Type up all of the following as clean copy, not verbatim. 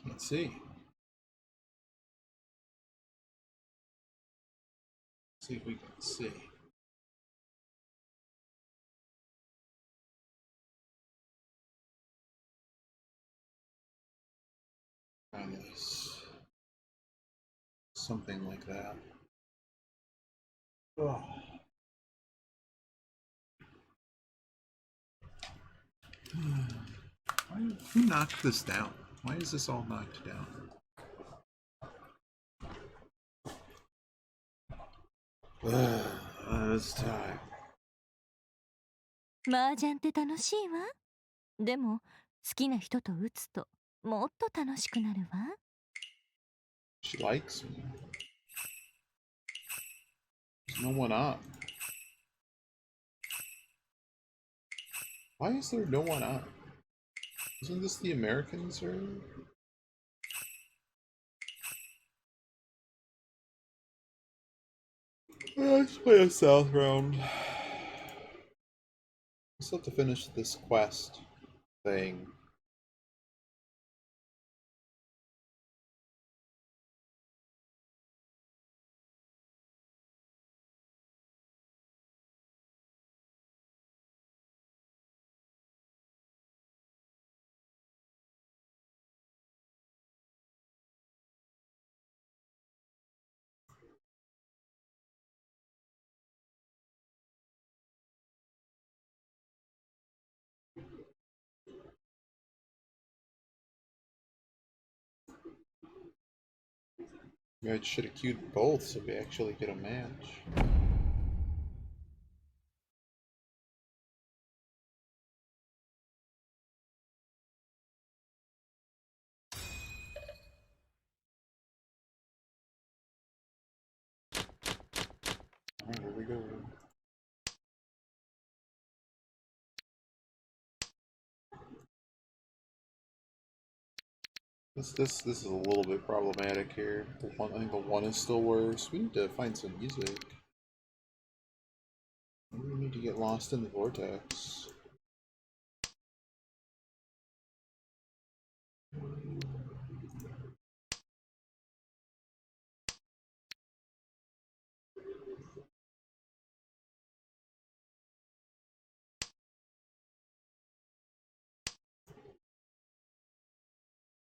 Let's see. See if we can see. Nice. Something like that. Oh. Who knocked this down? Why is this all knocked down? It's time. 麻雀って楽しいわ。でも好きな人と打つともっと楽しくなるわ。She likes me. There's no one on. Why is there no one on? Isn't this the American server? Let's play a south round. I still have to finish this quest thing. Maybe I should have queued both so we actually get a match. Alright, here we go. This is a little bit problematic here. I think the one is still worse. We need to find some music. Maybe we need to get lost in the vortex.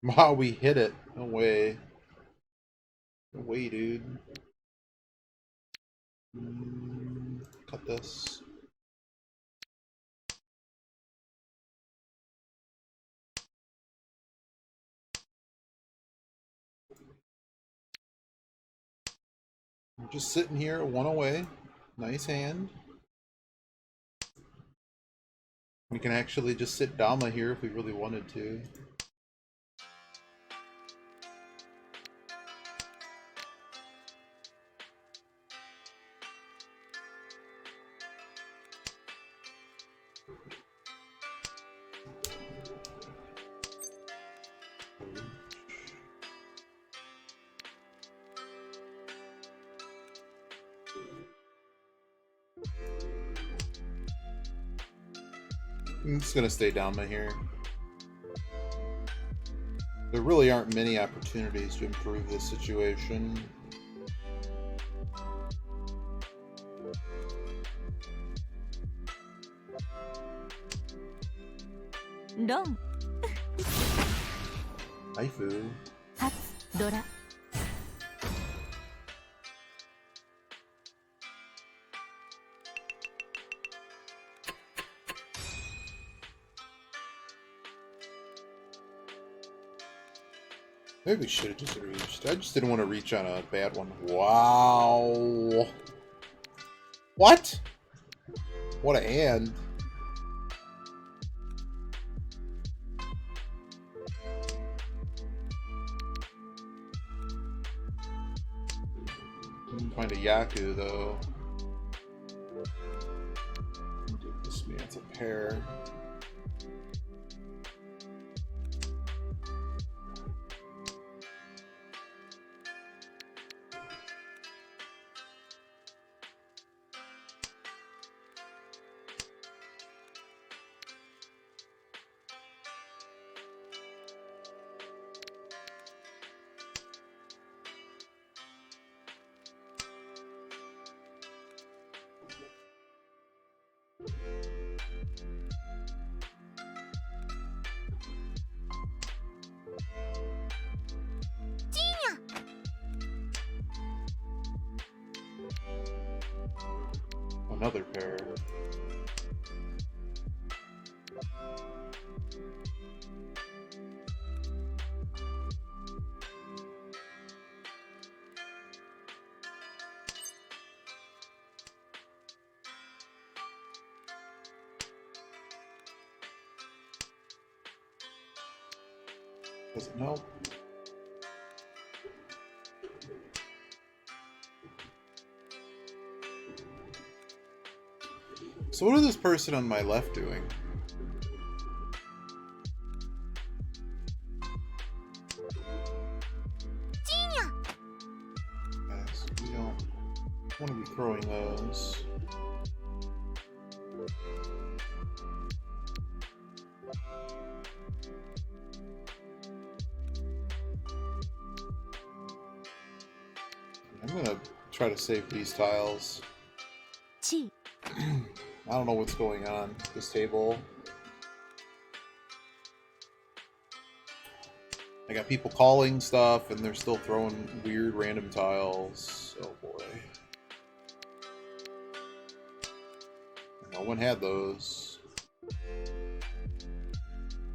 Wow, we hit it. No way. No way, dude. Cut this. We're just sitting here, one away. Nice hand. We can actually just sit Dama here if we really wanted to. I'm just gonna stay Dama here. There really aren't many opportunities to improve this situation. Don. Haifu. 初ドラ。Maybe we should have just reached. I just didn't want to reach on a bad one. Wow. What? What a hand. Didn't find a Yaku though. This man's a pair. Another pair. Does it help? So what is this person on my left doing? Yes, we don't want to be throwing those. I'm gonna try to save these tiles. I don't know what's going on with this table. I got people calling stuff and they're still throwing weird random tiles. Oh boy. No one had those.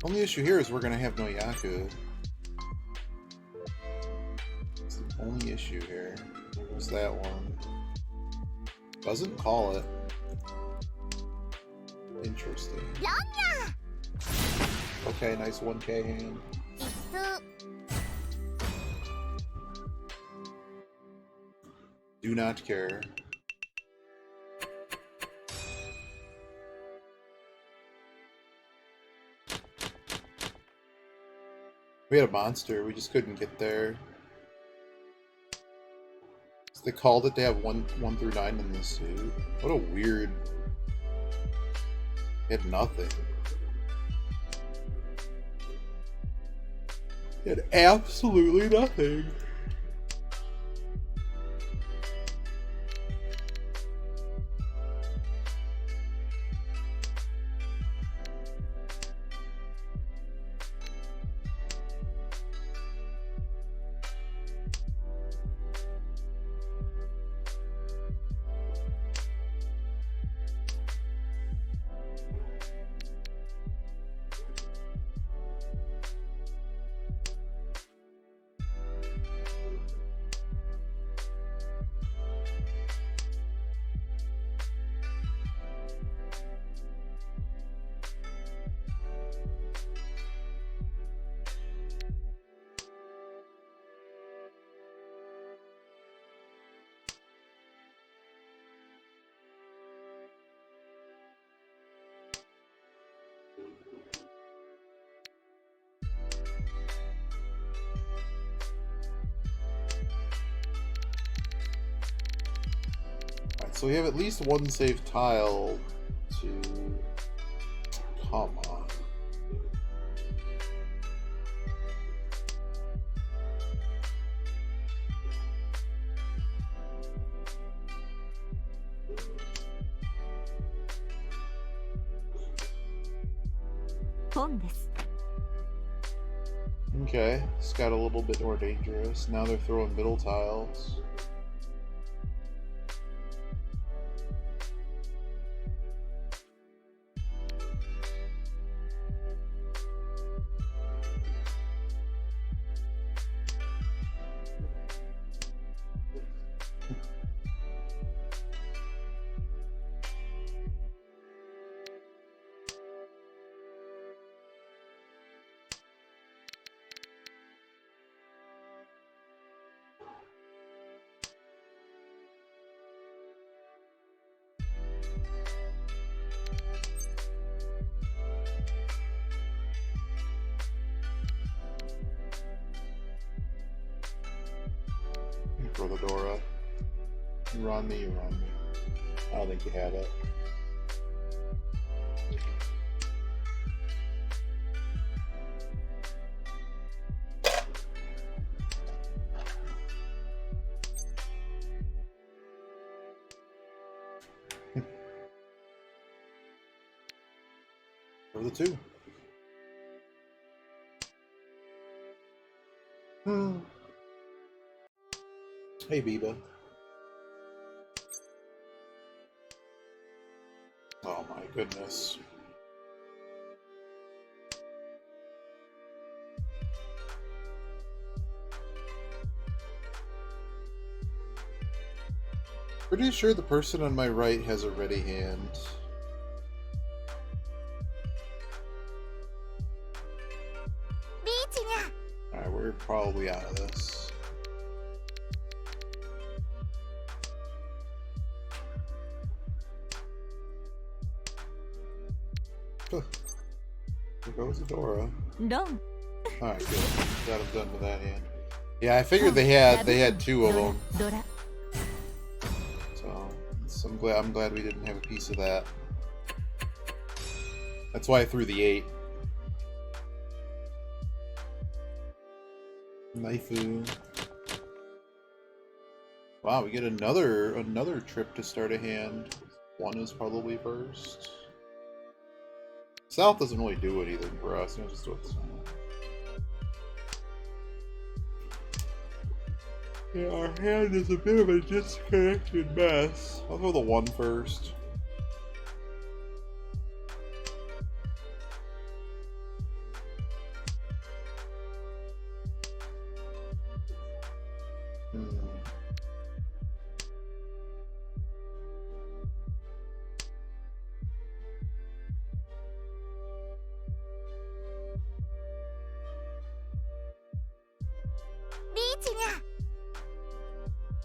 Only issue here is we're gonna have no Yaku. It's the only issue here. Where's that one? Doesn't call it. Interesting. Okay, nice 1K hand. Do not care. We had a monster, we just couldn't get there. So they called it to have 1 through 9 in the suit. What a weird... It had nothing. It had absolutely nothing. So we have at least one saved tile to... Come on. Okay, it's got a little bit more dangerous. Now they're throwing middle tiles. For the Dora. You're on me, you're on me. I don't think you have it. For the 2. Hey, Biba. Thank goodness. Pretty sure the person on my right has a ready hand. Alright, we're probably out of this. There goes Adora. Alright, good. Glad I'm done with that hand. Yeah, I figured they had two of them. So I'm glad we didn't have a piece of that. That's why I threw the 8. Knifeu. Wow, we get another trip to start a hand. 1 is probably first. South doesn't really do it either for us. You know, just do it. Yeah, our hand is a bit of a disconnected mess. I'll throw the 1 first.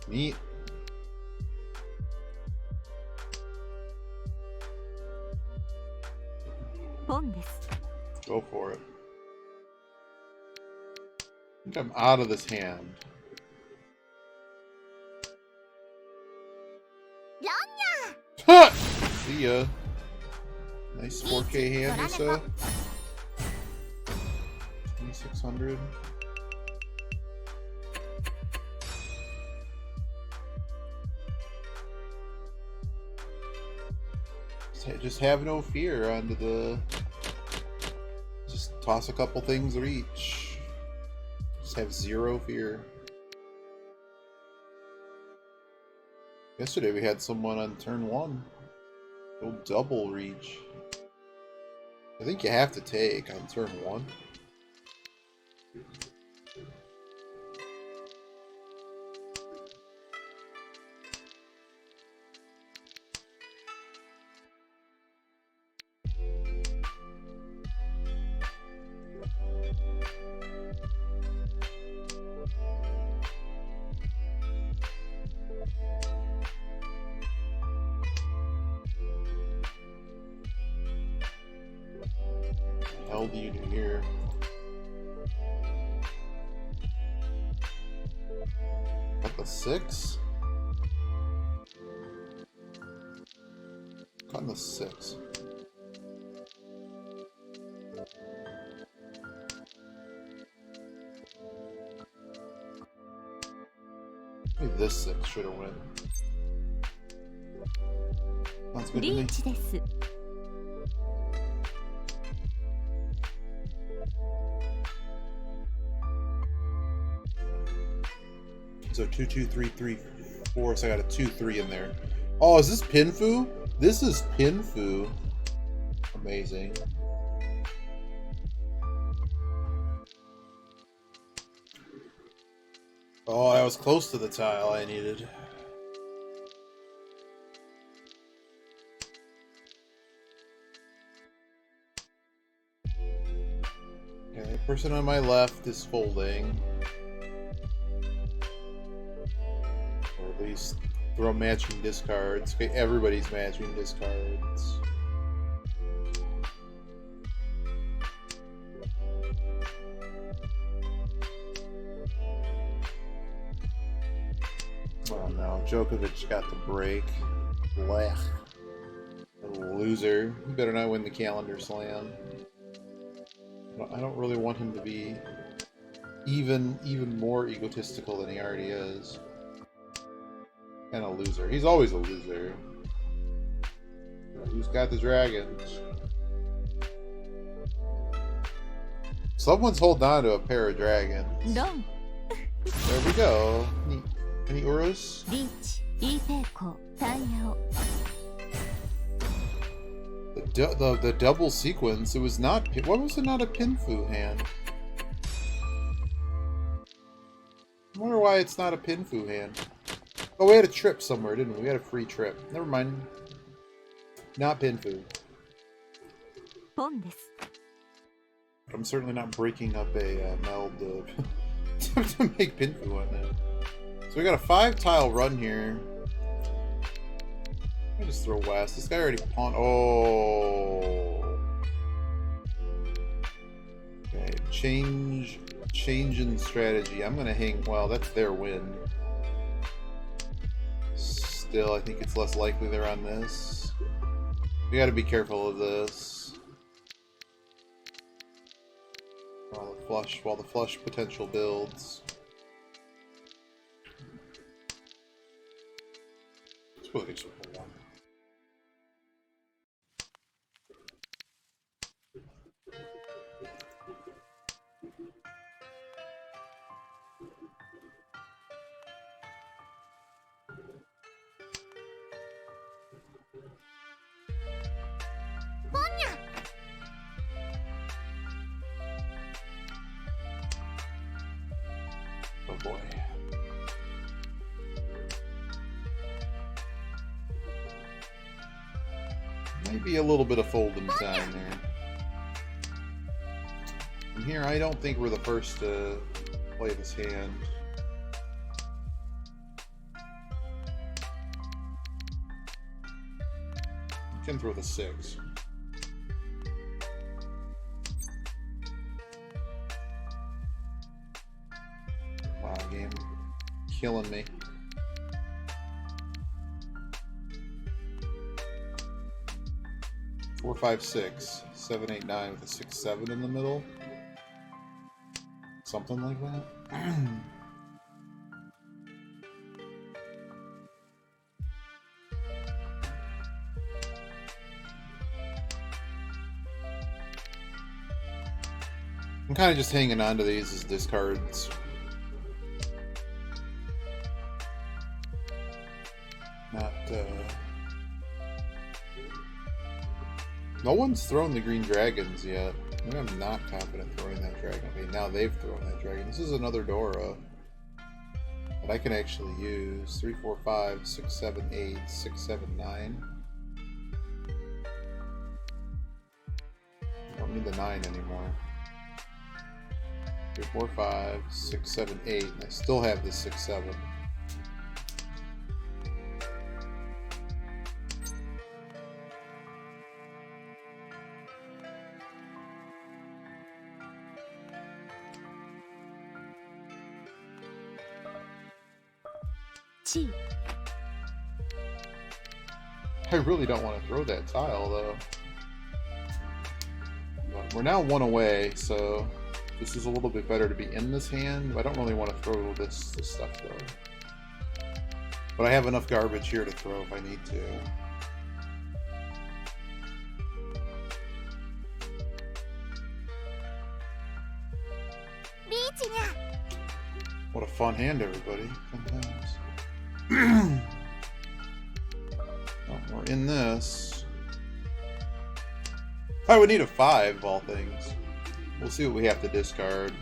Neat. Go for it. I think I'm out of this hand. Ha! See ya. Nice 4K hand, you said? 2600. Just have no fear onto the... Just toss a couple things of each. Just have 0 fear. Yesterday we had someone on turn 1. Go double reach. I think you have to take on turn 1. What the hell do you do here? Got the 6? Got the 6. Maybe this 6 should have win. Sounds good to me. So 2, 2, 3, 3, 4. So I got a 2, 3 in there. Oh, is this Pinfu? This is Pinfu. Amazing. Oh, I was close to the tile I needed. Okay, the person on my left is folding. Or at least throw matching discards. Okay, everybody's matching discards. Oh no, Djokovic got the break. Blech. Loser. He better not win the calendar slam. I don't really want him to be even more egotistical than he already is. And a loser. He's always a loser. Who's got the dragons? Someone's holding on to a pair of dragons. There we go. Any Urus? The the double sequence. It was not. Why was it not a Pinfu hand? I wonder why it's not a Pinfu hand. Oh, we had a trip somewhere, didn't we? We had a free trip. Never mind. Not Pinfu. ポンです。 I'm certainly not breaking up a meld to make Pinfu on that. So we got a 5-tile run here. Let me just throw west. This guy already pawned. Oh. Okay, change in strategy. I'm gonna hang. Well, that's their win. Still, I think it's less likely they're on this. We got to be careful of this. While the flush potential builds. Let's go with one. Oh boy. Maybe a little bit of folding time there. From here, I don't think we're the first to play this hand. You can throw the 6. Wow, game killing me. Four, 5, 6, 7, 8, 9 with a 6, 7 in the middle. Something like that. I'm kind of just hanging on to these as discards. Not, no one's thrown the green dragons yet. Maybe I'm not confident throwing that dragon. Okay, now they've thrown that dragon. This is another Dora that I can actually use. 3, 4, 5, 6, 7, 8, 6, 7, 9. I don't need the 9 anymore. 3, 4, 5, 6, 7, 8. And I still have this 6, 7. I really don't want to throw that tile, though. But we're now 1 away, so this is a little bit better to be in this hand. I don't really want to throw this stuff, though. But I have enough garbage here to throw if I need to. What a fun hand, everybody. Fun times. Oh, we're in this. I would need a 5 of all things. We'll see what we have to discard.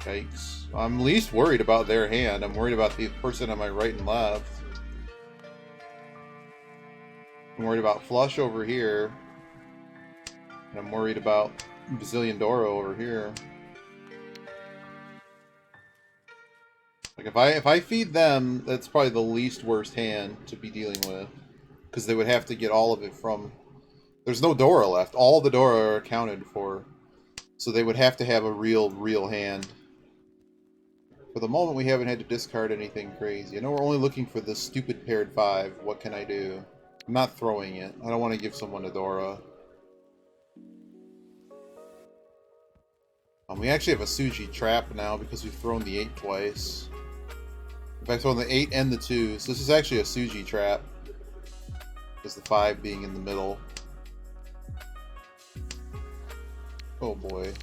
Yikes. I'm least worried about their hand. I'm worried about the person on my right and left. I'm worried about flush over here. And I'm worried about Bazillion Doro over here. Like if I feed them, that's probably the least worst hand to be dealing with, because they would have to get all of it from. There's no Dora left. All the Dora are accounted for, so they would have to have a real hand. For the moment, we haven't had to discard anything crazy. I know we're only looking for this stupid paired 5. What can I do? I'm not throwing it. I don't want to give someone a Dora. We actually have a Suji trap now because we've thrown the 8 twice. In fact, thrown the 8 and the 2. So this is actually a Suji trap. With the 5 being in the middle. Oh boy.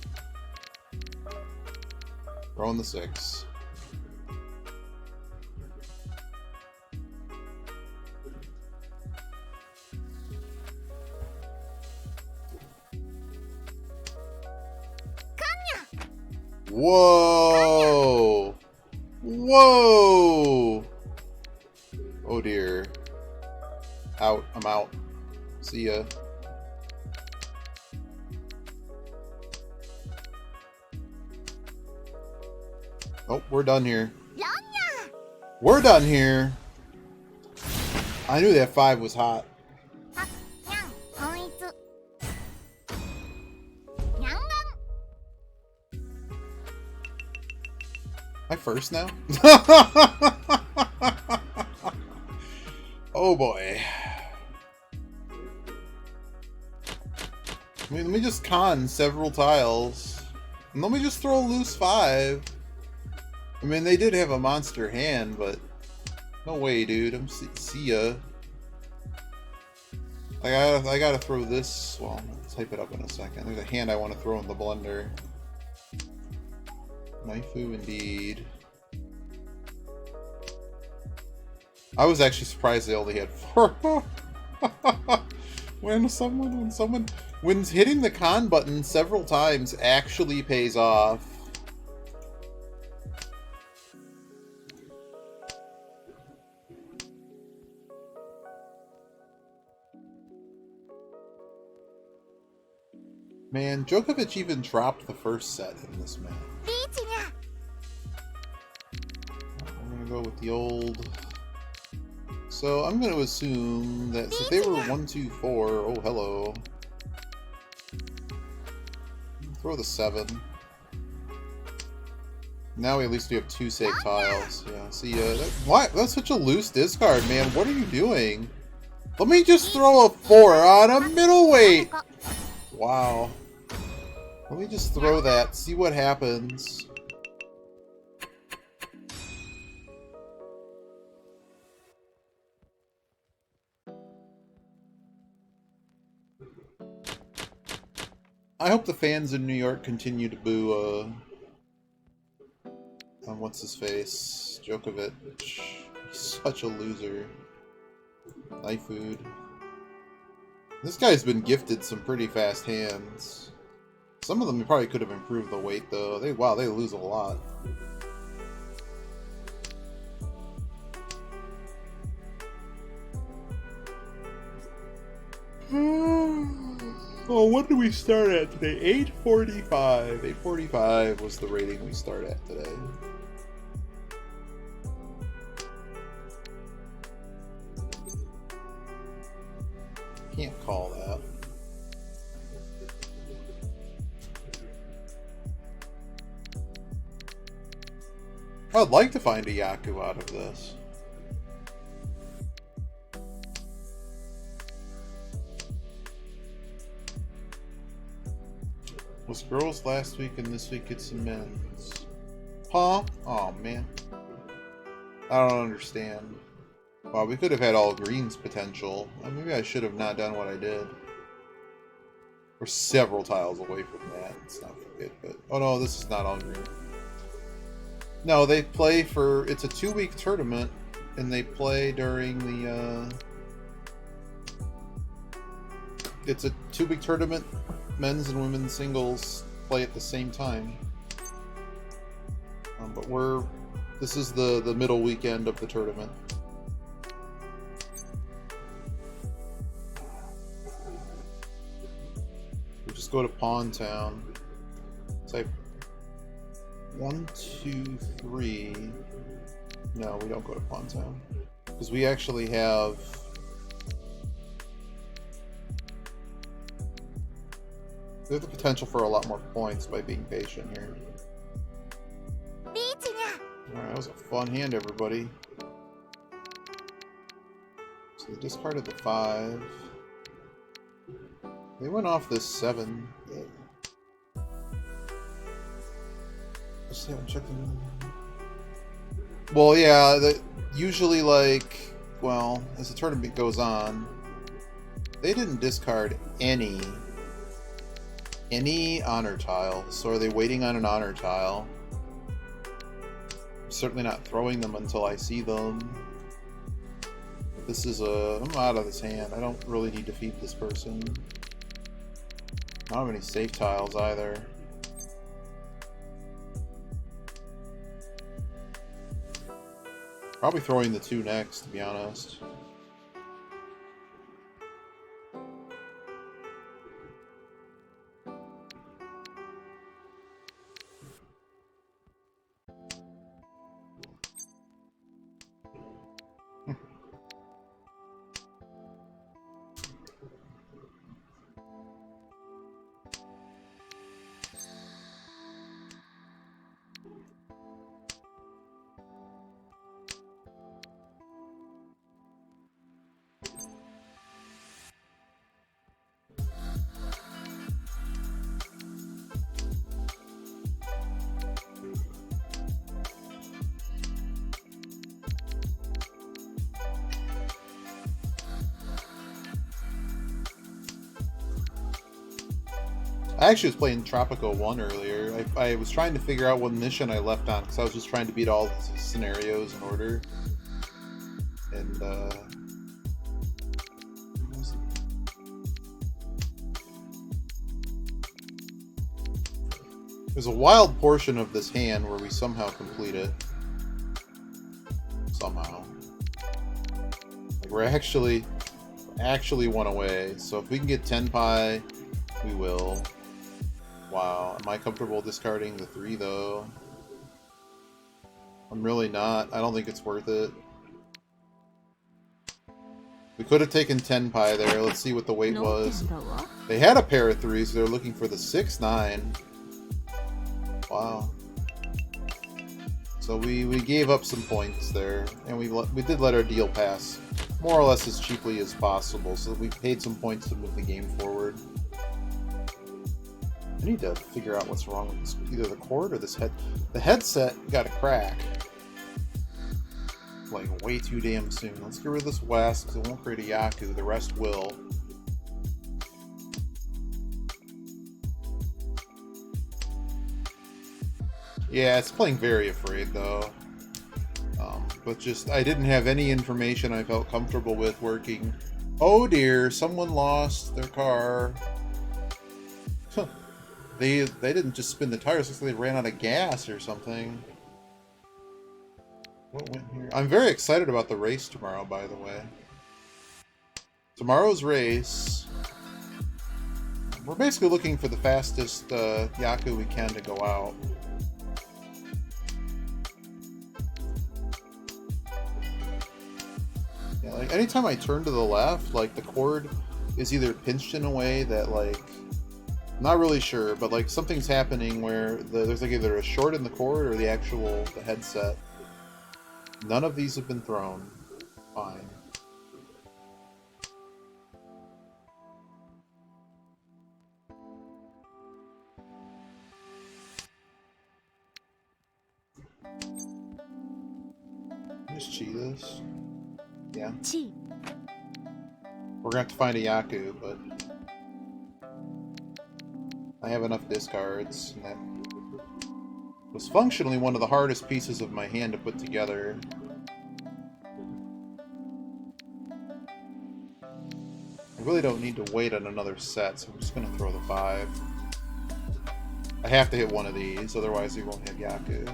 Throwing the 6. Whoa! Whoa! Oh dear. Out. I'm out. See ya. Oh, we're done here. We're done here. I knew that 5 was hot. Am I first now? Oh boy. I mean, let me just con several tiles. And let me just throw a loose 5. I mean, they did have a monster hand, but no way, dude. I'm see ya. I gotta throw this. Well, I'll type it up in a second. There's a hand I want to throw in the blender. Knifeu, indeed. I was actually surprised they only had 4. when hitting the con button several times actually pays off. Man, Djokovic even dropped the first set in this match. I'm gonna go with the old. So I'm gonna assume that if they were 1, 2, 4, oh hello. Throw the 7. Now at least we have 2 safe tiles. Yeah, see what? That's such a loose discard, man. What are you doing? Let me just throw a 4 on a middleweight. Wow. Let me just throw that, see what happens. I hope the fans in New York continue to boo, what's his face? Djokovic. Such a loser. Knifeu. This guy's been gifted some pretty fast hands. Some of them probably could have improved the weight, though. They lose a lot. Oh, what did we start at today? 845. 845 was the rating we start at today. Can't call that. I'd like to find a Yaku out of this. Was girls last week and this week it's some men's? Huh? Oh man. I don't understand. Wow, we could have had all greens potential. Maybe I should have not done what I did. We're several tiles away from that. It's not good, but oh no, this is not all green. No, they play for. It's a 2-week tournament, and they play during the. It's a 2-week tournament. Men's and women's singles play at the same time. But this is the middle weekend of the tournament. We just go to Pawn Town. Type 1, 2, 3. No, we don't go to Pawn Town because we actually have. We have the potential for a lot more points by being patient here. Alright, that was a fun hand, everybody. So they discarded the 5. They went off this 7. Just haven't checked them. Well, yeah, usually, like, well, as the tournament goes on, they didn't discard any honor tiles. So are they waiting on an honor tile? I'm certainly not throwing them until I see them. But this is I'm out of this hand. I don't really need to feed this person. I don't have any safe tiles either. Probably throwing the 2 next, to be honest. I actually was playing Tropico 1 earlier. I was trying to figure out what mission I left on, because I was just trying to beat all the scenarios in order. And, there's a wild portion of this hand where we somehow complete it. Somehow. Like, we're actually one away. So if we can get Tenpai, we will. Wow, am I comfortable discarding the 3 though? I'm really not. I don't think it's worth it. We could have taken Tenpai there. Let's see what the weight was. They had a pair of 3s, so they're looking for the 6-9. Wow. So we gave up some points there, and we did let our deal pass more or less as cheaply as possible, so we paid some points to move the game forward. I need to figure out what's wrong with this, either the cord or this head. The headset got a crack. Like, way too damn soon. Let's get rid of this West, because it won't create a Yaku. The rest will. Yeah, it's playing very afraid, though. But just, I didn't have any information I felt comfortable with working. Oh dear, someone lost their car. Huh. They didn't just spin the tires, looks like they ran out of gas or something. What went here? I'm very excited about the race tomorrow, by the way. Tomorrow's race, we're basically looking for the fastest Yaku we can to go out. Yeah, like anytime I turn to the left, like the cord is either pinched in a way that, like, I'm not really sure, but like something's happening where there's like either a short in the cord or the headset. None of these have been thrown. Fine. Just cheat this. Yeah. We're gonna have to find a Yaku, but I have enough discards, and that was functionally one of the hardest pieces of my hand to put together. I really don't need to wait on another set, so I'm just going to throw the 5. I have to hit one of these, otherwise we won't have Yaku.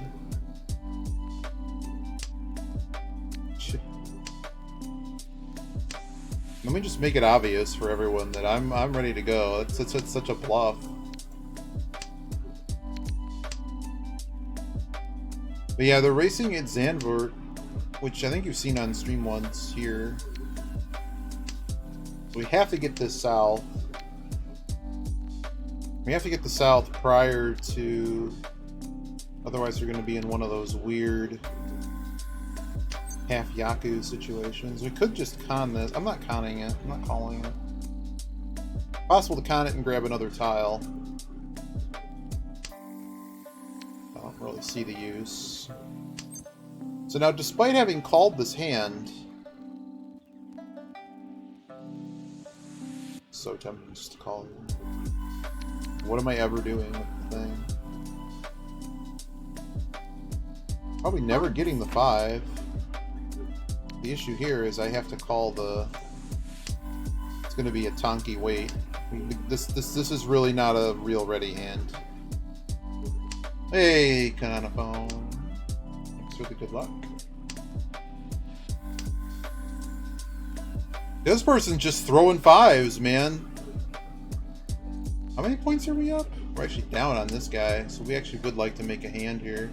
Let me just make it obvious for everyone that I'm ready to go. It's such a bluff. But yeah, they're racing at Zandvoort, which I think you've seen on stream once here. So we have to get this south. We have to get the south prior to... Otherwise we're going to be in one of those weird half Yaku situations. We could just con this. I'm not conning it. I'm not calling it. Possible to con it and grab another tile. I don't really see the use. So now, despite having called this hand, so tempting just to call you. What am I ever doing with the thing? Probably never getting the 5. The issue here is I have to call the... It's going to be a Tonki wait. This is really not a real ready hand. Hey, Canophone. Thanks for the good luck. This person's just throwing fives, man. How many points are we up? We're actually down on this guy, so we actually would like to make a hand here.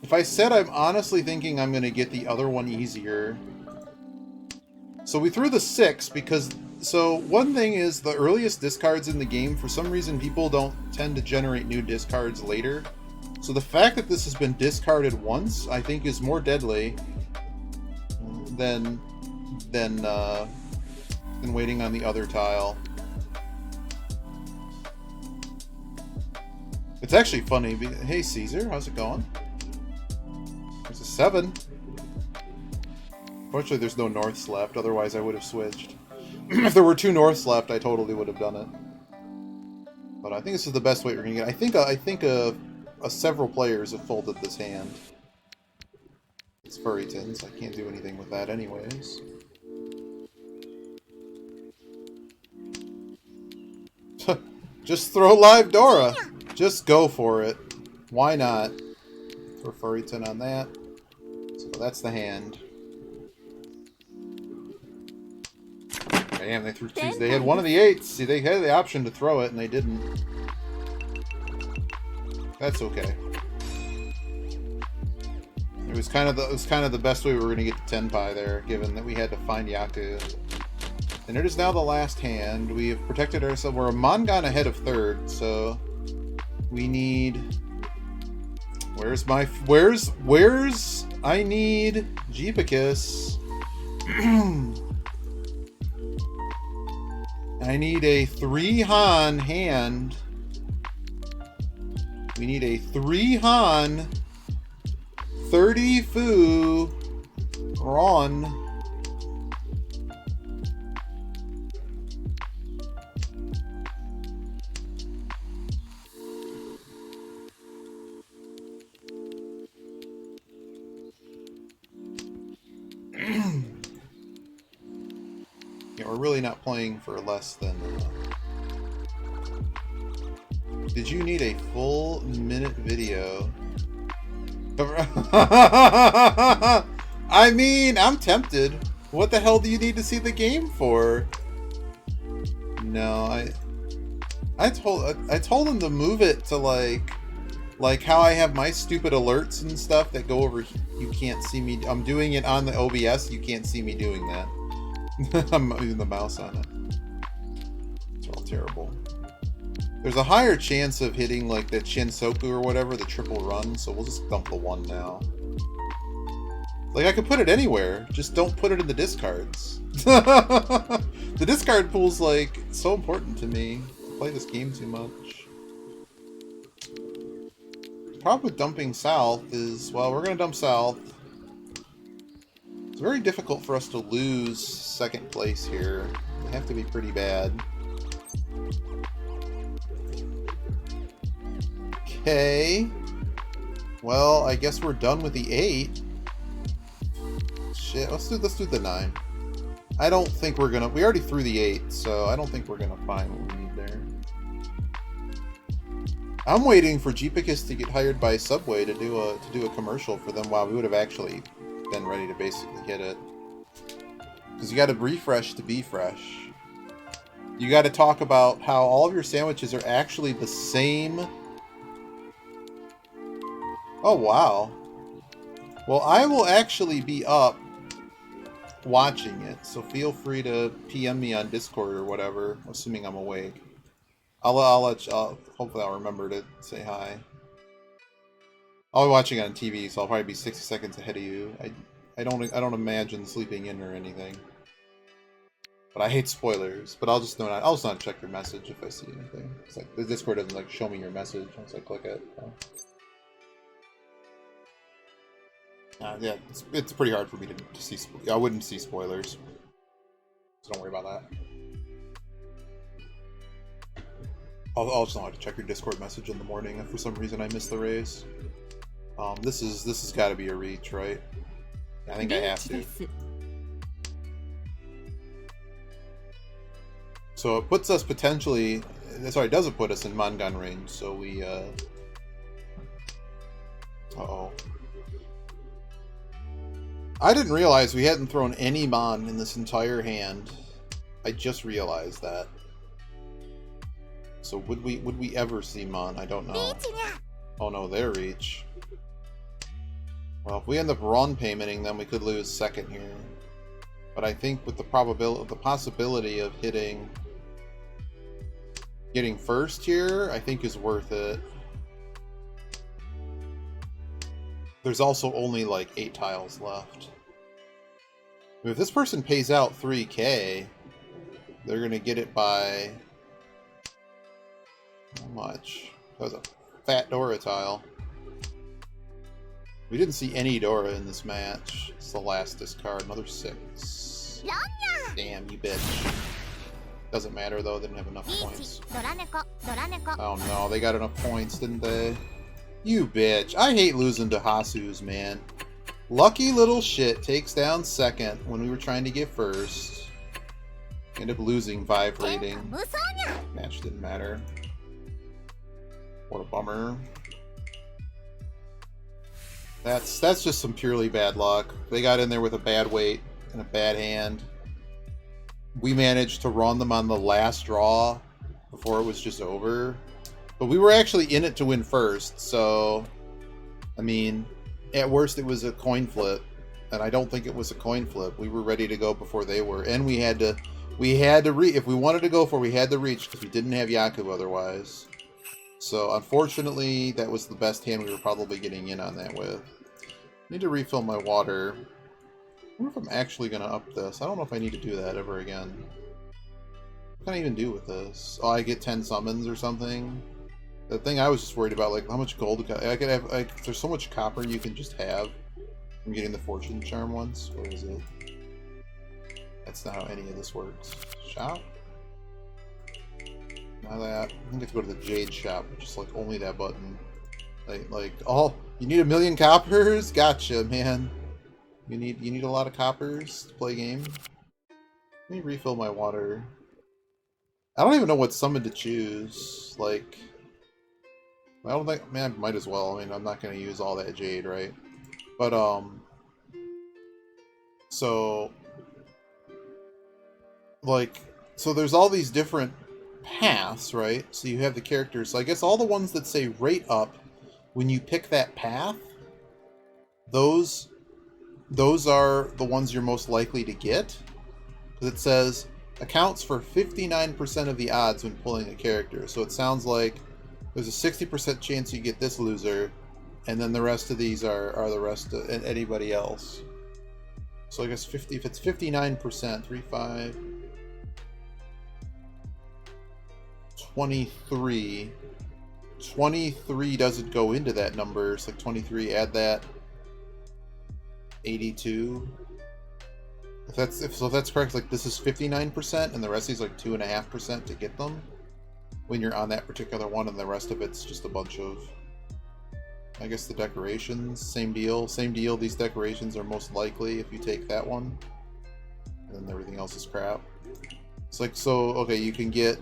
If I said I'm honestly thinking I'm going to get the other one easier. So we threw the 6 because... So one thing is the earliest discards in the game, for some reason people don't tend to generate new discards later. So the fact that this has been discarded once, I think is more deadly than waiting on the other tile. It's actually funny. Hey Caesar, how's it going? There's a 7. Fortunately, there's no norths left, otherwise I would have switched. If there were 2 norths left, I totally would have done it. But I think this is the best way we're gonna get. I think several players have folded this hand. It's Furrytons. I can't do anything with that anyways. Just throw live Dora. Just go for it. Why not? Throw Furryton on that. So that's the hand. Damn, they threw 2s. They had one of the 8s. See, they had the option to throw it, and they didn't. That's okay. It was kind of the best way we were going to get to Tenpai there, given that we had to find Yaku. And it is now the last hand. We have protected ourselves. We're a Mongon ahead of 3rd, so we need... Where's I need Jeepicus. I need a 3 Han hand. We need a 3 Han 30 Fu Ron. Yeah, we're really not playing for less than... Did you need a full minute video? I mean, I'm tempted. What the hell do you need to see the game for? No, I told him to move it to like how I have my stupid alerts and stuff that go over. You can't see me. I'm doing it on the OBS. You can't see me doing that. I'm using the mouse on it. It's all terrible. There's a higher chance of hitting like the Shinsoku or whatever, the triple run, so we'll just dump the 1 now. Like, I could put it anywhere, just don't put it in the discards. The discard pool's like so important to me. I play this game too much. The problem with dumping south is, well, we're gonna dump south. It's very difficult for us to lose 2nd place here. They have to be pretty bad. Okay. Well, I guess we're done with the 8. Shit, let's do the 9. I don't think we're gonna... We already threw the 8, so I don't think we're gonna find what we need there. I'm waiting for Jeepicus to get hired by Subway to do a commercial for them. Wow, we would have actually been ready to basically hit it. Because you gotta refresh to be fresh. You gotta talk about how all of your sandwiches are actually the same... Oh, wow. Well, I will actually be up watching it, so feel free to PM me on Discord or whatever, assuming I'm awake. I'll let you, hopefully I'll remember to say hi. I'll be watching it on TV, so I'll probably be 60 seconds ahead of you. I don't imagine sleeping in or anything. But I hate spoilers, but I'll just not check your message if I see anything. It's like the Discord doesn't like show me your message once I click it. So. Yeah, it's pretty hard for me to see. I wouldn't see spoilers, so don't worry about that. I'll just not have to check your Discord message in the morning if for some reason I miss the race. This has got to be a reach, right? I think I have to. So it puts us potentially... Sorry, it doesn't put us in Mangan range, so we, Uh-oh. I didn't realize we hadn't thrown any Mon in this entire hand. I just realized that. So would we ever see Mon? I don't know. Oh no, their reach. Well, if we end up Ron paymenting them, we could lose second here. But I think with the possibility of getting first here, I think is worth it. There's also only like 8 tiles left. If this person pays out 3k, they're gonna get it by how much? That was a fat Dora tile. We didn't see any Dora in this match. It's the last discard, another 6. Damn, you bitch. Doesn't matter though, they didn't have enough points. Oh no, they got enough points, didn't they? You bitch. I hate losing to Hasu's, man. Lucky little shit takes down second when we were trying to get first. End up losing 5 rating. Match didn't matter. What a bummer. That's just some purely bad luck. They got in there with a bad weight and a bad hand. We managed to run them on the last draw before it was just over. But we were actually in it to win first, so... I mean, at worst it was a coin flip. And I don't think it was a coin flip. We were ready to go before they were. And we had to if we wanted to go for it, we had to reach, because we didn't have Yaku otherwise. So, unfortunately, that was the best hand we were probably getting in on that with. I need to refill my water. I wonder if I'm actually going to up this. I don't know if I need to do that ever again. What can I even do with this? Oh, I get 10 summons or something? The thing I was just worried about, like, how much gold I could have, like, there's so much copper you can just have from getting the fortune charm ones. Where is it? That's not how any of this works. Shop? Not that. I think I have to go to the Jade shop, which is like only that button. Like, oh, you need 1,000,000 coppers? Gotcha, man. You need a lot of coppers to play a game? Let me refill my water. I don't even know what summon to choose. Like, I don't think, man, I might as well. I mean, I'm not going to use all that Jade, right? But, so, like, so there's all these different paths, right? So you have the characters. So I guess all the ones that say rate up, when you pick that path, those are the ones you're most likely to get. Because it says, accounts for 59% of the odds when pulling a character. So it sounds like there's a 60% chance you get this loser, and then the rest of these are the rest of anybody else. So I guess if it's 59%, 35, 23. 23 doesn't go into that number. It's like 23, add that. 82. If that's correct, like this is 59%, and the rest is like 2.5% to get them when you're on that particular one, and the rest of it's just a bunch of, I guess, the decorations. Same deal. These decorations are most likely if you take that one, and then everything else is crap. It's like, so okay, you can get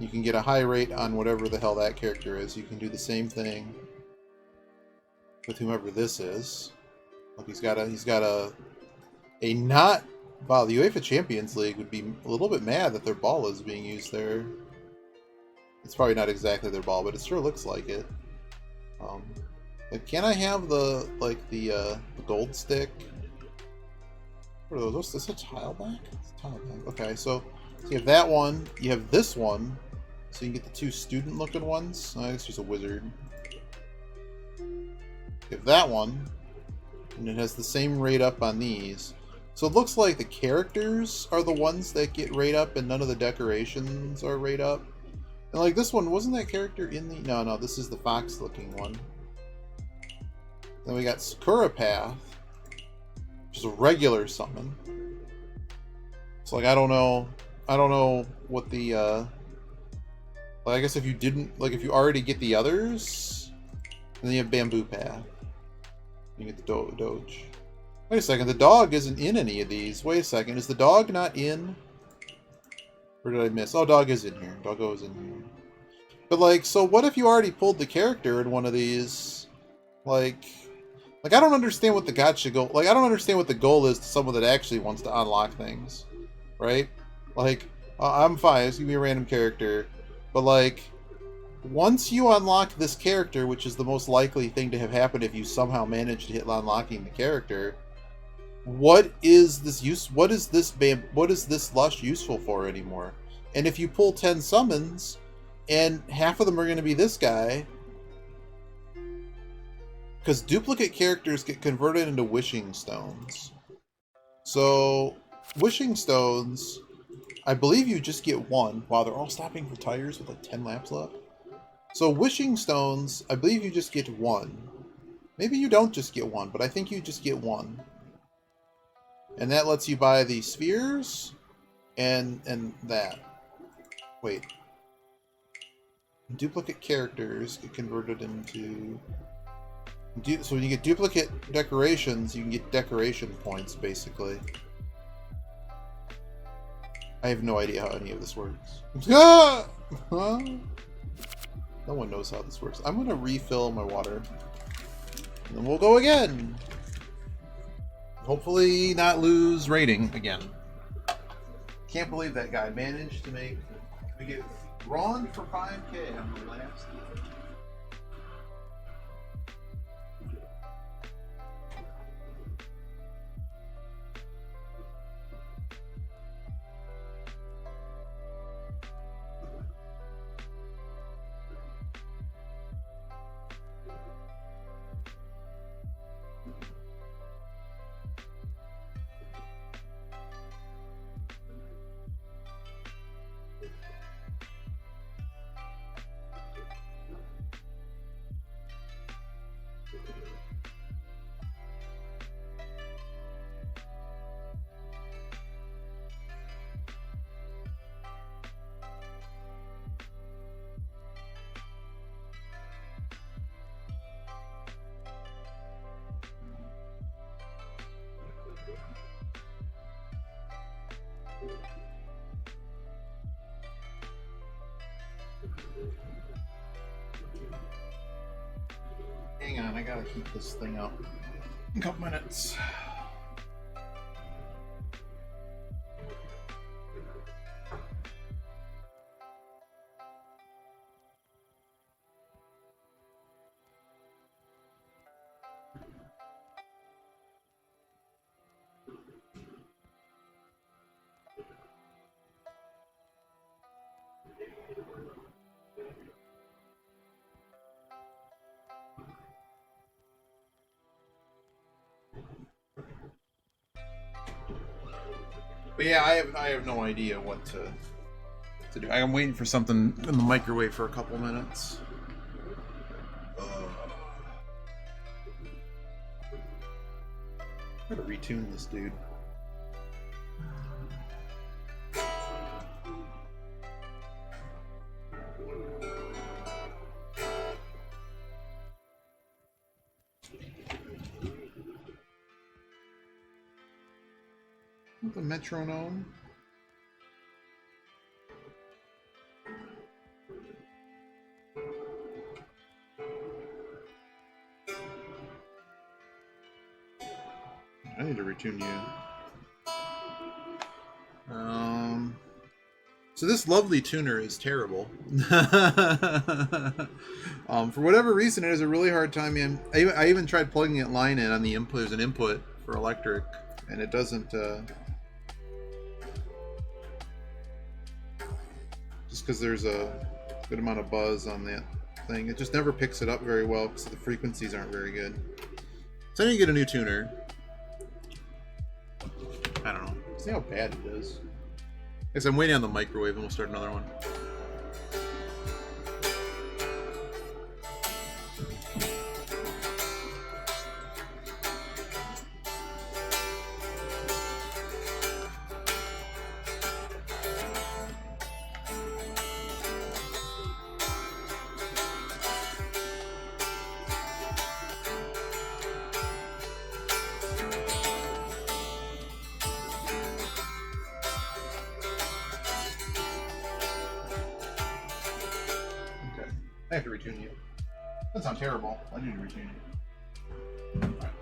a high rate on whatever the hell that character is. You can do the same thing with whomever this is. Look, he's got a not. Wow, the UEFA Champions League would be a little bit mad that their ball is being used there. It's probably not exactly their ball, but it sure looks like it. Like, can I have the gold stick? What are those? Is this a tile back? It's a tile back. Okay, so you have that one. You have this one. So you can get the 2 student-looking ones. I guess there's a wizard. You have that one. And it has the same rate up on these. So it looks like the characters are the ones that get rate up, and none of the decorations are rate up. And like this one, wasn't that character in the... No, this is the fox-looking one. Then we got Sakura Path, which is a regular summon. So like, I don't know what the... Well, I guess if you didn't... Like, if you already get the others, then you have Bamboo Path. You get the Doge. Wait a second, the dog isn't in any of these. Wait a second, is the dog not in? Where did I miss? Oh, dog is in here. Doggo is in here. But, like, so what if you already pulled the character in one of these? Like, I don't understand what the gotcha goal... Like, I don't understand what the goal is to someone that actually wants to unlock things. Right? Like, I'm fine. It's going to be a random character. But, like, once you unlock this character, which is the most likely thing to have happened if you somehow manage to hit unlocking the character, what is this use? What is this lush useful for anymore? And if you pull 10 summons, and half of them are going to be this guy, because duplicate characters get converted into wishing stones. So, wishing stones, I believe you just get one. Wow, they're all stopping for tires with like 10 laps left. So wishing stones, I believe you just get one. Maybe you don't just get one, but I think you just get one. And that lets you buy the spheres and that. Wait. Duplicate characters get converted into... So when you get duplicate decorations, you can get decoration points, basically. I have no idea how any of this works. Ah! Huh? No one knows how this works. I'm going to refill my water. And then we'll go again. Hopefully not lose rating again. Can't believe that guy managed to make... We get Ron for 5K on the last... Hang on, I gotta keep this thing up. A couple minutes. But yeah, I have no idea what to do. I'm waiting for something in the microwave for a couple minutes. I gotta retune this dude. The metronome. I need to retune you. So this lovely tuner is terrible. For whatever reason, it has a really hard time in. I even tried plugging it line in on the input. There's an input for electric, and it doesn't. Just because there's a good amount of buzz on that thing, it just never picks it up very well because the frequencies aren't very good. So I need to get a new tuner. I don't know. See how bad it is. I guess I'm waiting on the microwave and we'll start another one. I have to retune you. That sounds terrible. I need to retune you. Alright.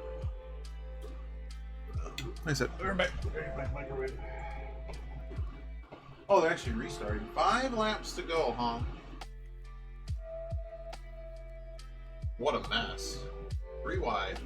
I said, we're back. Microwave. Oh, they're actually restarting. 5 laps to go, huh? What a mess. 3 wide.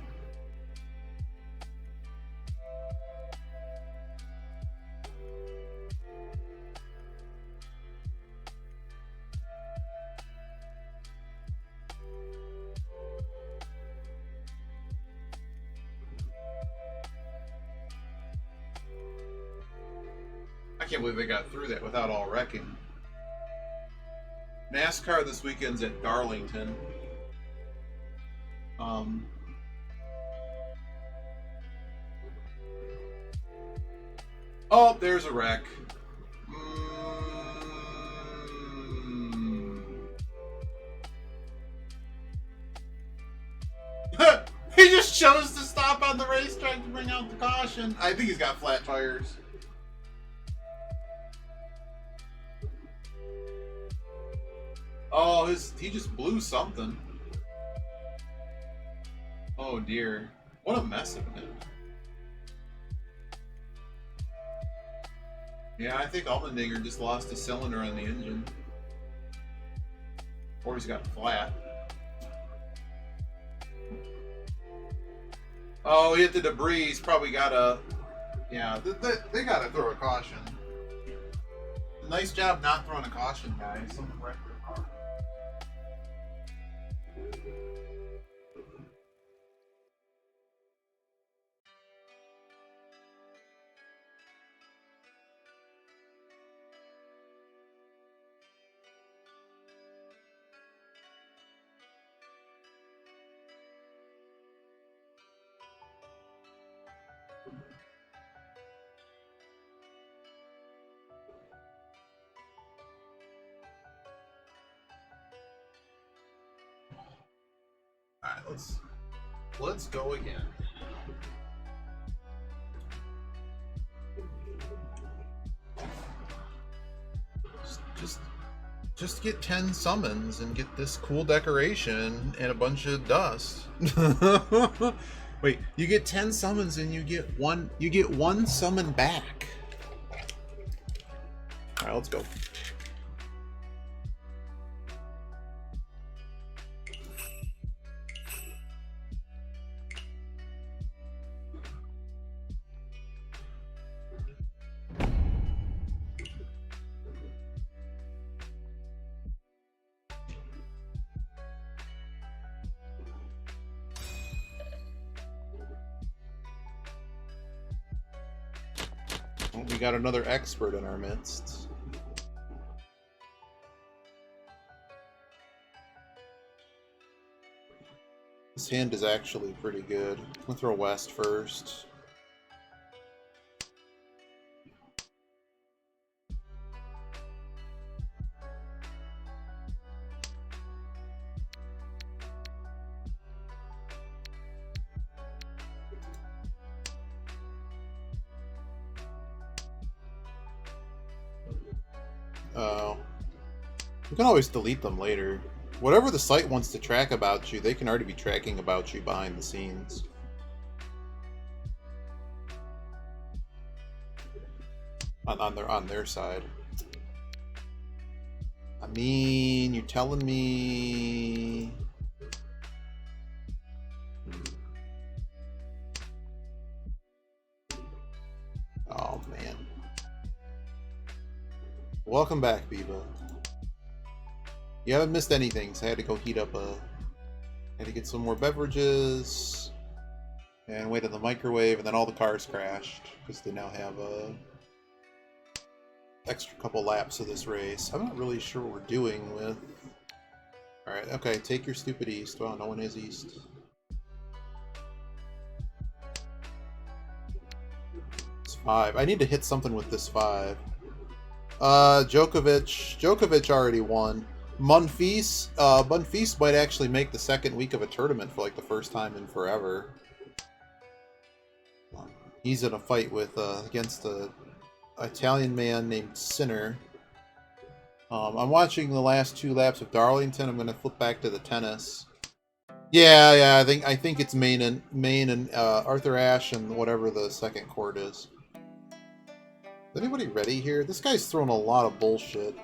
I can't believe they got through that without all wrecking. NASCAR this weekend's at Darlington. Oh, there's a wreck. He just chose to stop on the racetrack to bring out the caution. I think he's got flat tires. Oh, he just blew something. Oh dear. What a mess of it. Yeah, I think Allmendinger just lost a cylinder on the engine. Or he's got flat. Oh, he hit the debris. He's probably got a... Yeah, they got to throw a caution. Nice job not throwing a caution, guys. Someone wrecked their car. Alright, let's go again. Just get 10 summons and get this cool decoration and a bunch of dust. Wait, you get 10 summons and you get one summon back. Alright, let's go. We got another expert in our midst. This hand is actually pretty good. I'm gonna throw West first. Oh. You can always delete them later. Whatever the site wants to track about you, they can already be tracking about you behind the scenes. On their side. I mean, you're telling me... Oh, man. Welcome back, Biba. You haven't missed anything, so I had to go heat up had to get some more beverages and wait in the microwave, and then all the cars crashed because they now have a extra couple laps of this race. I'm not really sure what we're doing with... Alright, okay, take your stupid east. Wow, no one is east. It's 5. I need to hit something with this 5. Djokovic already won. Monfils might actually make the second week of a tournament for like the first time in forever. He's in a fight with against a Italian man named Sinner. I'm watching the last 2 laps of Darlington. I'm going to flip back to the tennis. Yeah. I think it's Maine and Arthur Ashe and whatever the second court is. Is anybody ready here? This guy's throwing a lot of bullshit.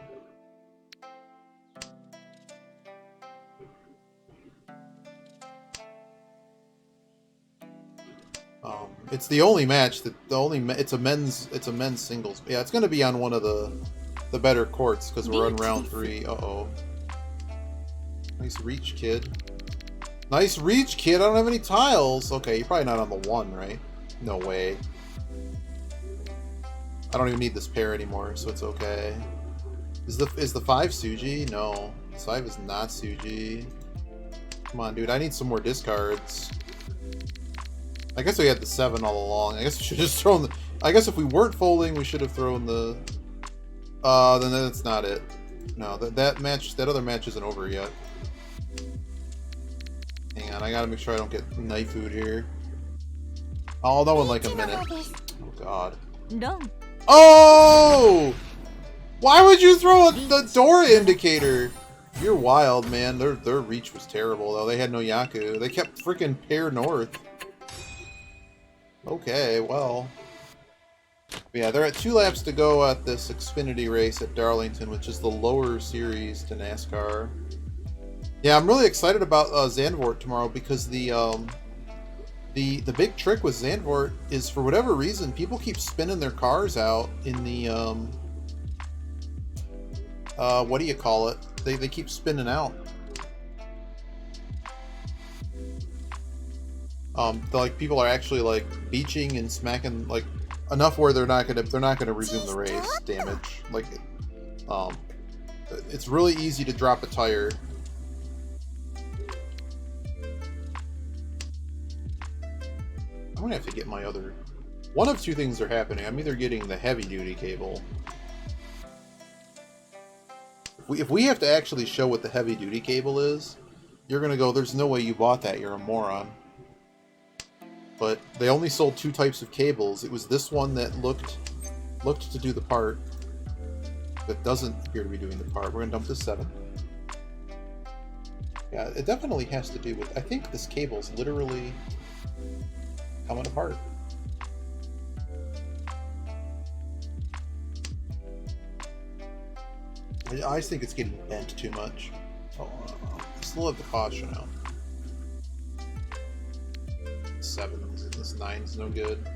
It's the only match that it's a men's singles. Yeah, it's going to be on one of the better courts because we're on round 3. Uh-oh. Nice reach, kid. Nice reach, kid. I don't have any tiles. Okay, you're probably not on the 1, right? No way. I don't even need this pair anymore, so it's okay. Is the 5 Suji? No. The 5 is not Suji. Come on, dude. I need some more discards. I guess we had the 7 all along. I guess we should have just thrown the... I guess if we weren't folding, we should have thrown the... then that's not it. No, that other match isn't over yet. Hang on, I gotta make sure I don't get knife food here. I'll know in like a minute. Oh, God. Oh! Why would you throw the door indicator? You're wild, man. Their reach was terrible, though. They had no Yaku. They kept freaking pair north. Okay, well. Yeah, they're at 2 laps to go at this Xfinity race at Darlington, which is the lower series to NASCAR. Yeah, I'm really excited about Zandvoort tomorrow because the big trick with Zandvoort is, for whatever reason, people keep spinning their cars out in the what do you call it? They keep spinning out. Like people are actually like beaching and smacking like enough where they're not gonna resume the race. Damage. Like, it's really easy to drop a tire. I'm gonna have to get my other... One of 2 things are happening. I'm either getting the heavy-duty cable. If we have to actually show what the heavy-duty cable is, you're gonna go, there's no way you bought that, you're a moron. But they only sold 2 types of cables. It was this one that looked to do the part, that doesn't appear to be doing the part. We're gonna dump this 7. Yeah, it definitely has to do with... I think this cable's literally coming apart. I think it's getting bent too much. Oh, still have the caution out. 7. This 9's no good.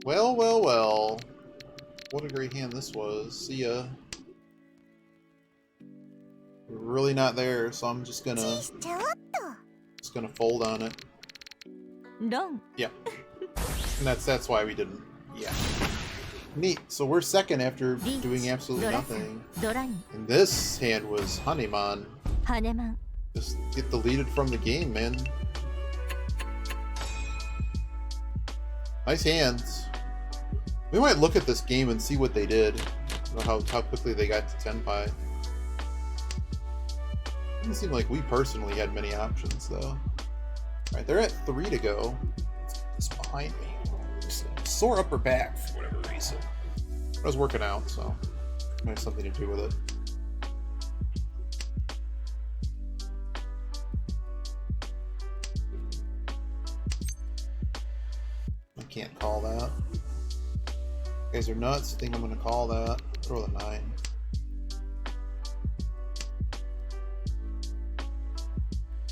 Well. What a great hand this was. See ya. We're really not there, so I'm just gonna fold on it. Yeah. And that's why we didn't. Yeah. Neat. So we're second after doing absolutely nothing. And this hand was Haneman. Just get deleted from the game, man. Nice hands. We might look at this game and see what they did. How quickly they got to Tenpai. Doesn't seem like we personally had many options, though. Alright, they're at 3 to go. It's behind me. Just sore upper back for whatever reason. I was working out, so it might have something to do with it. I can't call that. You guys are nuts. I think I'm going to call that. Throw the 9.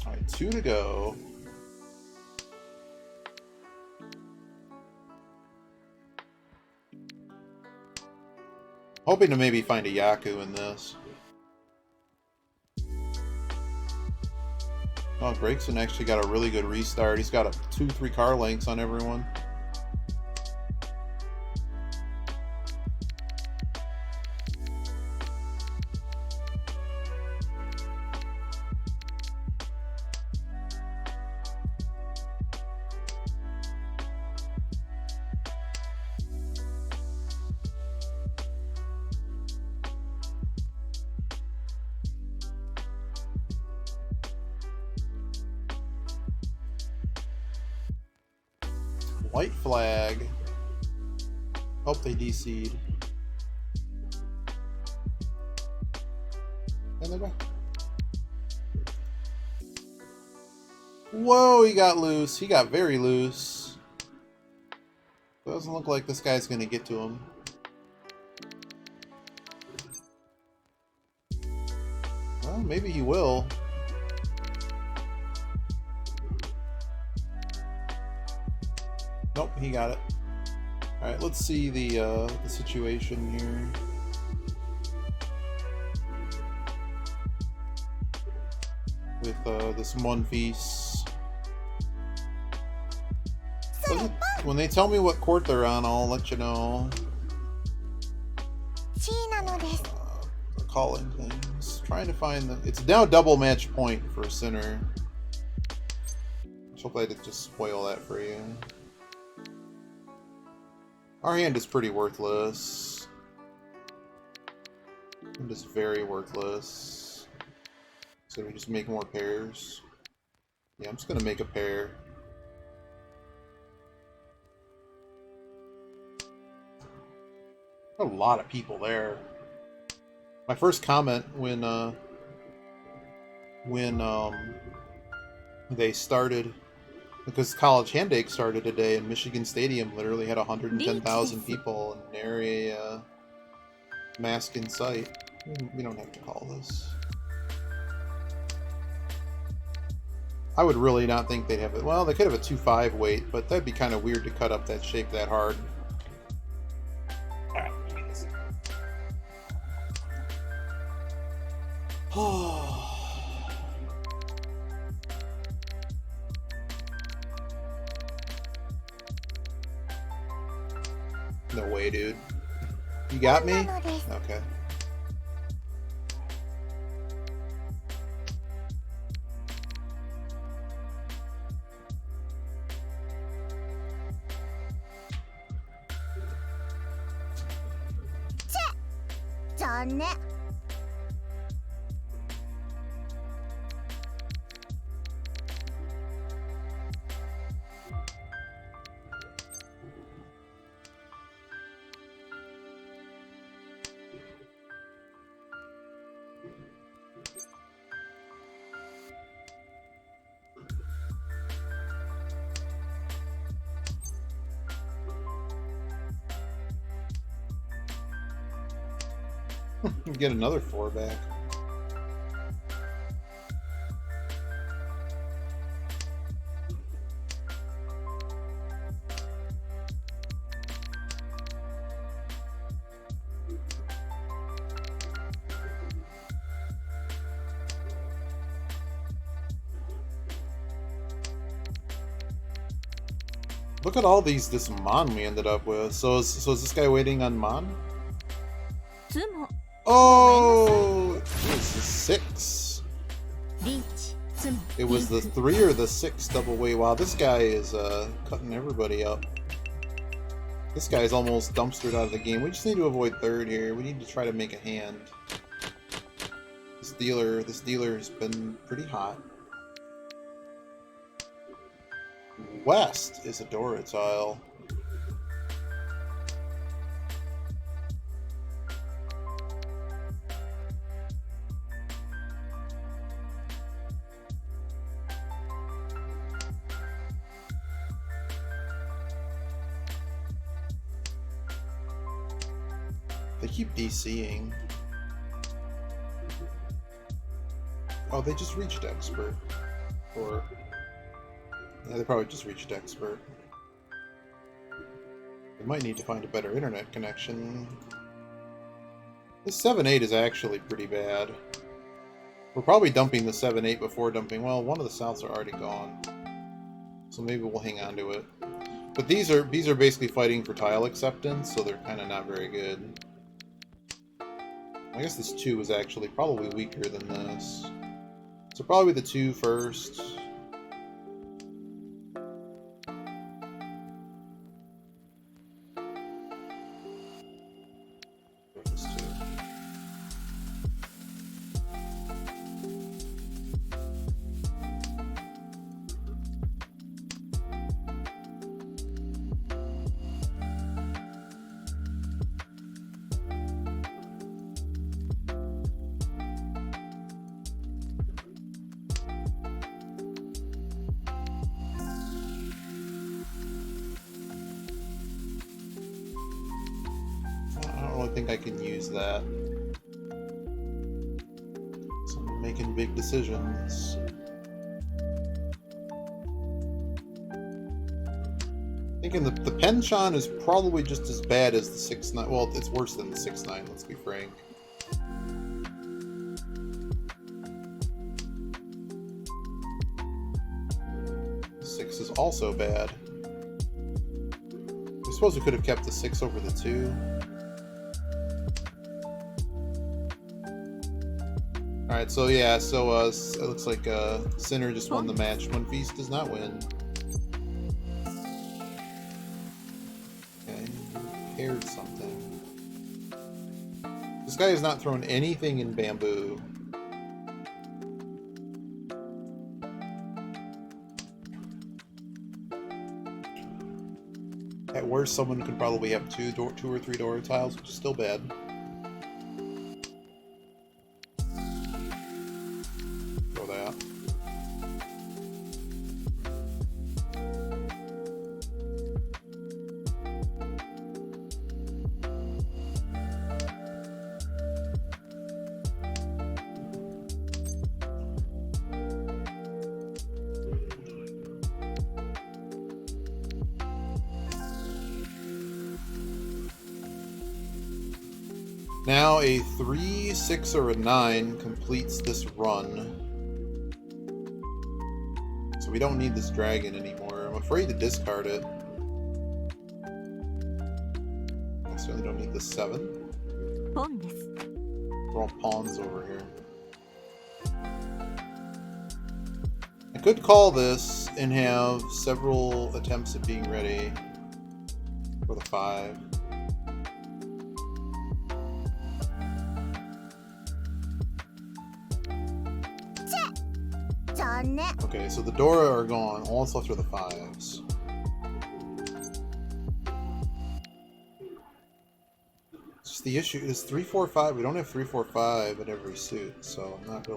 Alright, 2 to go. Hoping to maybe find a Yaku in this. Oh, Gregson actually got a really good restart. He's got a 2-3 car lengths on everyone. White flag. Hope they DC'd. And they're back. Whoa, he got loose. He got very loose. Doesn't look like this guy's gonna get to him. Well, maybe he will. Nope, he got it. Alright, let's see the situation here. With this One Piece. When they tell me what court they're on, I'll let you know. They're calling things. Trying to find the... It's now double match point for Sinner. Hope I didn't just spoil that for you. Our hand is pretty worthless. I'm just very worthless. So we just make more pairs. Yeah, I'm just gonna make a pair. A lot of people there. My first comment when they started, because College Handshake started today, and Michigan Stadium literally had 110,000 people in an area mask in sight. We don't have to call this. I would really not think they'd have it. Well, they could have a 2-5 weight, but that'd be kind of weird to cut up that shape that hard. Alright, give me this. No way, dude. You got me? Okay. Get another 4 back. Look at all this Mon we ended up with. So is this guy waiting on Mon? Oh, it was the 6. It was the 3 or the 6 double weight. Wow, this guy is cutting everybody up. This guy's almost dumpstered out of the game. We just need to avoid 3rd here. We need to try to make a hand. This dealer has been pretty hot. West is a Dora tile. They keep DCing. Oh, they just reached expert. Or... yeah, they probably just reached expert. They might need to find a better internet connection. This 7-8 is actually pretty bad. We're probably dumping the 7-8 before dumping... well, one of the Souths are already gone. So maybe we'll hang on to it. But these are basically fighting for tile acceptance, so they're kind of not very good. I guess this 2 is actually probably weaker than this. So probably the 2 first. think I can use that. So I'm making big decisions. Thinking the penchant is probably just as bad as the 6-9. Well, it's worse than the 6-9, let's be frank. The 6 is also bad. I suppose we could have kept the 6 over the 2. Alright, so yeah, so it looks like Sinner just won the match. When Feast does not win. Repaired something. This guy has not thrown anything in bamboo. At worst, someone could probably have 2 or 3 door tiles, which is still bad. Throw that. Now a 3, 6, or a 9 completes this run. So we don't need this dragon anymore. I'm afraid to discard it. I certainly don't need the 7. We're all pawns over here. I could call this and have several attempts at being ready for the 5. Okay, so the Dora are gone. All that's left are the 5s. It's just the issue is 3, 4, 5. We don't have 3, 4, 5 in every suit, so I'm not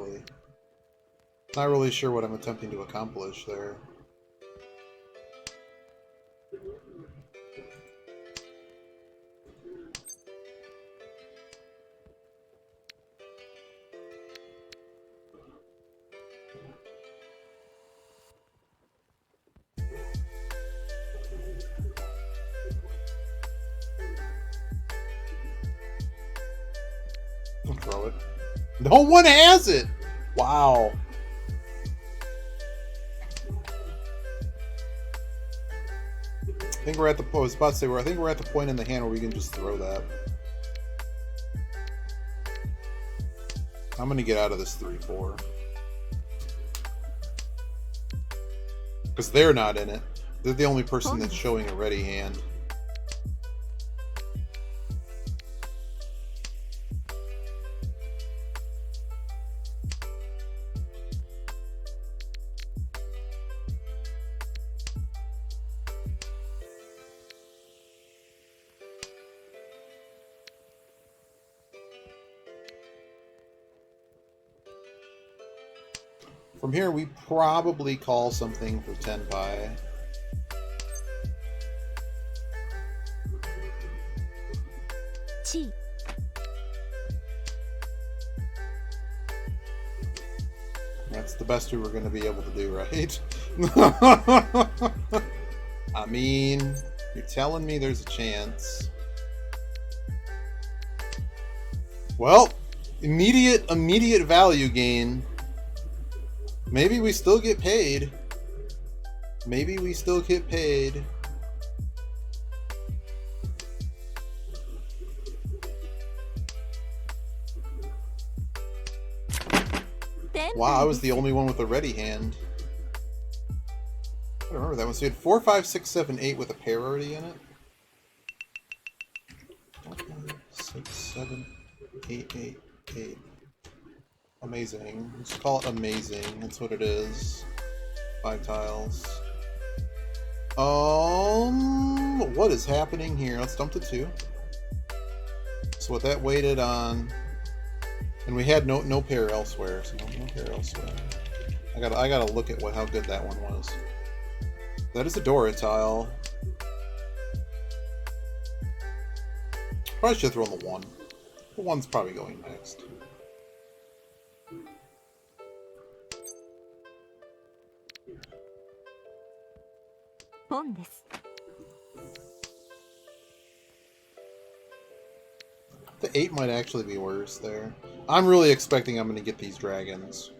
really sure what I'm attempting to accomplish there. Throw it. No one has it! Wow. I think we're at the I was about to say I think we're at the point in the hand where we can just throw that. I'm gonna get out of this 3-4. Because they're not in it. They're the only person that's showing a ready hand. From here, we probably call something for 10 pi. That's the best we were going to be able to do, right? I mean, you're telling me there's a chance. Well, immediate value gain. Maybe we still get paid. Maybe we still get paid. Wow, I was the only one with a ready hand. I remember that one. So you had 4, 5, 6, 7, 8 with a pair already in it. 4, 5, 6, 7, 8, 8, 8. Amazing. Let's call it amazing. That's what it is. 5 tiles. What is happening here? Let's dump to 2. So with that weighted on, and we had no pair elsewhere. So no pair elsewhere. I gotta look at how good that one was. That is a Dora tile. Probably should have thrown the 1. The 1's probably going next. The 8 might actually be worse there. I'm really expecting I'm going to get these dragons.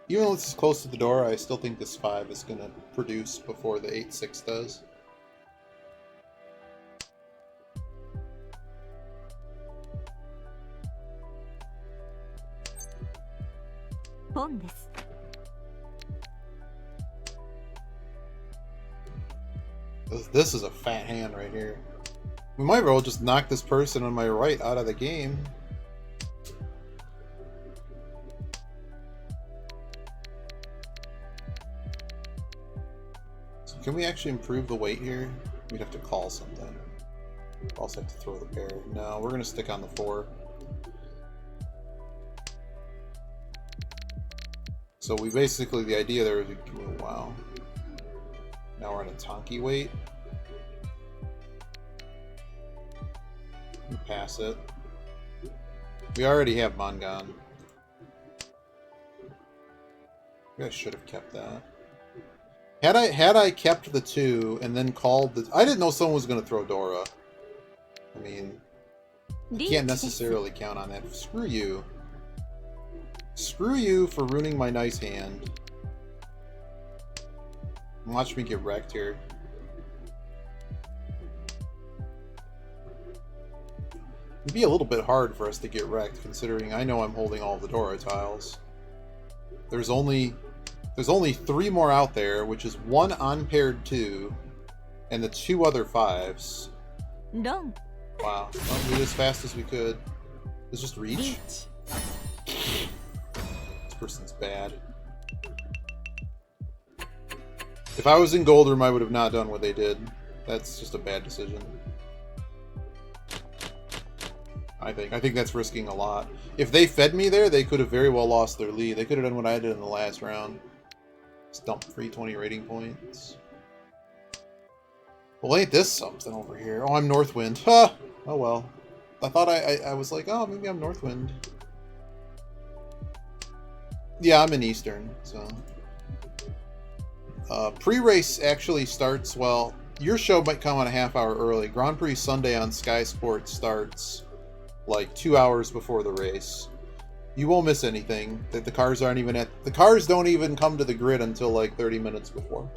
Even though this is close to the door, I still think this 5 is going to produce before the 8-6 does. This is a fat hand right here. We might very well just knock this person on my right out of the game. So can we actually improve the weight here? We'd have to call something. Also have to throw the pair. No, we're going to stick on the 4. So we basically, the idea there is we can move, wow. Now we're on a Tonki weight. We pass it. We already have Mangan. Maybe I should have kept that. Had I kept the 2 and then called the... I didn't know someone was going to throw Dora. I mean, you can't necessarily count on that. Screw you. Screw you for ruining my nice hand. Watch me get wrecked here. It'd be a little bit hard for us to get wrecked, considering I know I'm holding all the Dora tiles. There's only 3 more out there, which is 1 unpaired 2, and the 2 other 5s. No. Wow. Well, move as fast as we could. Let's just reach. This person's bad. If I was in Goldroom, I would have not done what they did. That's just a bad decision. I think that's risking a lot. If they fed me there, they could have very well lost their lead. They could have done what I did in the last round. Just dump 320 rating points. Well, ain't this something over here? Oh, I'm Northwind. Huh! Oh well. I thought I was like, oh, maybe I'm Northwind. Yeah, I'm in Eastern, so... pre-race actually starts, well, your show might come on a half hour early. Grand Prix Sunday on Sky Sports starts like 2 hours before the race. You won't miss anything. That the cars aren't even at... The cars don't even come to the grid until like 30 minutes before.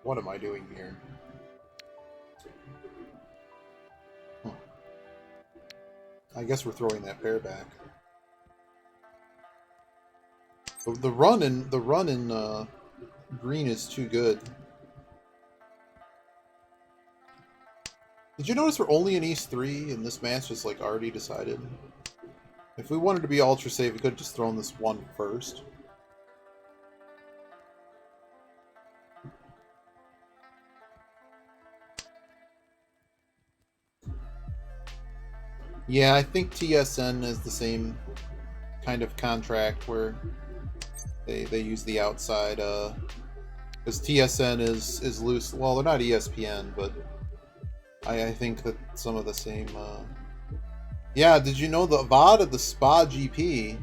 What am I doing here? I guess we're throwing that pair back. The run in green is too good. Did you notice we're only in East 3 and this match is like already decided? If we wanted to be ultra safe, we could have just thrown this 1 first. Yeah, I think TSN is the same kind of contract where they use the outside, because TSN is loose. Well, they're not ESPN, but I think that some of the same. Yeah, did you know the VOD of the Spa GP?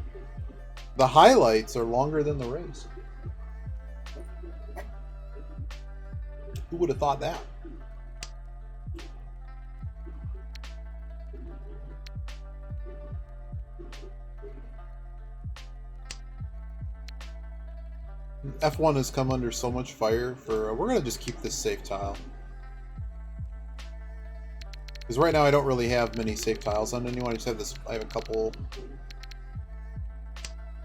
The highlights are longer than the race. Who would have thought that? F1 has come under so much fire for... we're going to just keep this safe tile. Because right now I don't really have many safe tiles on anyone. I just have this... I have a couple...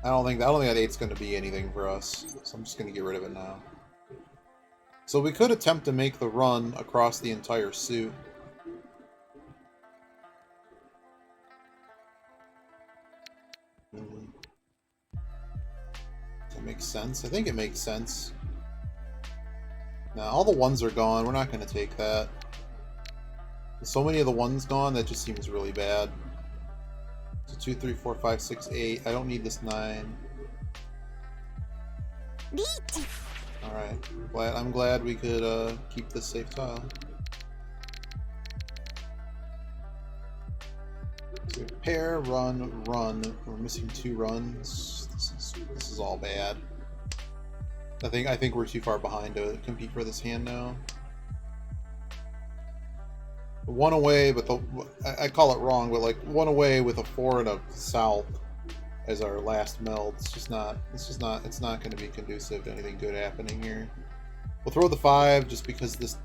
I don't think that 8's going to be anything for us. So I'm just going to get rid of it now. So we could attempt to make the run across the entire suit. That makes sense. I think it makes sense. Now, all the ones are gone. We're not going to take that. With so many of the ones gone, that just seems really bad. So 2, 3, 4, 5, 6, 8. I don't need this 9. Alright. I'm glad we could keep this safe tile. So pair, run, run. We're missing 2 runs. This is all bad. I think we're too far behind to compete for this hand now. 1 away, but I call it wrong, but like 1 away with a 4 and a south as our last meld. It's not going to be conducive to anything good happening here. We'll throw the 5 just because just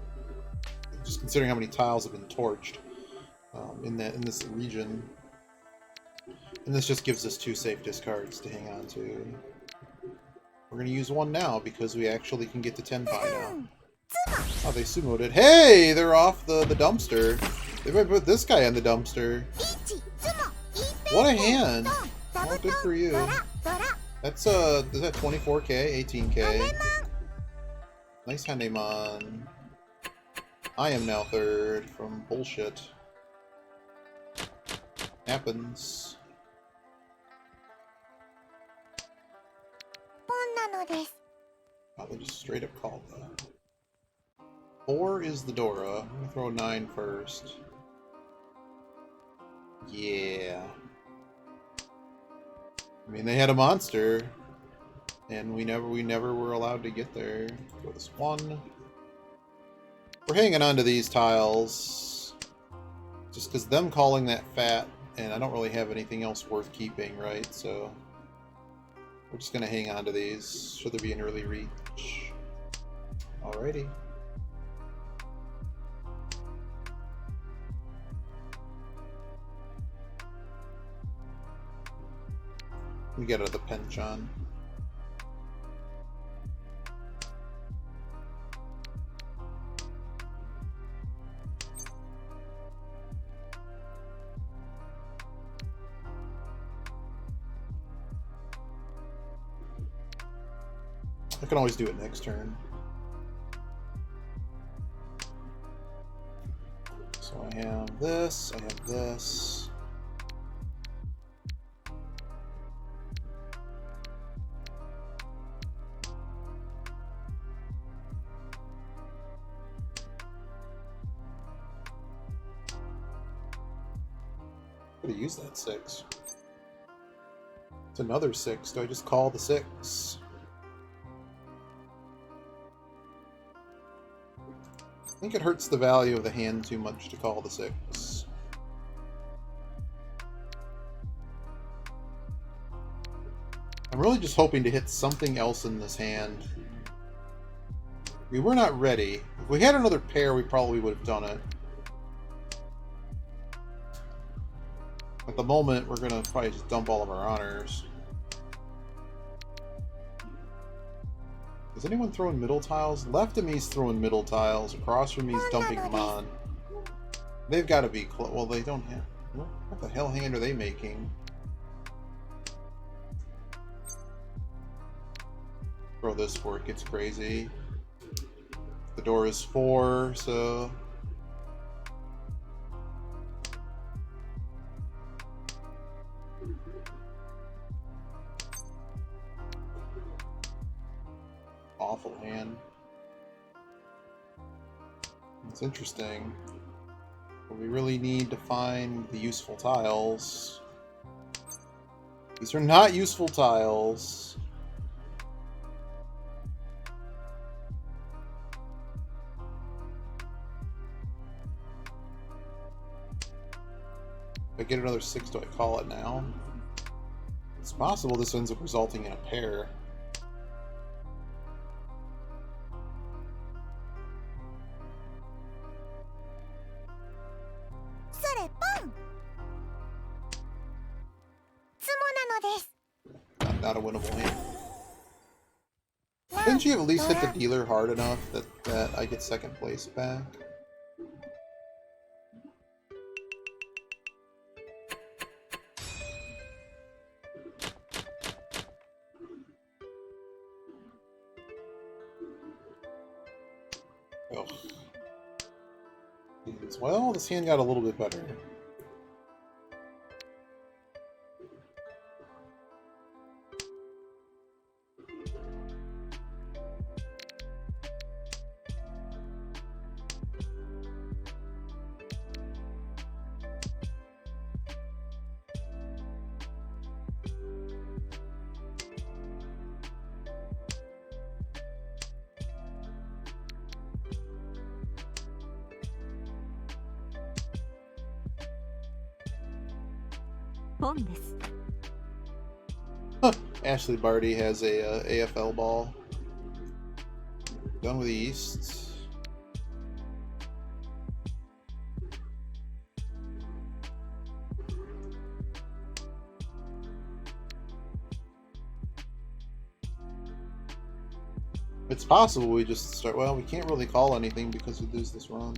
considering how many tiles have been torched in this region, and this just gives us 2 safe discards to hang on to. We're going to use 1 now because we actually can get to 10 pi now. Oh, they sumoed it. Hey, they're off the dumpster. They might put this guy in the dumpster. What a hand! Well, good for you. That's is that 24k, 18k? Nice Handemon. I am now 3rd from bullshit. Happens. Oh, they just straight up called that. 4 is the Dora. I'm gonna throw 9 first. Yeah. I mean, they had a monster, and we never were allowed to get there. Throw this 1. We're hanging on to these tiles, just because them calling that fat, and I don't really have anything else worth keeping, right? So we're just gonna hang on to these. Should there be an early reach? Alrighty. We get out of the penchant. I can always do it next turn. So I have this, I have this. Could have used that 6. It's another 6. Do I just call the 6? I think it hurts the value of the hand too much to call the 6. I'm really just hoping to hit something else in this hand. We were not ready. If we had another pair, we probably would have done it. At the moment, we're going to probably just dump all of our honors. Is anyone throwing middle tiles? Left of me's throwing middle tiles. Across from me's dumping them on. They've got to be close. Well, they don't have... What the hell hand are they making? Throw this before it gets crazy. The door is 4, so... Awful hand. It's interesting. But we really need to find the useful tiles. These are not useful tiles. If I get another 6, do I call it now? It's possible this ends up resulting in a pair. Not a winnable hand. Didn't you at least hit the dealer hard enough that I get 2nd place back? Ugh. Well, this hand got a little bit better. Ashley Barty has a AFL ball. Done with the East. It's possible we just start. Well, we can't really call anything because we lose this run.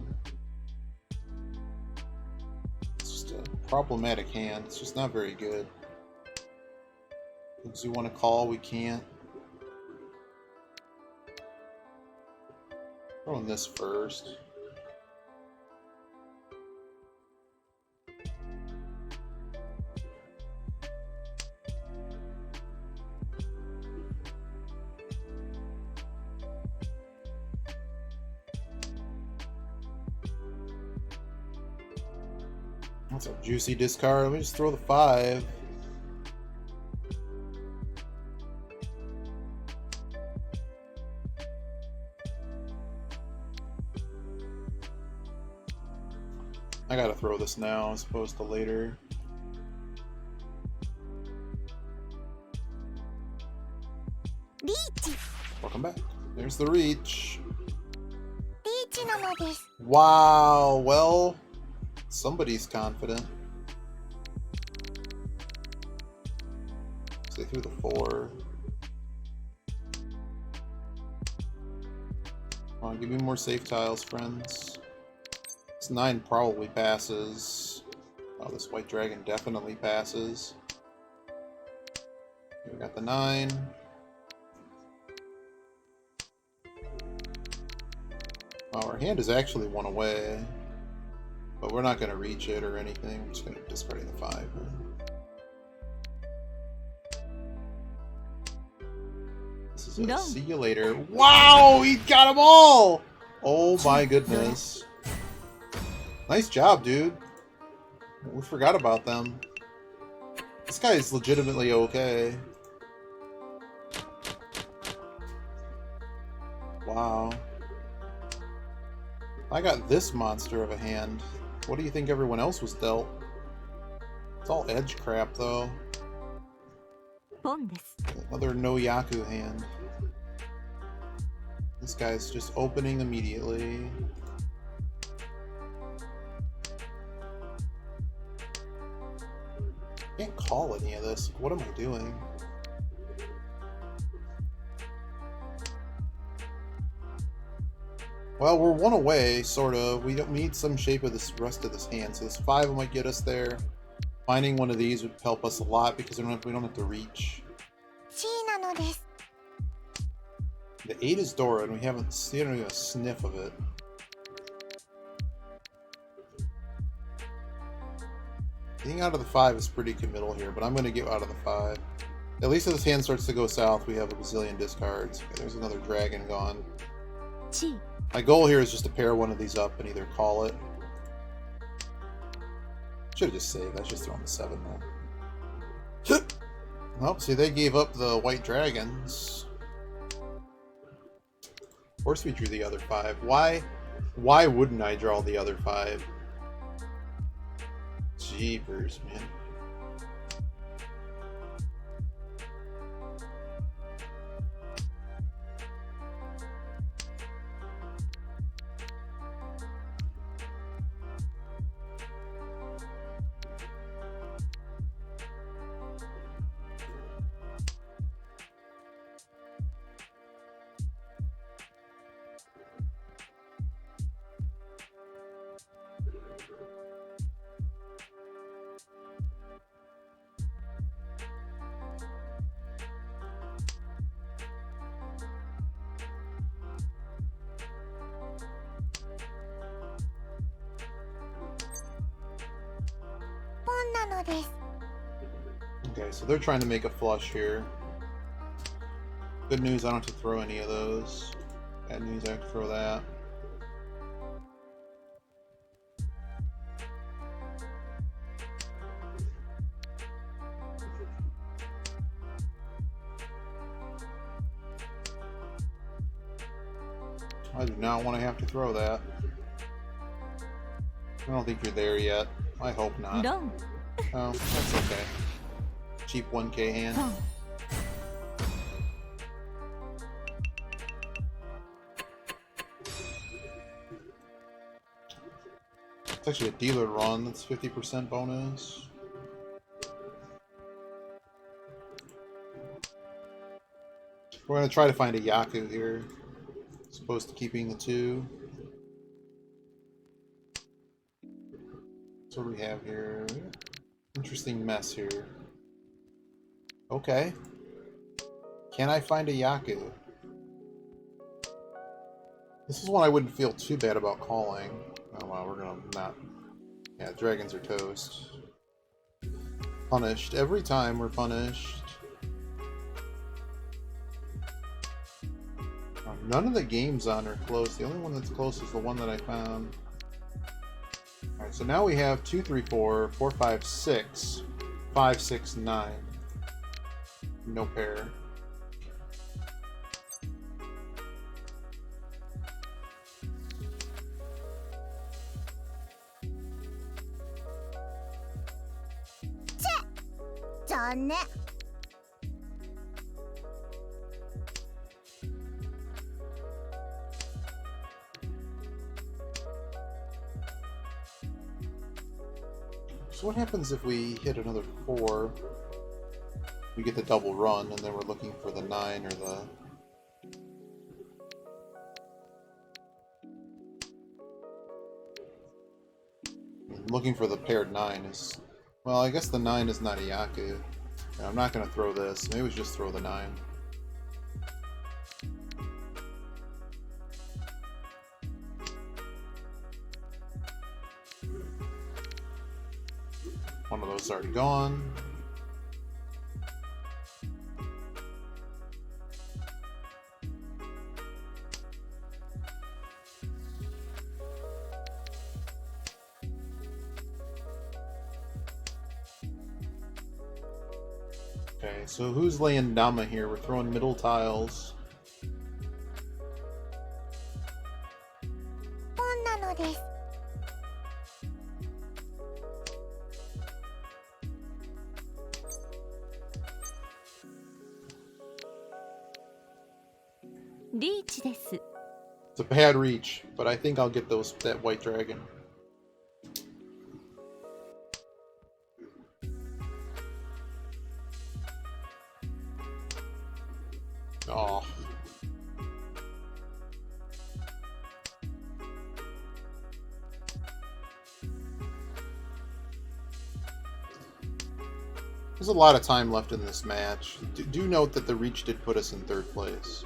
It's just a problematic hand. It's just not very good. Things we want to call, we can't. Throwing this first. That's a juicy discard. Let me just throw the 5. I gotta throw this now as opposed to later. Reach. Welcome back. There's the reach. Wow, well, somebody's confident. So they threw the 4. Come on, give me more safe tiles, friends. This 9 probably passes. Oh, this white dragon definitely passes. We got the 9. Oh, our hand is actually 1 away. But we're not going to reach it or anything. We're just going to discard the 5. This is a see you later. Wow! He got them all! Oh my goodness. Nice job, dude. We forgot about them. This guy is legitimately okay. Wow. I got this monster of a hand. What do you think everyone else was dealt? It's all edge crap, though. Another no Yaku hand. This guy's just opening immediately. Can't call any of this. What am I doing? Well, we're 1 away, sort of. We don't need some shape of this rest of this hand, so this 5 might get us there. Finding one of these would help us a lot because we don't have to reach. The 8 is Dora, and we haven't seen even a sniff of it. Getting out of the 5 is pretty committal here, but I'm going to get out of the 5. At least if this hand starts to go south, we have a bazillion discards. Okay, there's another dragon gone. My goal here is just to pair one of these up and either call it. Should have just saved. I should just thrown the 7 then. Nope, see, they gave up the white dragons. Of course we drew the other 5. Why wouldn't I draw the other 5? Jeepers, man. Okay, so they're trying to make a flush here. Good news, I don't have to throw any of those. Bad news, I have to throw that. I do not want to have to throw that. I don't think you're there yet. I hope not.ドン Oh, that's okay. Cheap 1K hand. ポン It's actually a dealer run. That's 50% bonus. We're going to try to find a Yaku here, as opposed to keeping the two. So what do we have here? Interesting mess here. Okay. Can I find a Yaku? This is one I wouldn't feel too bad about calling. Oh wow, we're gonna not... Yeah, dragons are toast. Punished. Every time we're punished. None of the games on are close. The only one that's close is the one that I found. Alright, so now we have 2, 3, 4, 4, 5, 6, 5, 6, 9. No pair. So what happens if we hit another 4? We get the double run, and then we're looking for the 9 or the... Looking for the paired 9 is... Well, I guess the 9 is not a Yaku. Yeah, I'm not going to throw this. Maybe we just throw the 9. One of those is already gone. Okay, so who's laying Dama here? We're throwing middle tiles. リーチです It's a bad reach, but I think I'll get that white dragon. Oh. There's a lot of time left in this match. Do note that the reach did put us in 3rd place.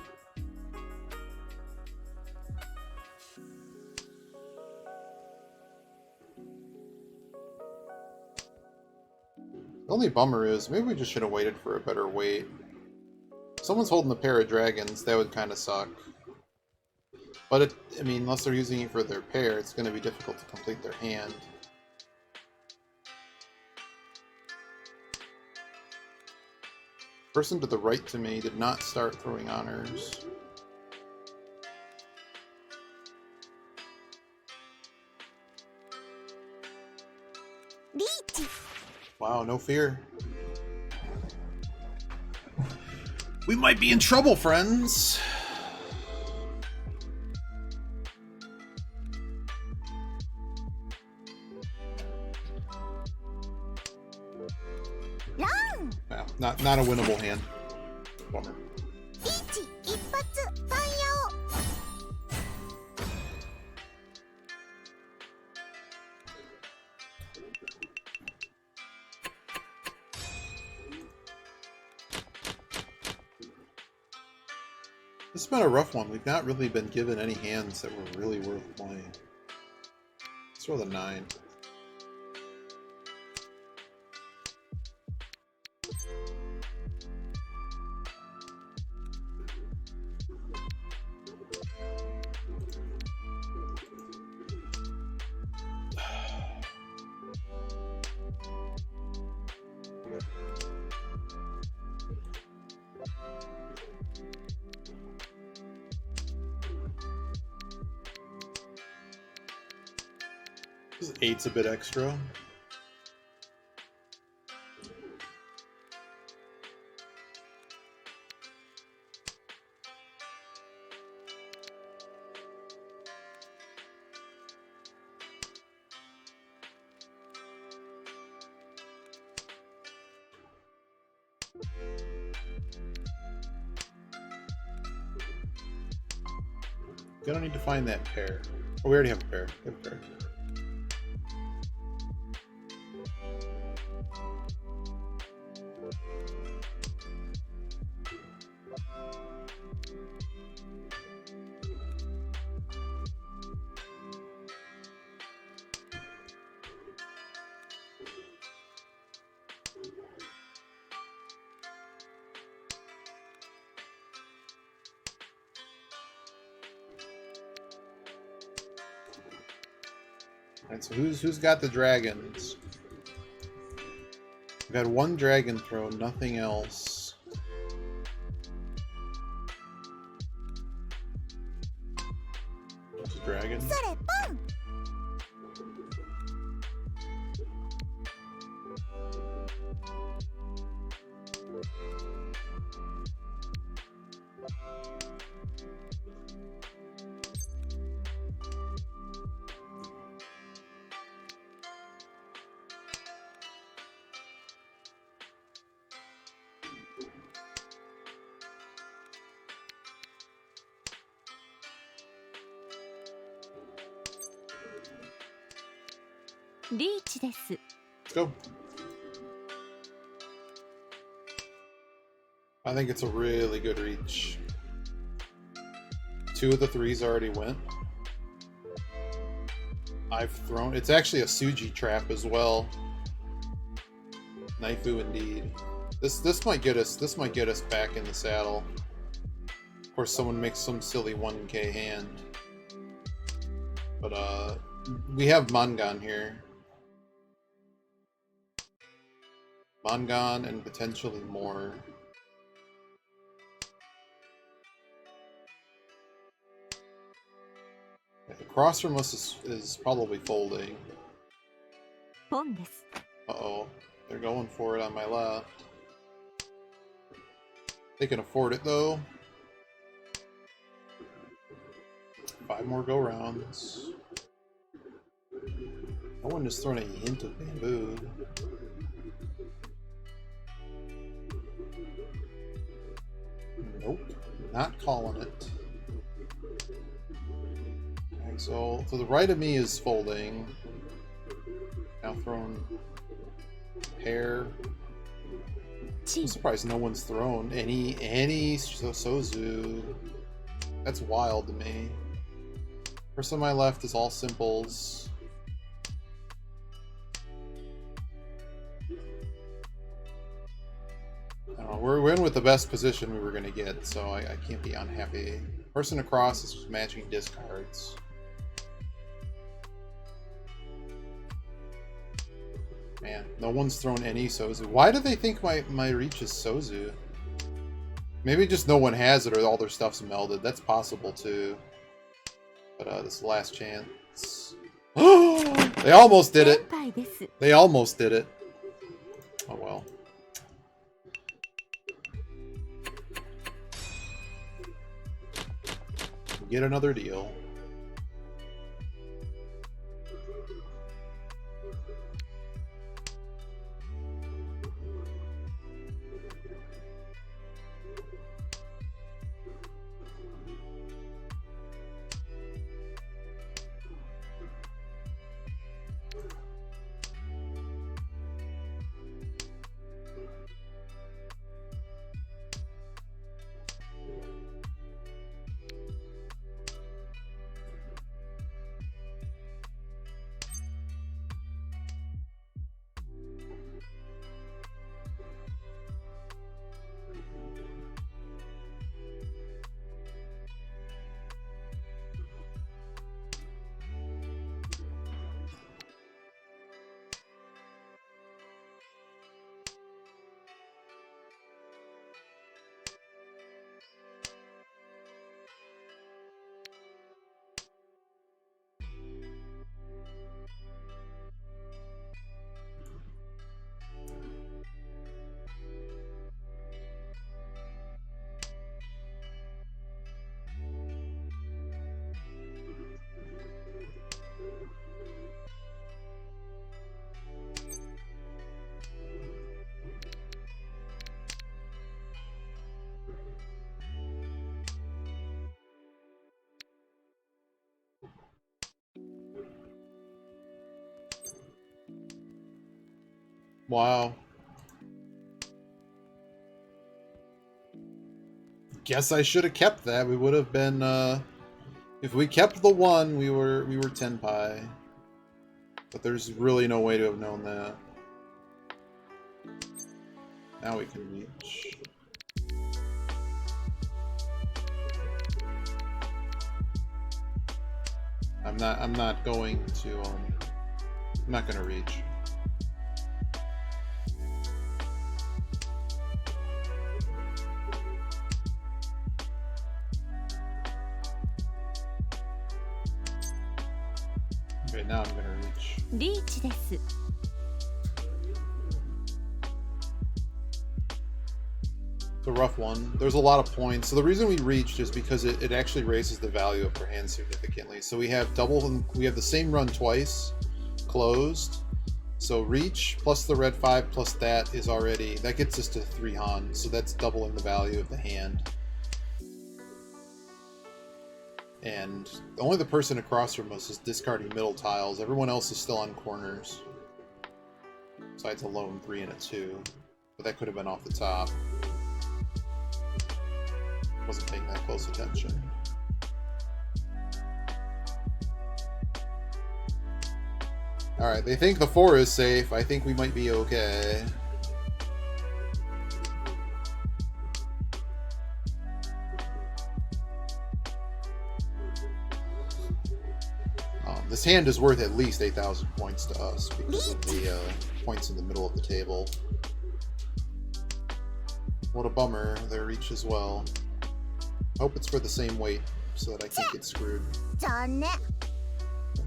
The only bummer is, maybe we just should have waited for a better wait. If someone's holding a pair of dragons, that would kind of suck. But, I mean, unless they're using it for their pair, it's going to be difficult to complete their hand. Person to the right to me did not start throwing honors. Wow, no fear. We might be in trouble, friends. No, not a winnable hand. Bummer. This has been a rough one. We've not really been given any hands that were really worth playing. Let's throw the 9. This 8's a bit extra. Gonna need to find that pair. Oh, we already have a pair. We have a pair. Alright, so who's got the dragons? We've got one dragon throne, nothing else. There's a dragon. Let's go. I think it's a really good reach. 2 of the 3s already went. I've thrown. It's actually a Suji trap as well. Naifu indeed. This might get us. This might get us back in the saddle. Of course, someone makes some silly 1K hand. But we have Mangan here. Mangan and potentially more. Across from us is probably folding. Uh-oh. They're going for it on my left. They can afford it, though. 5 more go-rounds. No one has thrown a hint of bamboo. Nope. Not calling it. Okay, so to the right of me is folding. Now thrown pair. I'm surprised no one's thrown any Sozu. That's wild to me. First on my left is all simples. I don't know, we're in with the best position we were going to get, so I can't be unhappy. Person across is just matching discards. Man, no one's thrown any Sozu. Why do they think my reach is Sozu? Maybe just no one has it or all their stuff's melded. That's possible too. But this is the last chance. They almost did it! They almost did it. Oh well. Get another deal. Wow. Guess I should have kept that. We would have been, if we kept the 1, we were 10 pi. But there's really no way to have known that. Now we can reach. I'm not going to, I'm not gonna reach. Okay, now I'm gonna reach. リーチです。 It's a rough one. There's a lot of points. So the reason we reached is because it actually raises the value of our hand significantly. So we have we have the same run twice, closed. So reach plus the red 5 plus that is already, that gets us to 3 Han. So that's doubling the value of the hand. And only the person across from us is discarding middle tiles. Everyone else is still on corners. Besides a lone 3 and a 2. But that could have been off the top. Wasn't paying that close attention. Alright, they think the 4 is safe. I think we might be okay. This hand is worth at least 8,000 points to us because of the points in the middle of the table. What a bummer, their reach as well. Hope it's for the same weight so that I can't get screwed. The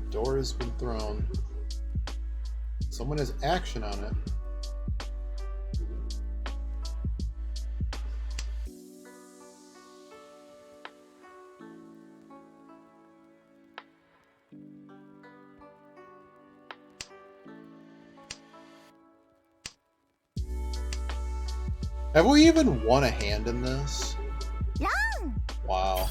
door has been thrown. Someone has action on it. Have we even won a hand in this? Wow.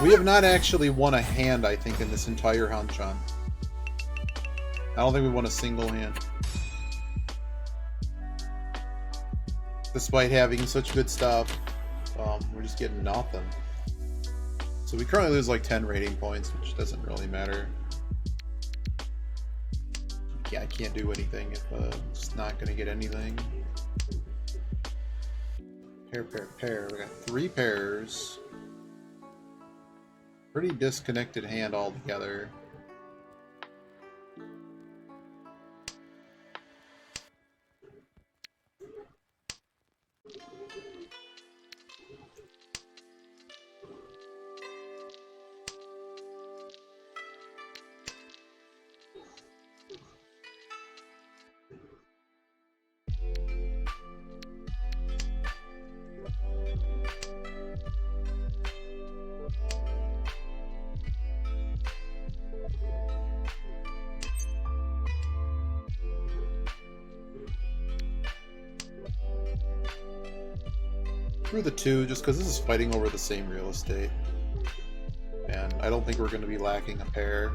We have not actually won a hand, I think, in this entire Hanchan. I don't think we won a single hand. Despite having such good stuff, we're just getting nothing. So we currently lose like 10 rating points, which doesn't really matter. Yeah, I can't do anything if it's not going to get anything. Pair. We got 3 pairs. Pretty disconnected hand altogether. Through the 2, just because this is fighting over the same real estate. And I don't think we're going to be lacking a pair.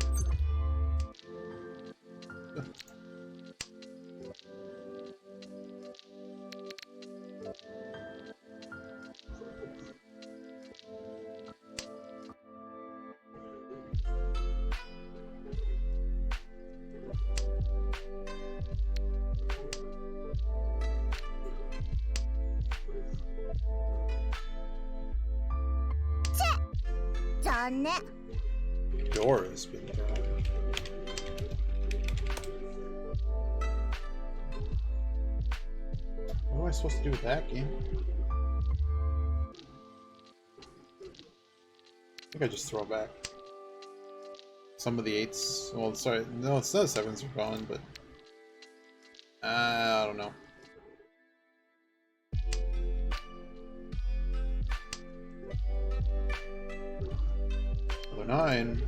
Door has been thrown. What am I supposed to do with that game? I think I just throw back. Some of the 8s. Well, sorry, no, it's not 7s are gone, but I don't know. Another 9.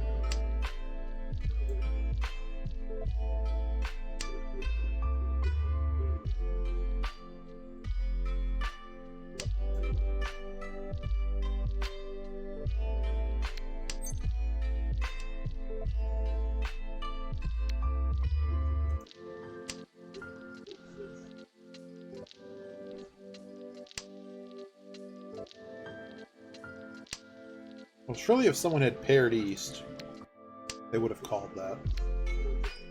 Well, surely if someone had paired east, they would have called that.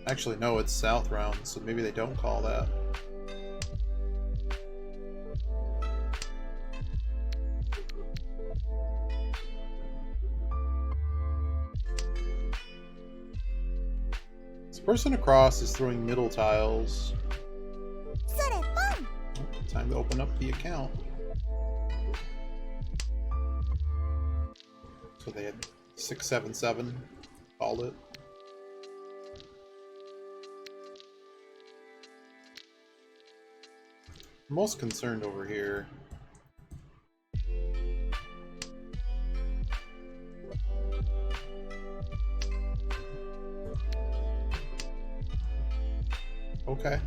Actually, no, it's south round, so maybe they don't call that. This person across is throwing middle tiles. Oh, time to open up the account. So they had 677, called it. I'm most concerned over here. Okay.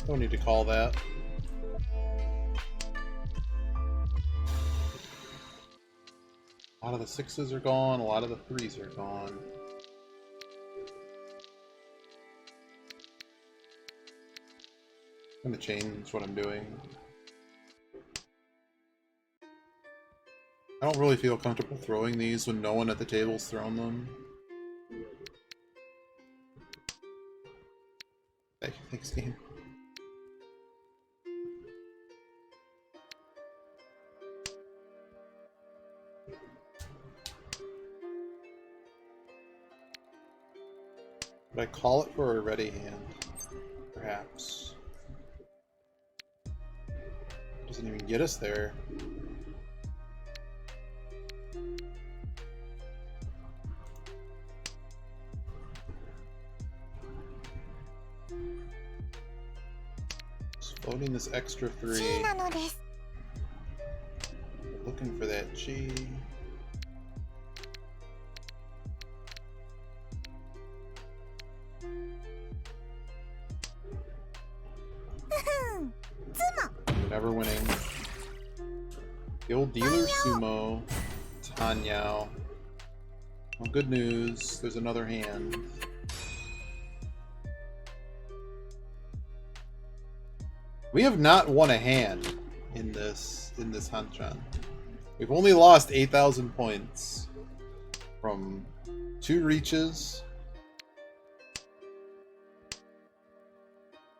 Don't need to call that. A lot of the 6s are gone, a lot of the 3s are gone. I'm gonna change what I'm doing. I don't really feel comfortable throwing these when no one at the table's thrown them. Hey, thanks, game. Would I call it for a ready hand? Perhaps. Doesn't even get us there. Just floating this extra 3. Looking for that G. We're never winning. The old dealer sumo. Tanyao. Well, good news. There's another hand. We have not won a hand in this Hanchan. We've only lost 8,000 points from 2 reaches.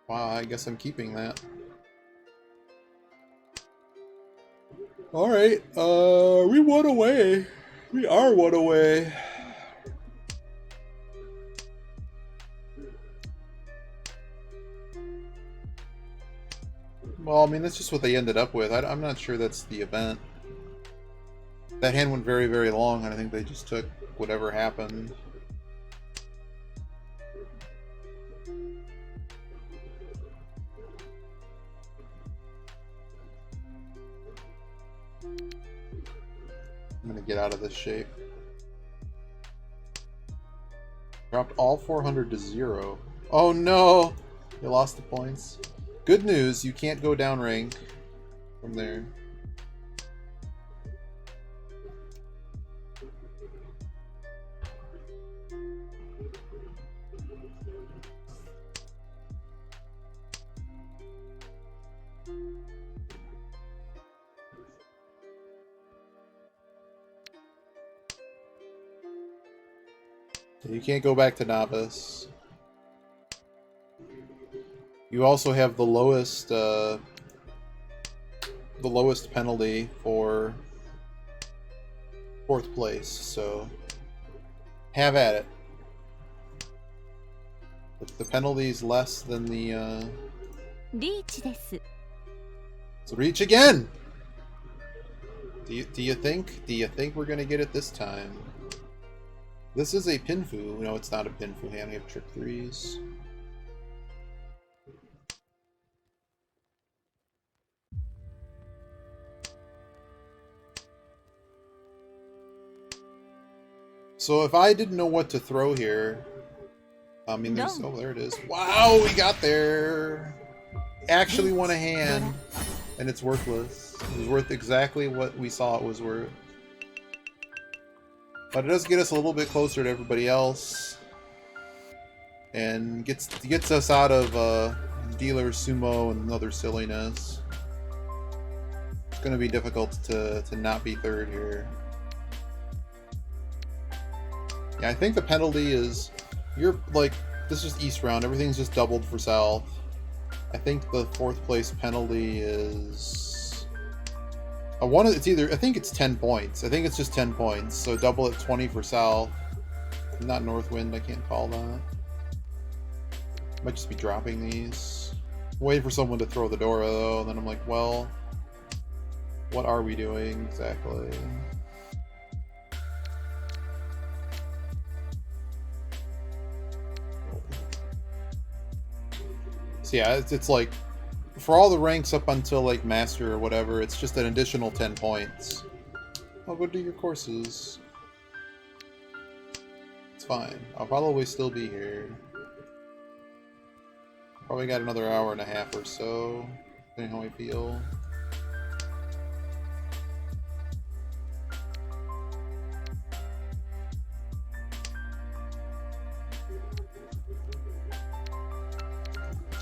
Wow, I guess I'm keeping that. Alright, we won away. We are one away. Well, I mean, that's just what they ended up with. I'm not sure that's the event. That hand went very, very long, and I think they just took whatever happened. I'm gonna get out of this shape. Dropped all 400 to 0. Oh no! You lost the points. Good news, you can't go down rank from there. You can't go back to novice. You also have the lowest penalty for 4th place, so have at it. If the penalty is less than the so reach again. Do you think we're gonna get it this time? This is a pinfu. No, it's not a pinfu hand. We have trick 3s. So if I didn't know what to throw here, I mean, there's, oh, there it is. Wow, we got there. Actually won a hand, and it's worthless. It was worth exactly what we saw it was worth. But it does get us a little bit closer to everybody else. and gets us out of dealer sumo and other silliness. It's gonna be difficult to not be third here. Yeah, I think the penalty is you're like this is East round. Everything's just doubled for South. I think the 4th place penalty is it's either I think it's 10 points. I think it's just 10 points. So double it 20 for South. Not Northwind, I can't call that. Might just be dropping these. Waiting for someone to throw the Dora though, and then I'm like, well, what are we doing exactly? So yeah, it's like for all the ranks up until like Master or whatever, it's just an additional 10 points. I'll go do your courses. It's fine. I'll probably still be here. Probably got another hour and a half or so, depending how I feel.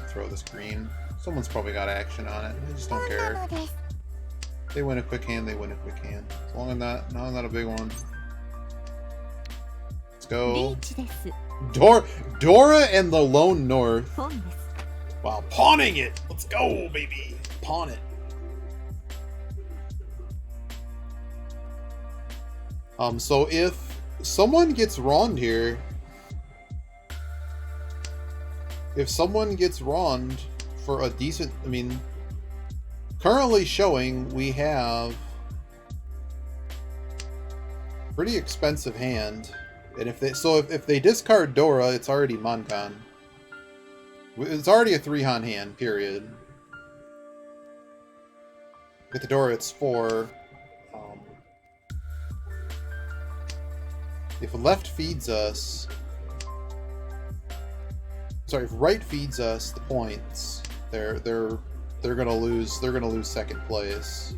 Throw this green. Someone's probably got action on it. I just don't care. They win a quick hand, they win a quick hand. As long as not a big one. Let's go. Dora and the Lone North. Wow, pawning it! Let's go, baby! Pawn it. So if someone gets wronged here, if someone gets wronged for a decent, I mean, currently showing we have pretty expensive hand, and if they discard Dora, it's already Mankan. It's already a 3-han hand, period. With the Dora, it's 4. If left feeds us, sorry, if right feeds us the points, they're gonna lose. They're gonna lose 2nd place.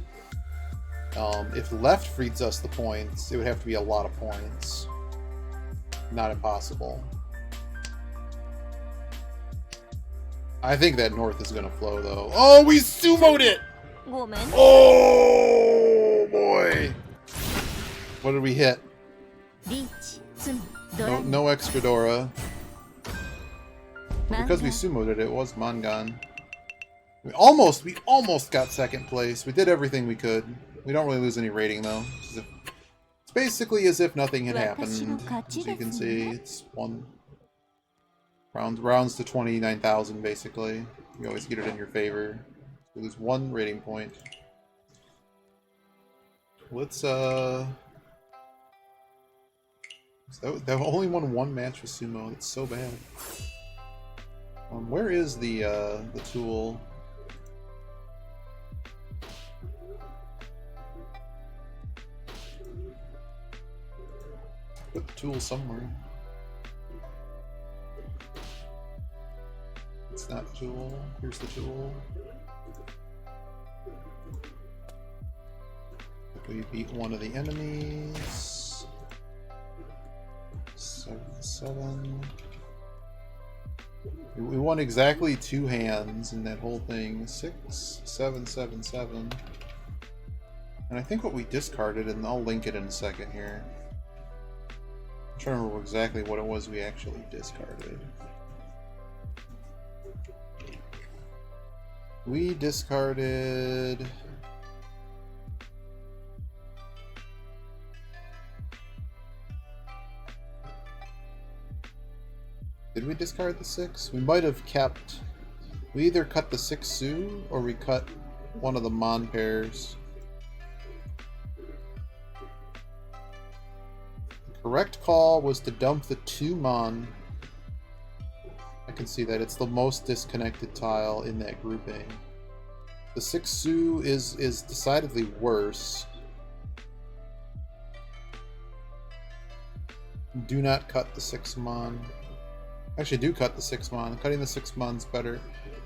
If left feeds us the points, it would have to be a lot of points. Not impossible. I think that North is gonna flow though. Oh, we sumoed it! Oh boy! What did we hit? No extra Dora. Because we sumoed it, it was Mangan. We almost got 2nd place. We did everything we could. We don't really lose any rating though. It's basically as if nothing had happened. As you can see, it's rounds to 29,000 basically. You always get it in your favor. We lose 1 rating point. Let's that only won 1 match with Sumo. That's so bad. Where is the tool? Put the tool somewhere. It's not the tool. Here's the tool. We beat one of the enemies. 7. We won exactly 2 hands in that whole thing. 6, 7, 7, 7. And I think what we discarded, and I'll link it in a second here. I'm trying to remember exactly what it was we actually discarded. We discarded... Did we discard the 6? We might have kept... We either cut the 6 Su, or we cut one of the Mon pairs. The correct call was to dump the 2 Mon. I can see that. It's the most disconnected tile in that grouping. The 6 Su is decidedly worse. Do not cut the 6 Mon. Actually, do cut the 6 Mon. Cutting the 6 Mon's better.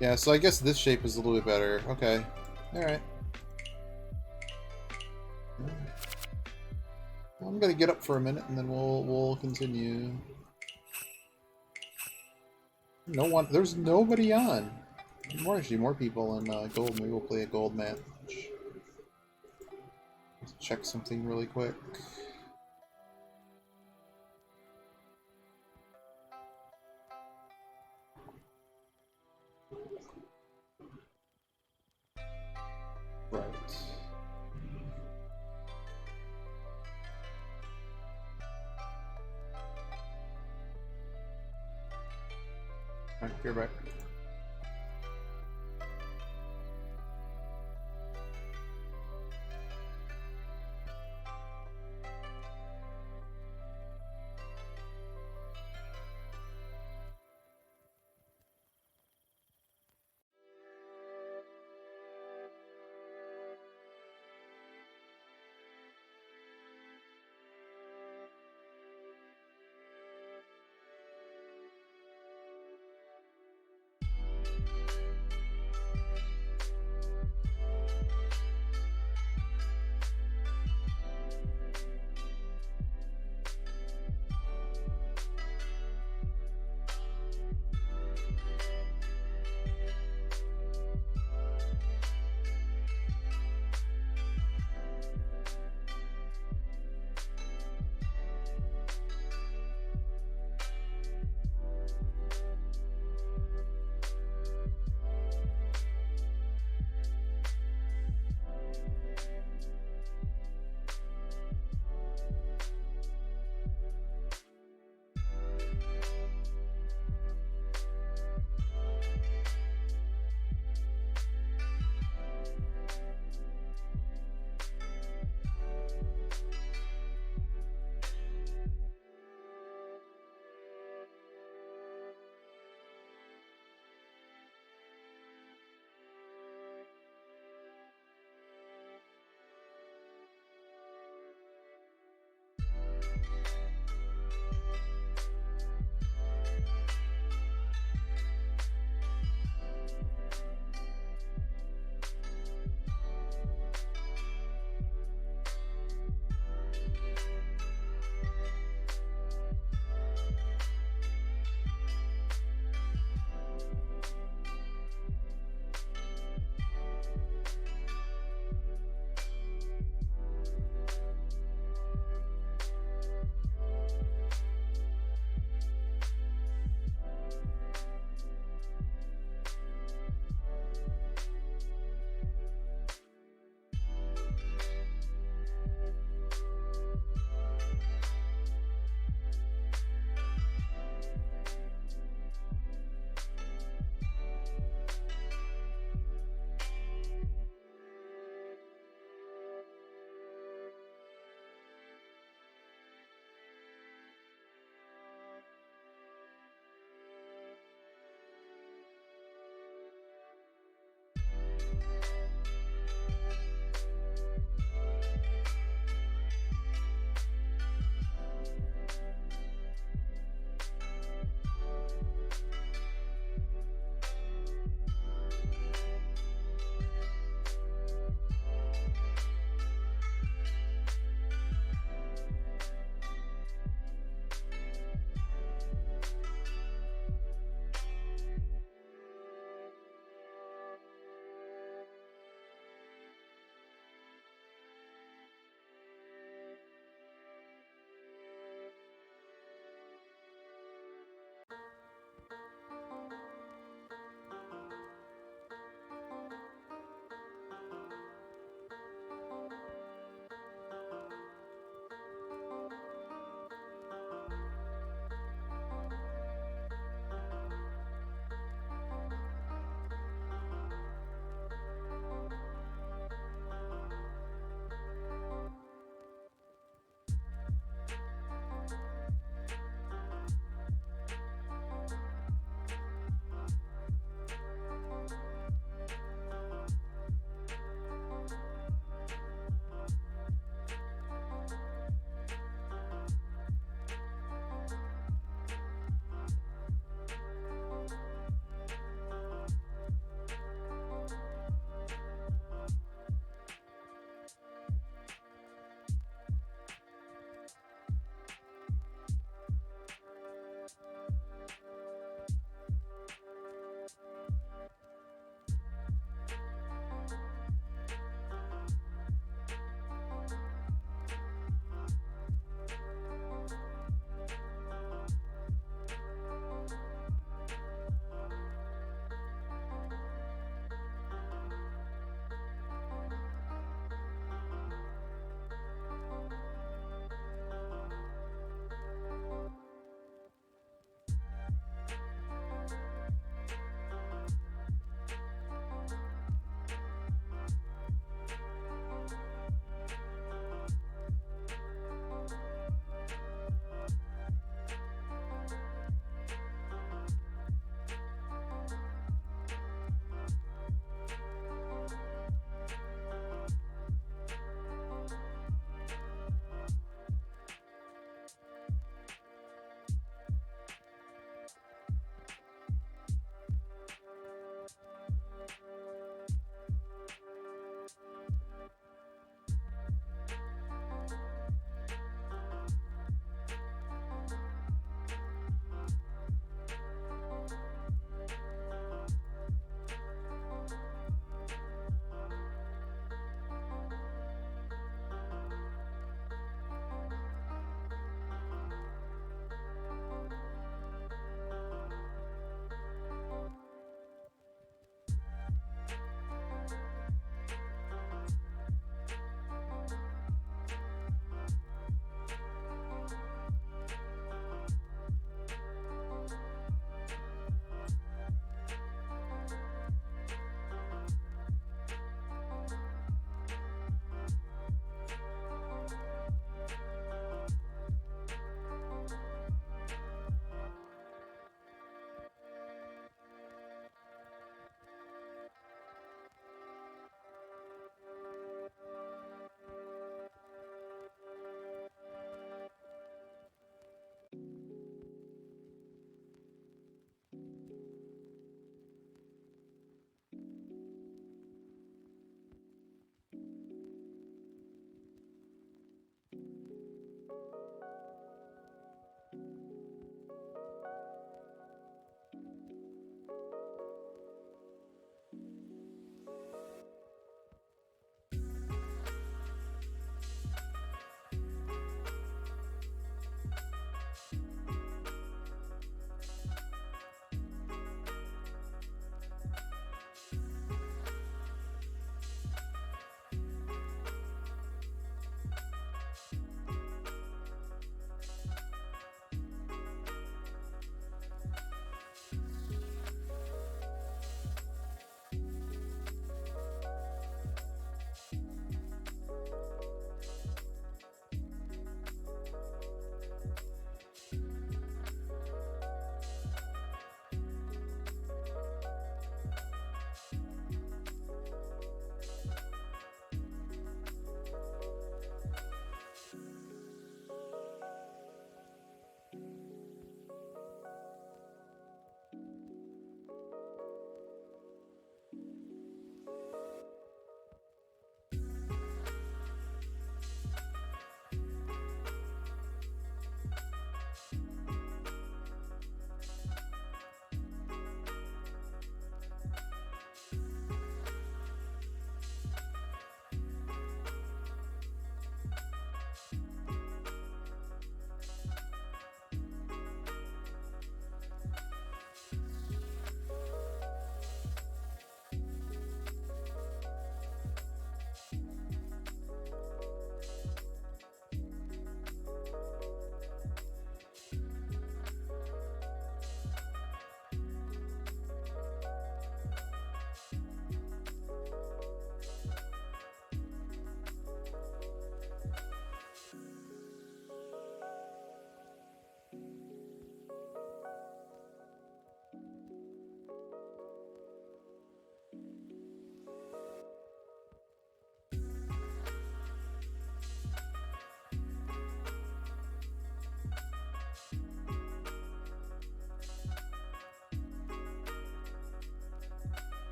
Yeah, so I guess this shape is a little bit better. Okay. Alright. I'm gonna get up for a minute and then we'll continue. No one. There's nobody on. More actually, more people in gold. Maybe we'll play a gold match. Let's check something really quick. Right. Alright, you're back.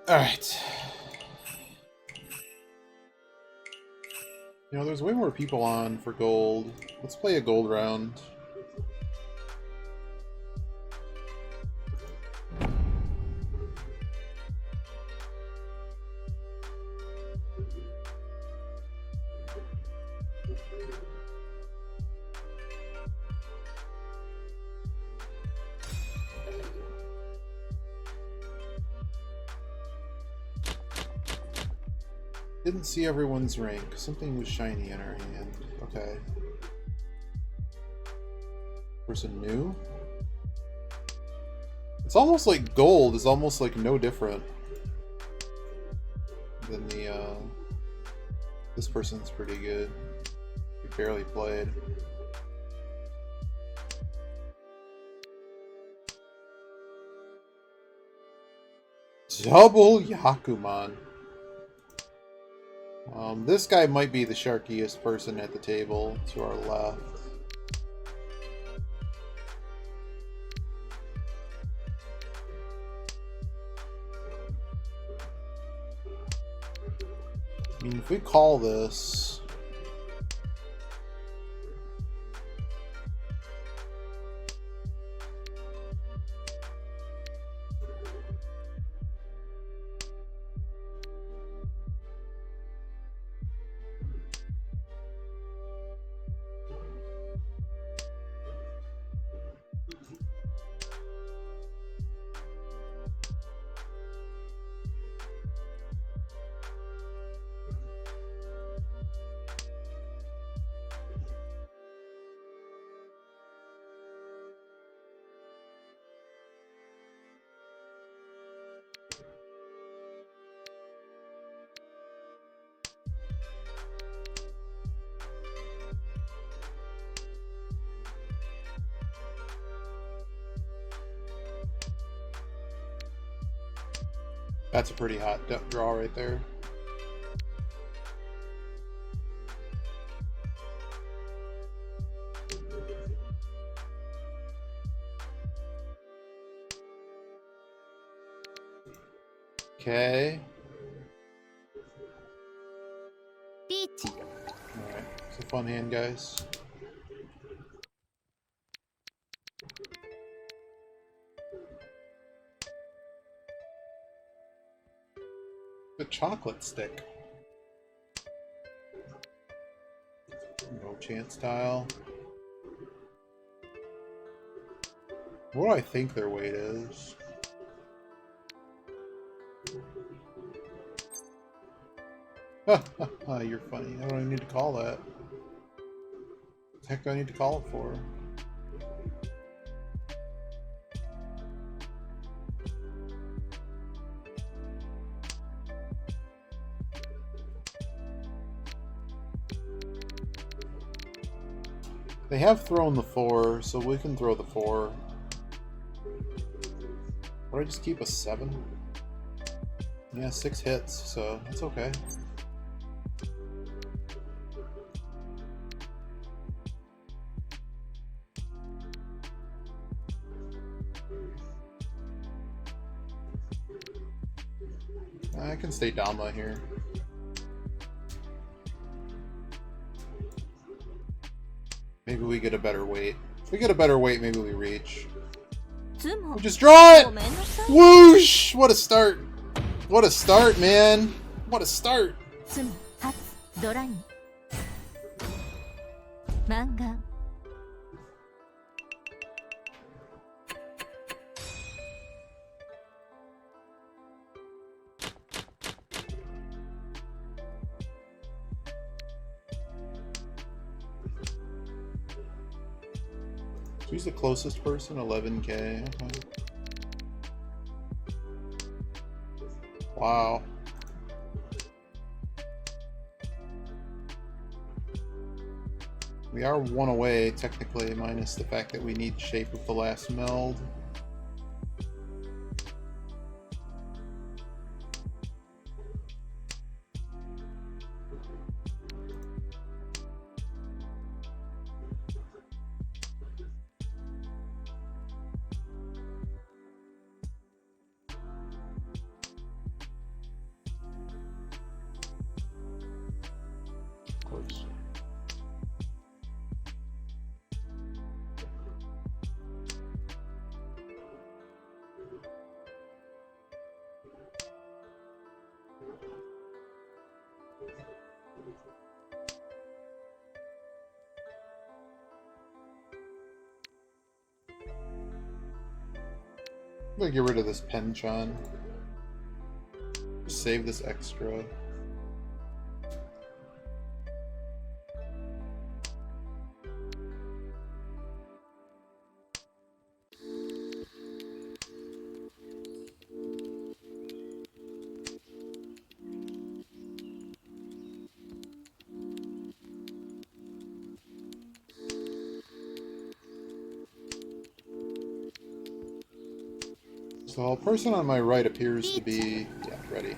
Alright. You know, there's way more people on for gold. Let's play a gold round. Didn't see everyone's rank. Something was shiny in our hand. Okay. Person new? It's almost like gold is almost like no different than the, this person's pretty good. He barely played. Double Yakuman. This guy might be the sharkiest person at the table to our left. I mean, if we call this... That's a pretty hot draw right there. Okay. Alright, it's a fun hand, guys. The chocolate stick. No chance tile. What do I think their weight is? You're funny. I don't even need to call that. What the heck do I need to call it for? They have thrown the 4, so we can throw the 4. Or I just keep a 7? Yeah, 6 hits, so that's okay. I can stay Dama here. Maybe we get a better weight. If we get a better weight, maybe we reach. We just draw it! Whoosh! What a start! What a start, man! What a start! Who's the closest person? 11K. Okay. Wow. We are 1 away, technically, minus the fact that we need shape of the last meld. I'm gonna get rid of this penchant. Just save this extra. So the person on my right appears to be ready.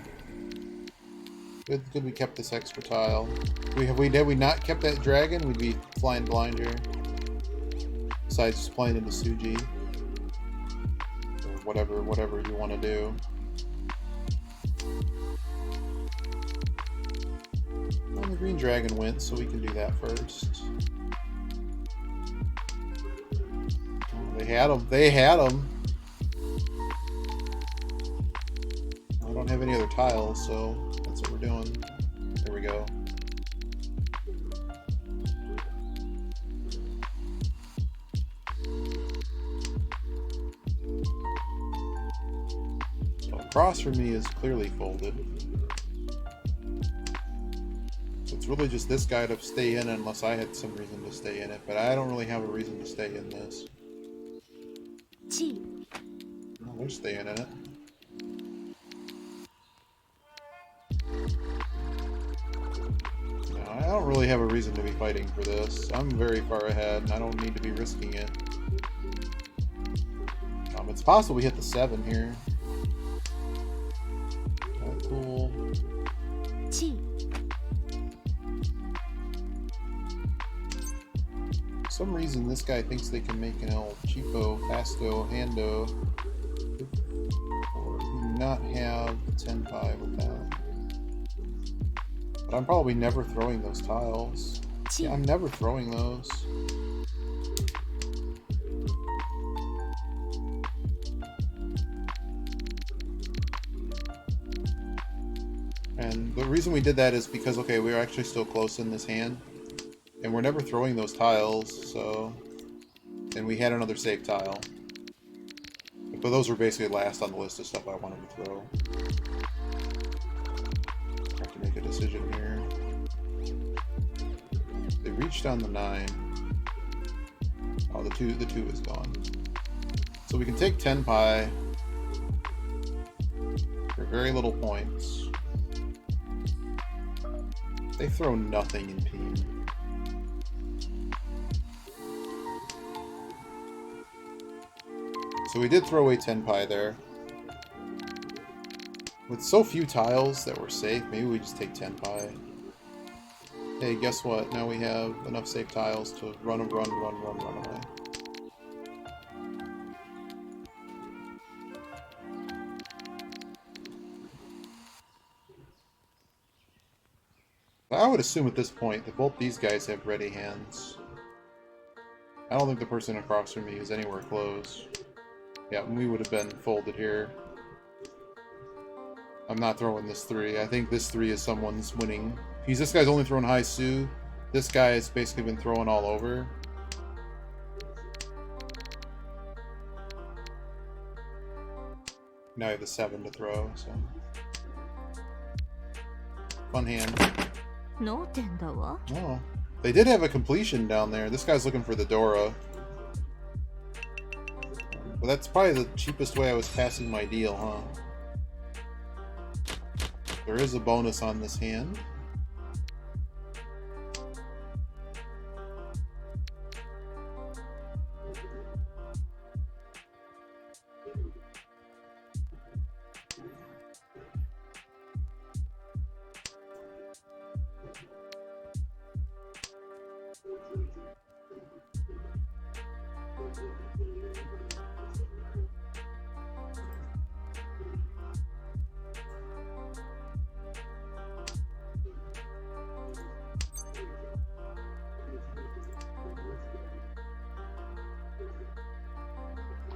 Good we kept this extra tile. Had we not kept that dragon, we'd be flying blind here. Besides just playing into Suji. Or whatever you want to do. Well, the green dragon went, so we can do that first. Oh, they had him. They had him. I don't have any other tiles, so that's what we're doing. There we go. So across from me is clearly folded. So it's really just this guy to stay in unless I had some reason to stay in it, but I don't really have a reason to stay in this. Well, they're staying in it. I don't really have a reason to be fighting for this. I'm very far ahead, and I don't need to be risking it. It's possible we hit the 7 here. Oh, cool. For some reason, this guy thinks they can make an El Cheapo, Fasto, Hando, or not have 10 pie with that. But I'm probably never throwing those tiles. Yeah, I'm never throwing those. And the reason we did that is because, okay, we were actually still close in this hand. And we're never throwing those tiles, so... And we had another safe tile. But those were basically last on the list of stuff I wanted to throw. I have to make a decision here. They reached on the 9. Oh, the 2 is gone. So we can take 10 pie for very little points. They throw nothing in Peen. So we did throw away 10 pie there. With so few tiles that were safe, maybe we just take 10 pie. Hey, guess what? Now we have enough safe tiles to run away. I would assume at this point that both these guys have ready hands. I don't think the person across from me is anywhere close. Yeah, we would have been folded here. I'm not throwing this 3. I think this 3 is someone's winning. This guy's only throwing high Su. This guy has basically been throwing all over. Now I have the 7 to throw, so... Fun hand. Oh. They did have a completion down there. This guy's looking for the Dora. Well, that's probably the cheapest way I was passing my deal, huh? There is a bonus on this hand.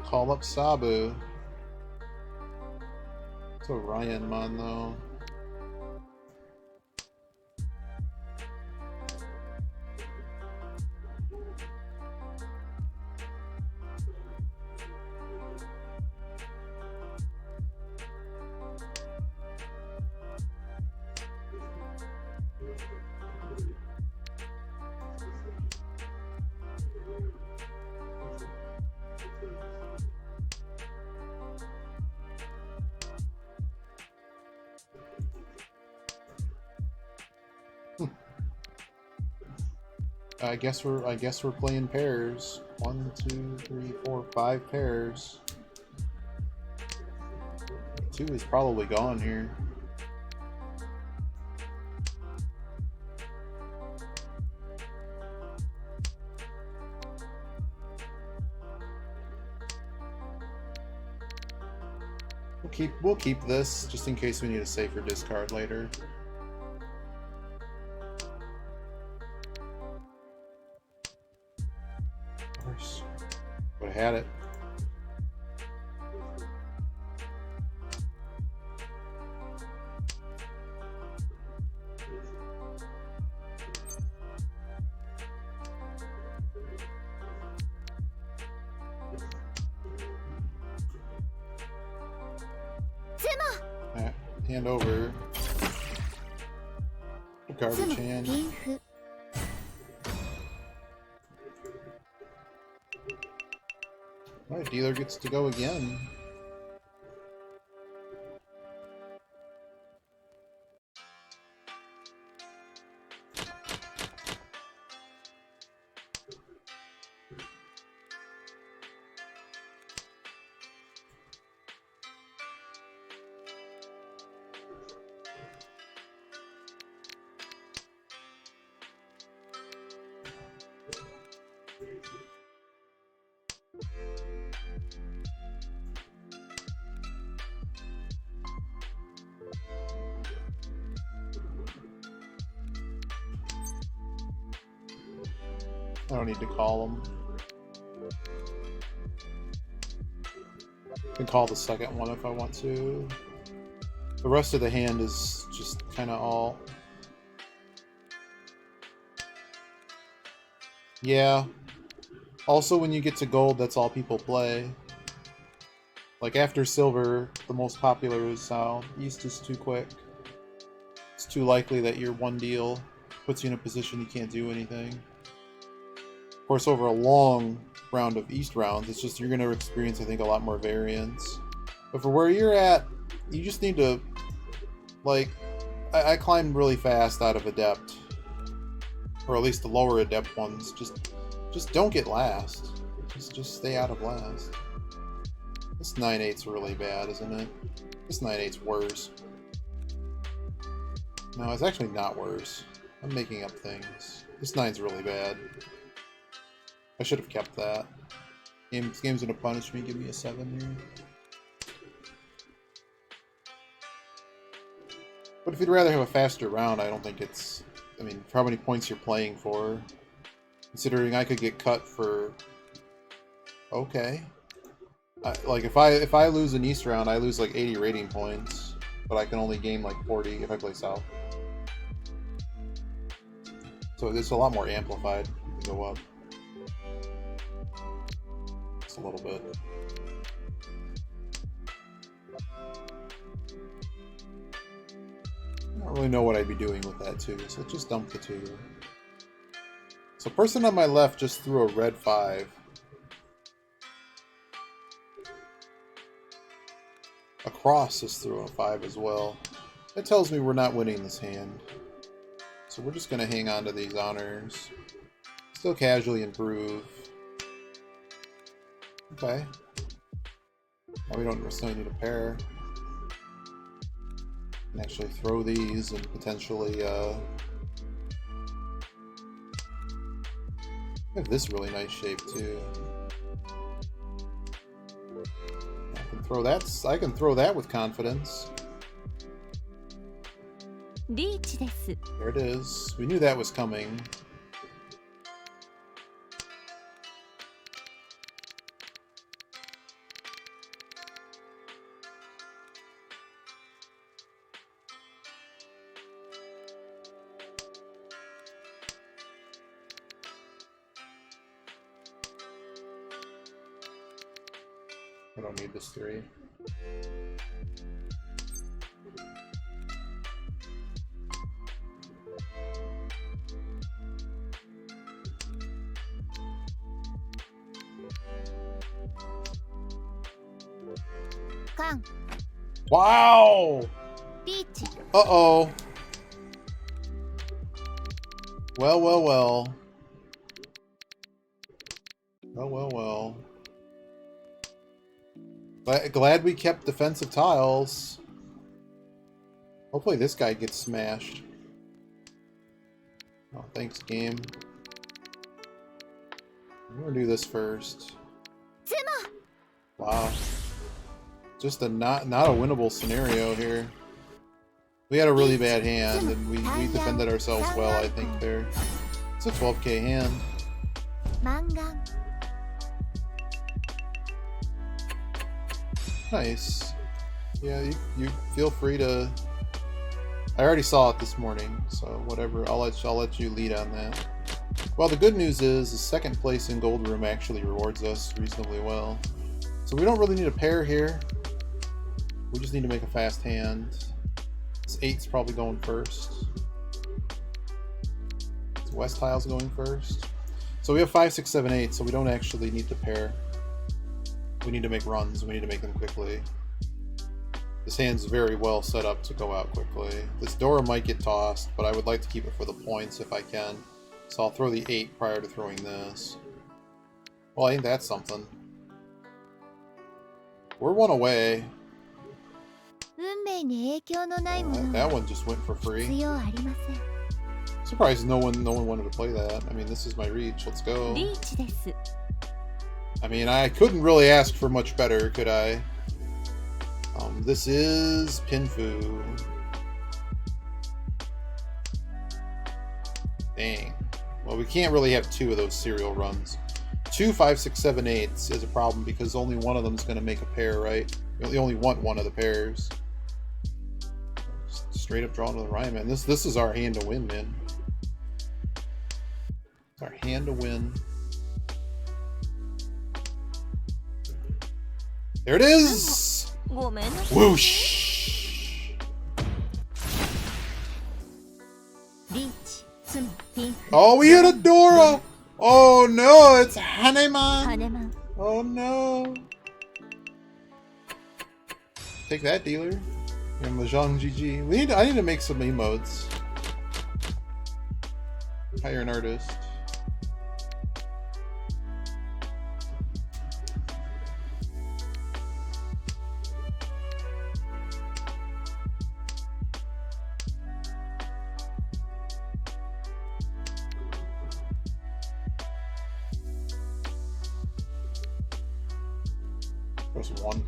Call up Sabu. It's Orion Mon though. I guess we're playing pairs. 1, 2, 3, 4, 5 pairs. 2 is probably gone here. We'll keep this just in case we need a safer discard later. Of course. Would have had it. Hand over. Garbage hand. Alright, dealer gets to go again. I don't need to call them. I can call the second one if I want to. The rest of the hand is just kind of all... Yeah. Also, when you get to gold, that's all people play. Like, after silver, the most popular is east is too quick. It's too likely that your one deal puts you in a position you can't do anything. Of course, over a long round of East rounds, it's just you're going to experience, I think, a lot more variance. But for where you're at, you just need to, like, I climbed really fast out of Adept. Or at least the lower Adept ones. Just don't get last. Just stay out of last. This 9-8's really bad, isn't it? This 9-8's worse. No, it's actually not worse. I'm making up things. This 9's really bad. I should have kept that. This game's gonna punish me. Give me a 7 here. But if you'd rather have a faster round, I don't think it's... I mean, for how many points you're playing for. Considering I could get cut for... Okay. Like, if I lose an East round, I lose like 80 rating points. But I can only gain like 40 if I play South. So it's a lot more amplified to go up. A little bit. I don't really know what I'd be doing with that too, so let's just dump the 2. So person on my left just threw a red 5. Across just threw a 5 as well. That tells me we're not winning this hand. So we're just gonna hang on to these honors. Still casually improve. Okay. Now we don't necessarily need a pair. Can actually throw these and potentially I have this really nice shape too. I can throw that with confidence. There it is. We knew that was coming. I don't need this 3. Wow! Uh-oh. Well, well, well. Well, well, well. Glad we kept defensive tiles. Hopefully this guy gets smashed. Oh, thanks, game. I'm gonna do this first. Wow. Just a not a winnable scenario here. We had a really bad hand, and we defended ourselves well, I think, there. It's a 12k hand. Nice. Yeah, you feel free to... I already saw it this morning, so whatever. I'll let you lead on that. Well, the good news is the second place in Gold Room actually rewards us reasonably well. So we don't really need a pair here. We just need to make a fast hand. This 8's probably going first. This West tile's going first. So we have 5, 6, 7, 8, so we don't actually need to pair. We need to make runs, we need to make them quickly. This hand's very well set up to go out quickly. This Dora might get tossed, but I would like to keep it for the points if I can. So I'll throw the 8 prior to throwing this. Well, ain't that something? We're one away. That one just went for free. Surprised no one wanted to play that. I mean, this is my reach. Let's go. I mean, I couldn't really ask for much better, could I? This is Pinfu. Dang. Well, we can't really have 2 of those serial runs. 2, 5, 6, 7, 8s is a problem because only one of them is going to make a pair, right? You only want one of the pairs. Straight up drawn to the right, man. This is our hand to win, man. It's our hand to win. There it is! Whoosh! Oh, we hit a Dora! Oh no, it's Haneman! Oh no! Take that, dealer. And Mahjong GG. I need to make some emotes. Hire an artist. Press 1.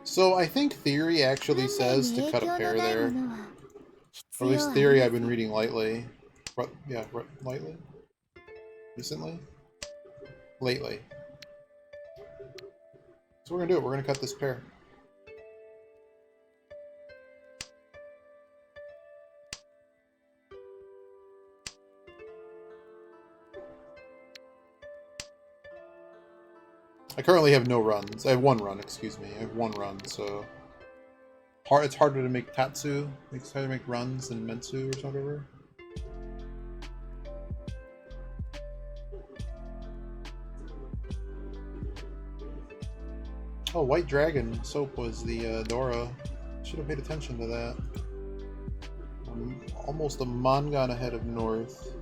So I think theory actually says to cut a pair there. Or at least theory I've been reading lightly. Yeah, lightly? Recently? Lately. So we're gonna do it. We're gonna cut this pair. I currently have no runs. I have 1 run, excuse me. I have 1 run, so... It's harder to make Tatsu. It's harder to make runs than Mentsu or whatever. Oh, White Dragon Soap was the Dora. Should have paid attention to that. I'm almost a Mangan ahead of North.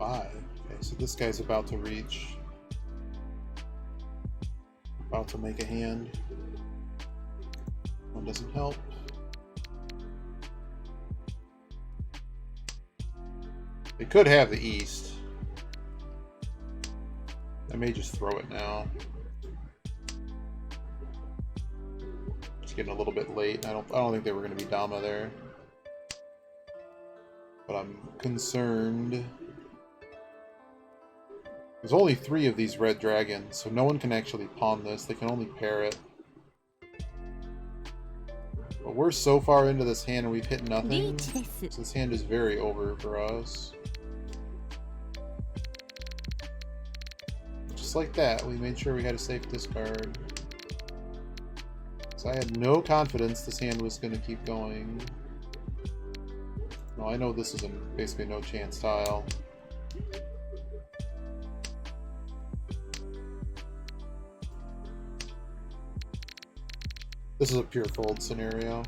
Okay, so this guy's about to reach. About to make a hand. One doesn't help. They could have the East. I may just throw it now. It's getting a little bit late. I don't think they were going to be Dama there. But I'm concerned. There's only 3 of these red dragons, so no one can actually pawn this. They can only pair it. But we're so far into this hand and we've hit nothing. So this hand is very over for us. Just like that, we made sure we had a safe discard. So I had no confidence this hand was going to keep going. No, I know this is basically no chance tile. This is a pure fold scenario.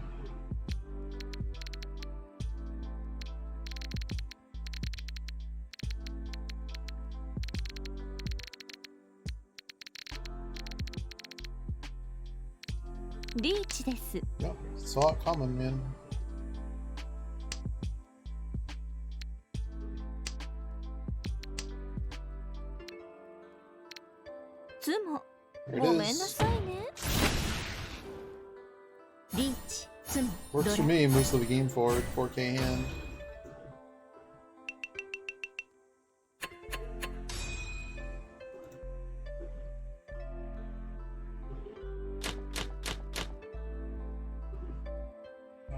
Yep, saw it coming, man. There it is. Works for me, moves to the game forward, 4K hand.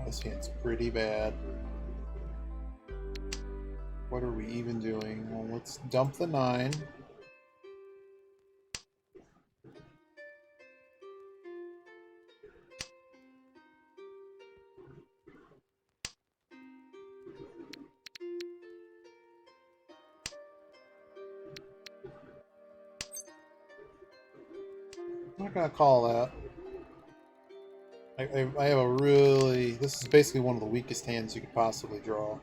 This hand's pretty bad. What are we even doing? Well, let's dump the 9. I'm not gonna call that. I have a really... This is basically one of the weakest hands you could possibly draw.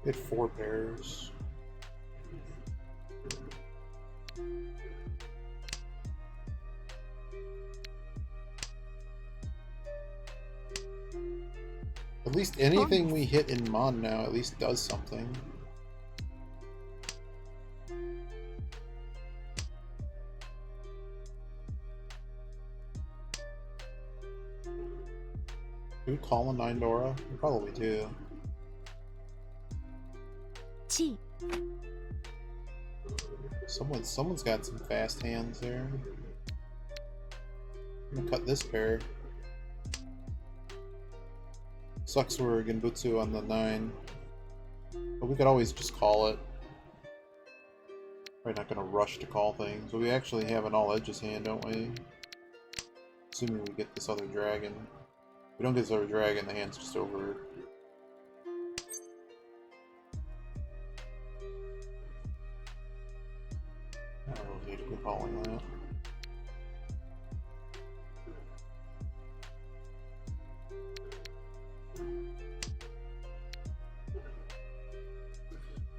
Get 4 pairs. At least anything we hit in Mon now at least does something. Do we call a 9 Dora? We probably do. Someone's got some fast hands there. I'm gonna cut this pair. Sucks we're Genbutsu on the 9. But we could always just call it. Probably not gonna rush to call things. But we actually have an all edges hand, don't we? Assuming we get this other dragon. If we don't get this other dragon, the hand's just over. I don't really need to be calling that.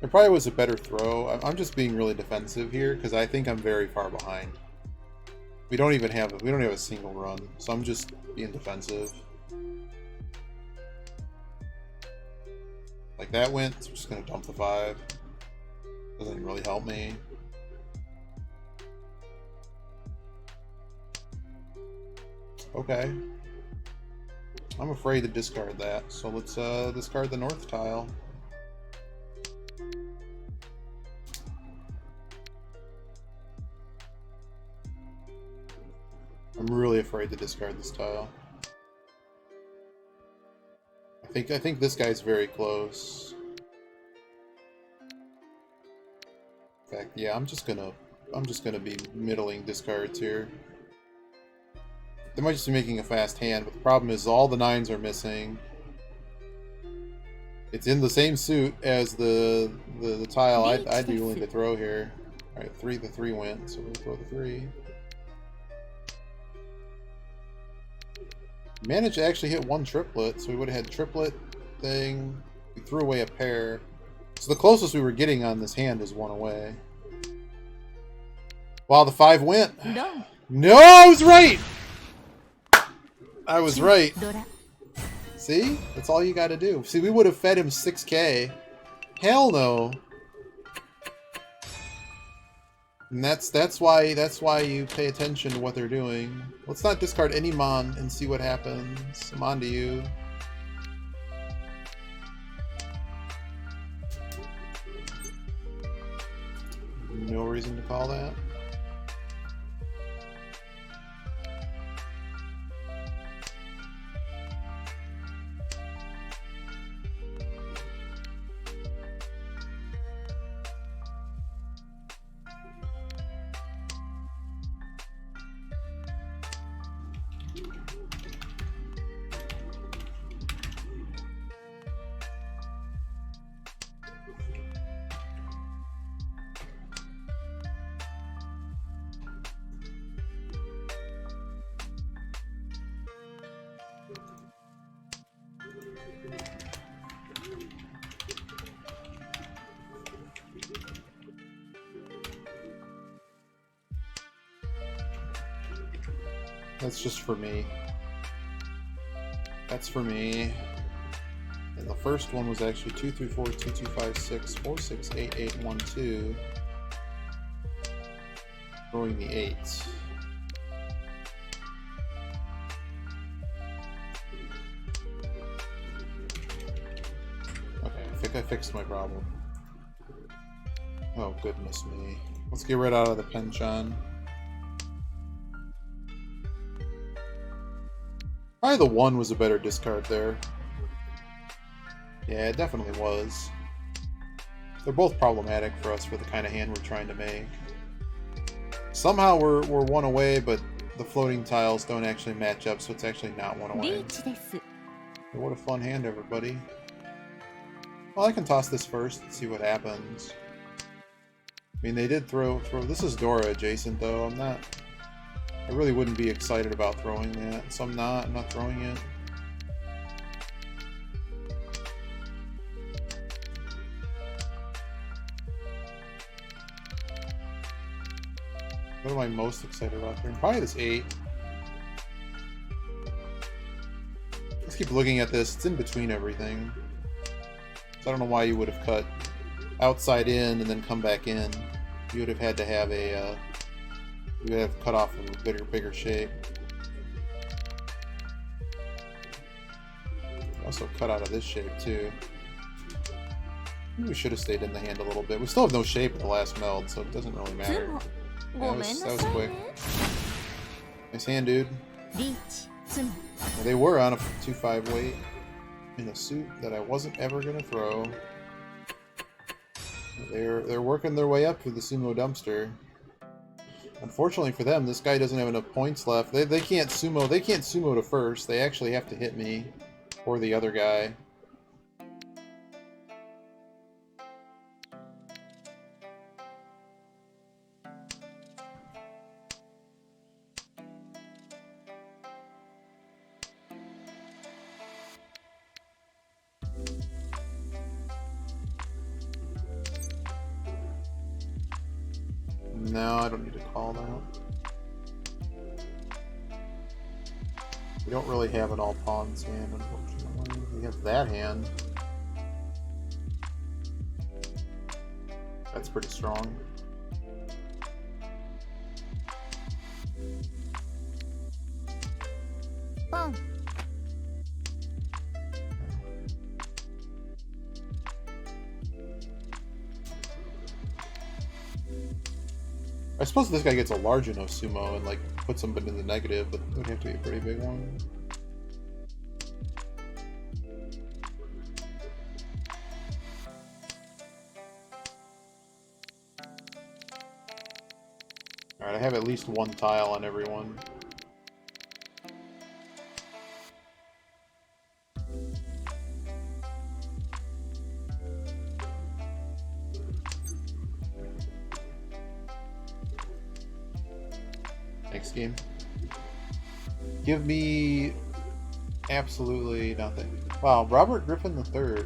It probably was a better throw. I'm just being really defensive here because I think I'm very far behind. We don't have a single run, so I'm just being defensive. Like that went, so we're just gonna dump the 5. Doesn't even really help me. Okay. I'm afraid to discard that, so let's discard the north tile. I'm really afraid to discard this tile. I think this guy's very close. In fact, yeah, I'm just gonna be middling discards here. They might just be making a fast hand, but the problem is all the 9s are missing. It's in the same suit as the tile I'd be willing to throw here. Alright, the 3 went, so we'll throw the 3. Managed to actually hit 1 triplet, so we would have had triplet thing. We threw away a pair. So the closest we were getting on this hand is 1 away. Wow, the 5 went. No, I was right! I was right. See? That's all you gotta do. See, we would have fed him 6K. Hell no. And that's why you pay attention to what they're doing. Let's not discard any Mon and see what happens. I'm on to you. No reason to call that. That's just for me. That's for me. And the first one was actually 2, 3, 4, 2, 2, 5, 6, 4, 6, 8, 8, 1, 2. Throwing the 8. Okay, I think I fixed my problem. Oh, goodness me. Let's get right out of the penchant. Probably the 1 was a better discard there. Yeah, it definitely was. They're both problematic for us for the kind of hand we're trying to make. Somehow we're one away, but the floating tiles don't actually match up, so it's actually not one away. What a fun hand, everybody. Well, I can toss this first and see what happens. I mean, they did throw. This is Dora adjacent, though. I really wouldn't be excited about throwing that, so I'm not throwing it. What am I most excited about here? Probably this 8. Let's keep looking at this. It's in between everything. So I don't know why you would have cut outside in and then come back in. You would have had to have a... you would have cut off a bigger shape. Also cut out of this shape too. Maybe we should have stayed in the hand a little bit. We still have no shape at the last meld, so it doesn't really matter. Yeah, that was quick. Nice hand, dude. Well, they were on a 2-5 weight in a suit that I wasn't ever gonna throw. They're working their way up to the sumo dumpster. Unfortunately for them, this guy doesn't have enough points left. They can't sumo. They can't sumo to first. They actually have to hit me or the other guy. No, I don't need to call that. We don't really have an all pawns hand, unfortunately. We have that hand. That's pretty strong. I suppose this guy gets a large enough sumo and like puts him in the negative, but it would have to be a pretty big one. Alright, I have at least one tile on everyone. Next game. Give me absolutely nothing. Wow, Robert Griffin III.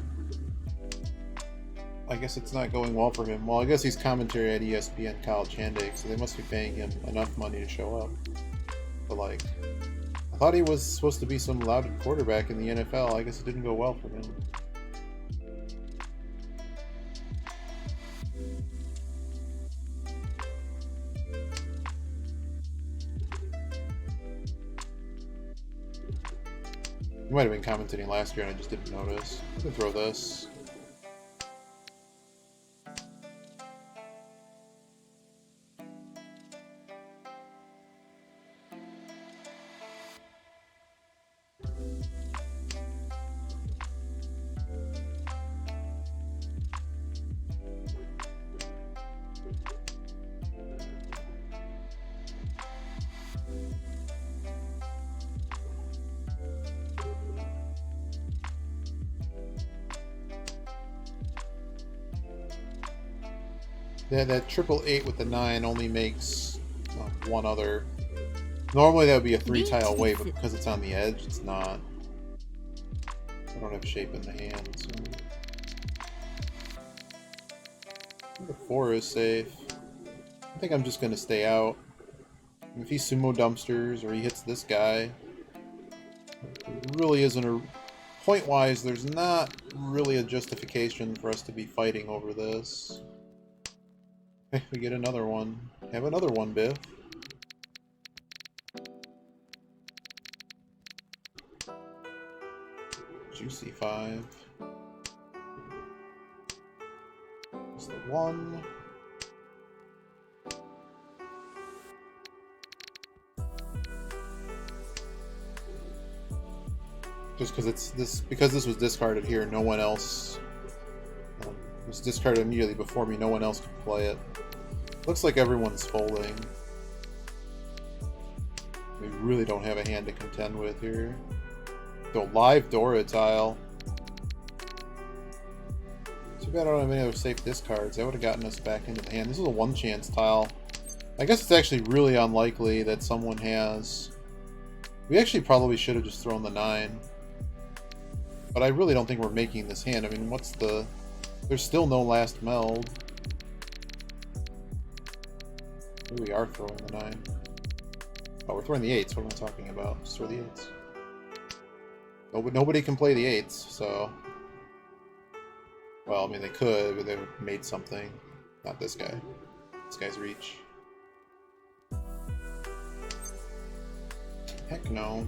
I guess it's not going well for him. Well, I guess he's commentary at ESPN College Handshake, so they must be paying him enough money to show up. But like, I thought he was supposed to be some lauded quarterback in the NFL. I guess it didn't go well for him. He might have been commentating last year and I just didn't notice. I'm gonna throw this. Yeah, that 888 with the 9 only makes one other. Normally that would be a 3-tile weight, but because it's on the edge, it's not. I don't have shape in the hand, so... I think the 4 is safe. I think I'm just going to stay out. If he sumo dumpsters or he hits this guy, it really isn't a... Point-wise, there's not really a justification for us to be fighting over this. Okay, we get another one. Have another one, Biff. Juicy 5. That's the 1. Just because this was discarded here, no one else was discarded immediately before me. No one else could play it. Looks like everyone's folding. We really don't have a hand to contend with here. The live Dora tile. Too bad I don't have any other safe discards. That would have gotten us back into the hand. This is a one chance tile. I guess it's actually really unlikely that someone has. We actually probably should have just thrown the 9. But I really don't think we're making this hand. I mean, what's the... There's still no last meld. Maybe we are throwing the 9. Oh, we're throwing the 8s. What am I talking about? Just throw the 8s. Nobody can play the 8s, so... Well, I mean, they could, but they made something. Not this guy. This guy's reach. Heck no.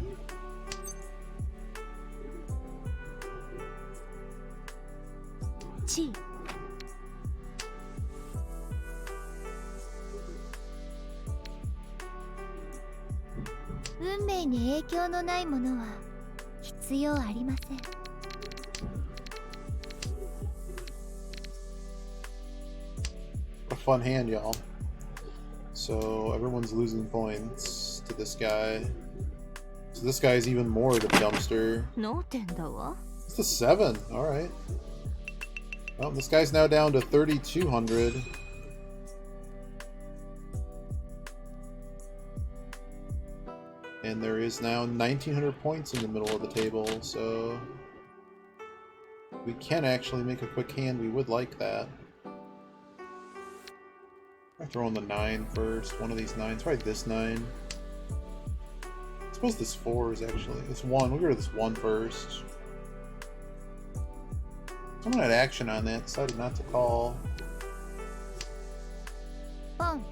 G. 運命に影響のないものは必要ありません。A fun hand, y'all. So everyone's losing points to this guy. So this guy's even more the dumpster. 脳天だわ。 It's the 7. All right. Well, this guy's now down to 3,200. And there is now 1,900 points in the middle of the table, so we can actually make a quick hand. We would like that. I'm throwing the 9 first. One of these 9s. Probably this 9. I suppose this 4 is actually... This 1. We'll go to this 1 first. Someone had action on that. Decided not to call. Boom.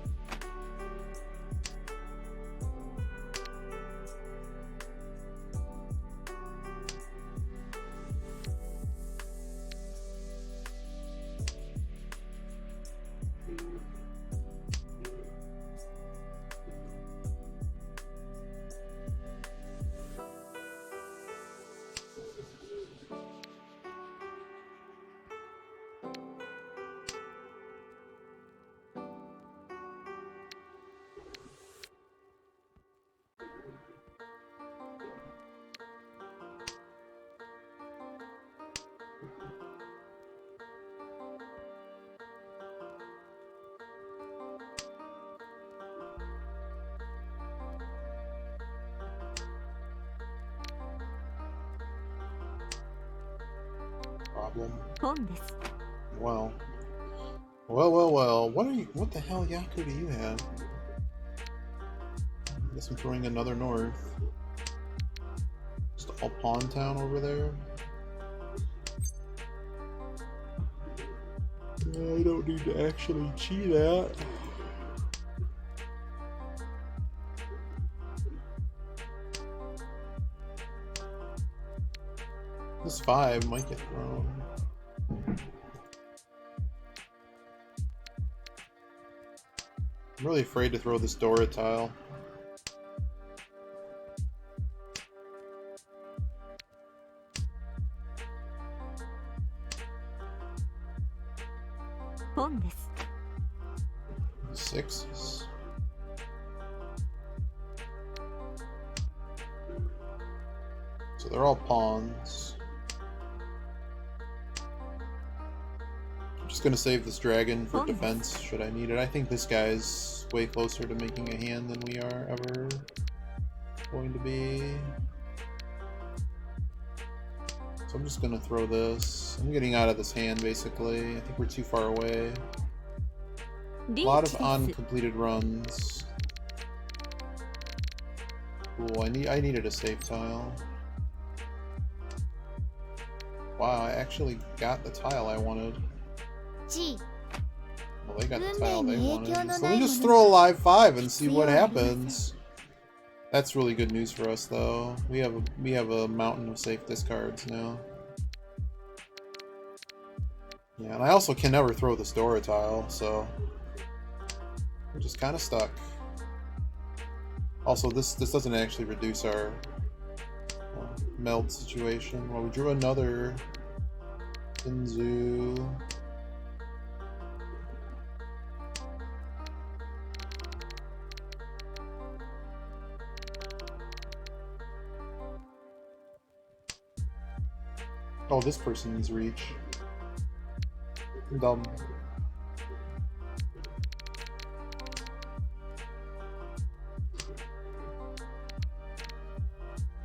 Problem. ポンです。 Well. What the hell Yaku do you have? Guess I'm throwing another north. Just all pawn town over there. I don't need to actually cheat that. This 5 might get thrown. I'm really afraid to throw this Dora tile. Ponです。 6s. So they're all pawns. I'm just gonna save this dragon for defense should I need it. I think this guy's way closer to making a hand than we are ever going to be. So I'm just gonna throw this. I'm getting out of this hand basically. I think we're too far away. A lot of uncompleted runs. Cool. I needed a safe tile. Wow, I actually got the tile I wanted. Well, they got the tile they wanted. So let me just throw a live 5 and see what happens. That's really good news for us, though. We have a mountain of safe discards now. Yeah, and I also can never throw this Dora tile, so we're just kind of stuck. Also, this doesn't actually reduce our meld situation. Well, we drew another Inzu. Oh, this person needs reach. Dumb.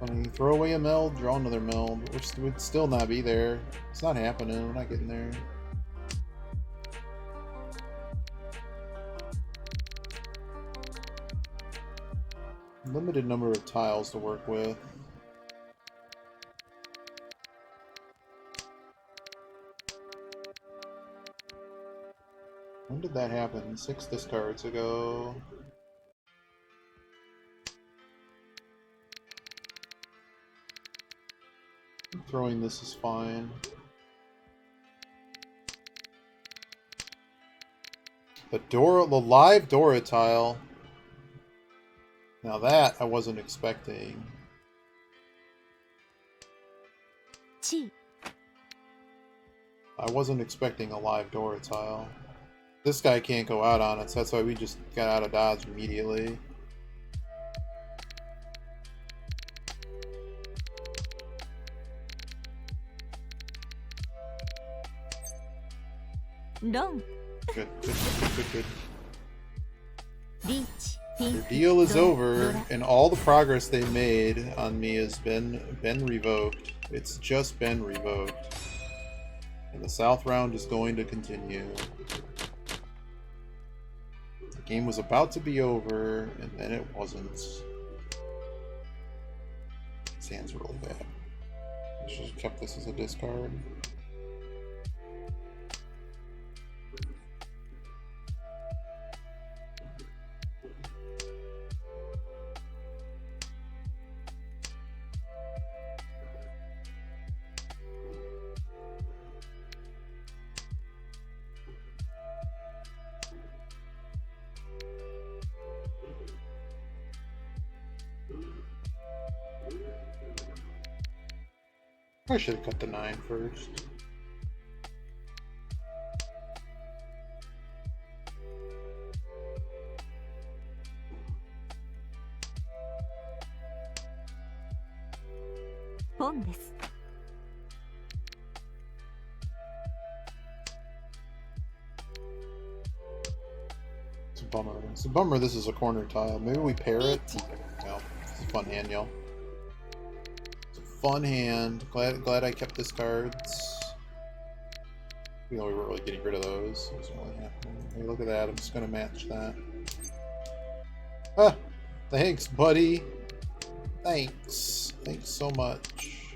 Funny, throw away a meld, draw another meld. We'd still not be there. It's not happening. We're not getting there. Limited number of tiles to work with. When did that happen? 6 discards ago. Throwing this is fine. The live Dora tile. Now that I wasn't expecting. I wasn't expecting a live Dora tile. This guy can't go out on it, so that's why we just got out of dodge immediately. Long. Good. Their deal is over, and all the progress they made on me has been revoked. It's just been revoked. And the South round is going to continue. The game was about to be over, and then it wasn't. This hand's really bad. I should have kept this as a discard. I should have cut the 9 first. It's a bummer. It's a bummer this is a corner tile. Maybe we pair it? No. It's a fun hand, y'all. Fun hand. Glad I kept this cards. Even though we weren't really getting rid of those. It wasn't really happening. Hey, look at that. I'm just gonna match that. Ah! Thanks, buddy. Thanks. Thanks so much.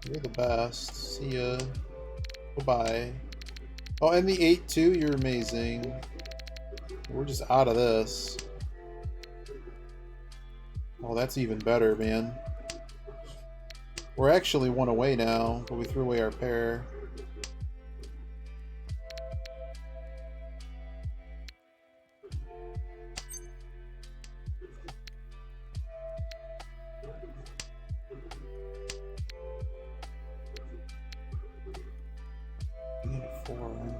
You're the best. See ya. Bye-bye. Oh, and the 8 too? You're amazing. We're just out of this. Oh, that's even better, man. We're actually 1 away now, but we threw away our pair. And a 4.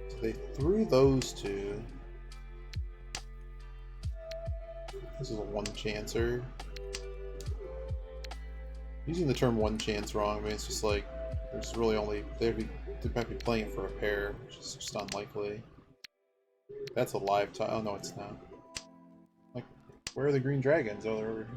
So they threw those 2. This is a 1-chancer. Using the term 1 chance wrong, I mean, it's just like, there's really only, they might be playing for a pair, which is just unlikely. That's a live tile. Oh, no, it's not. Like, where are the green dragons? Oh, they're over here.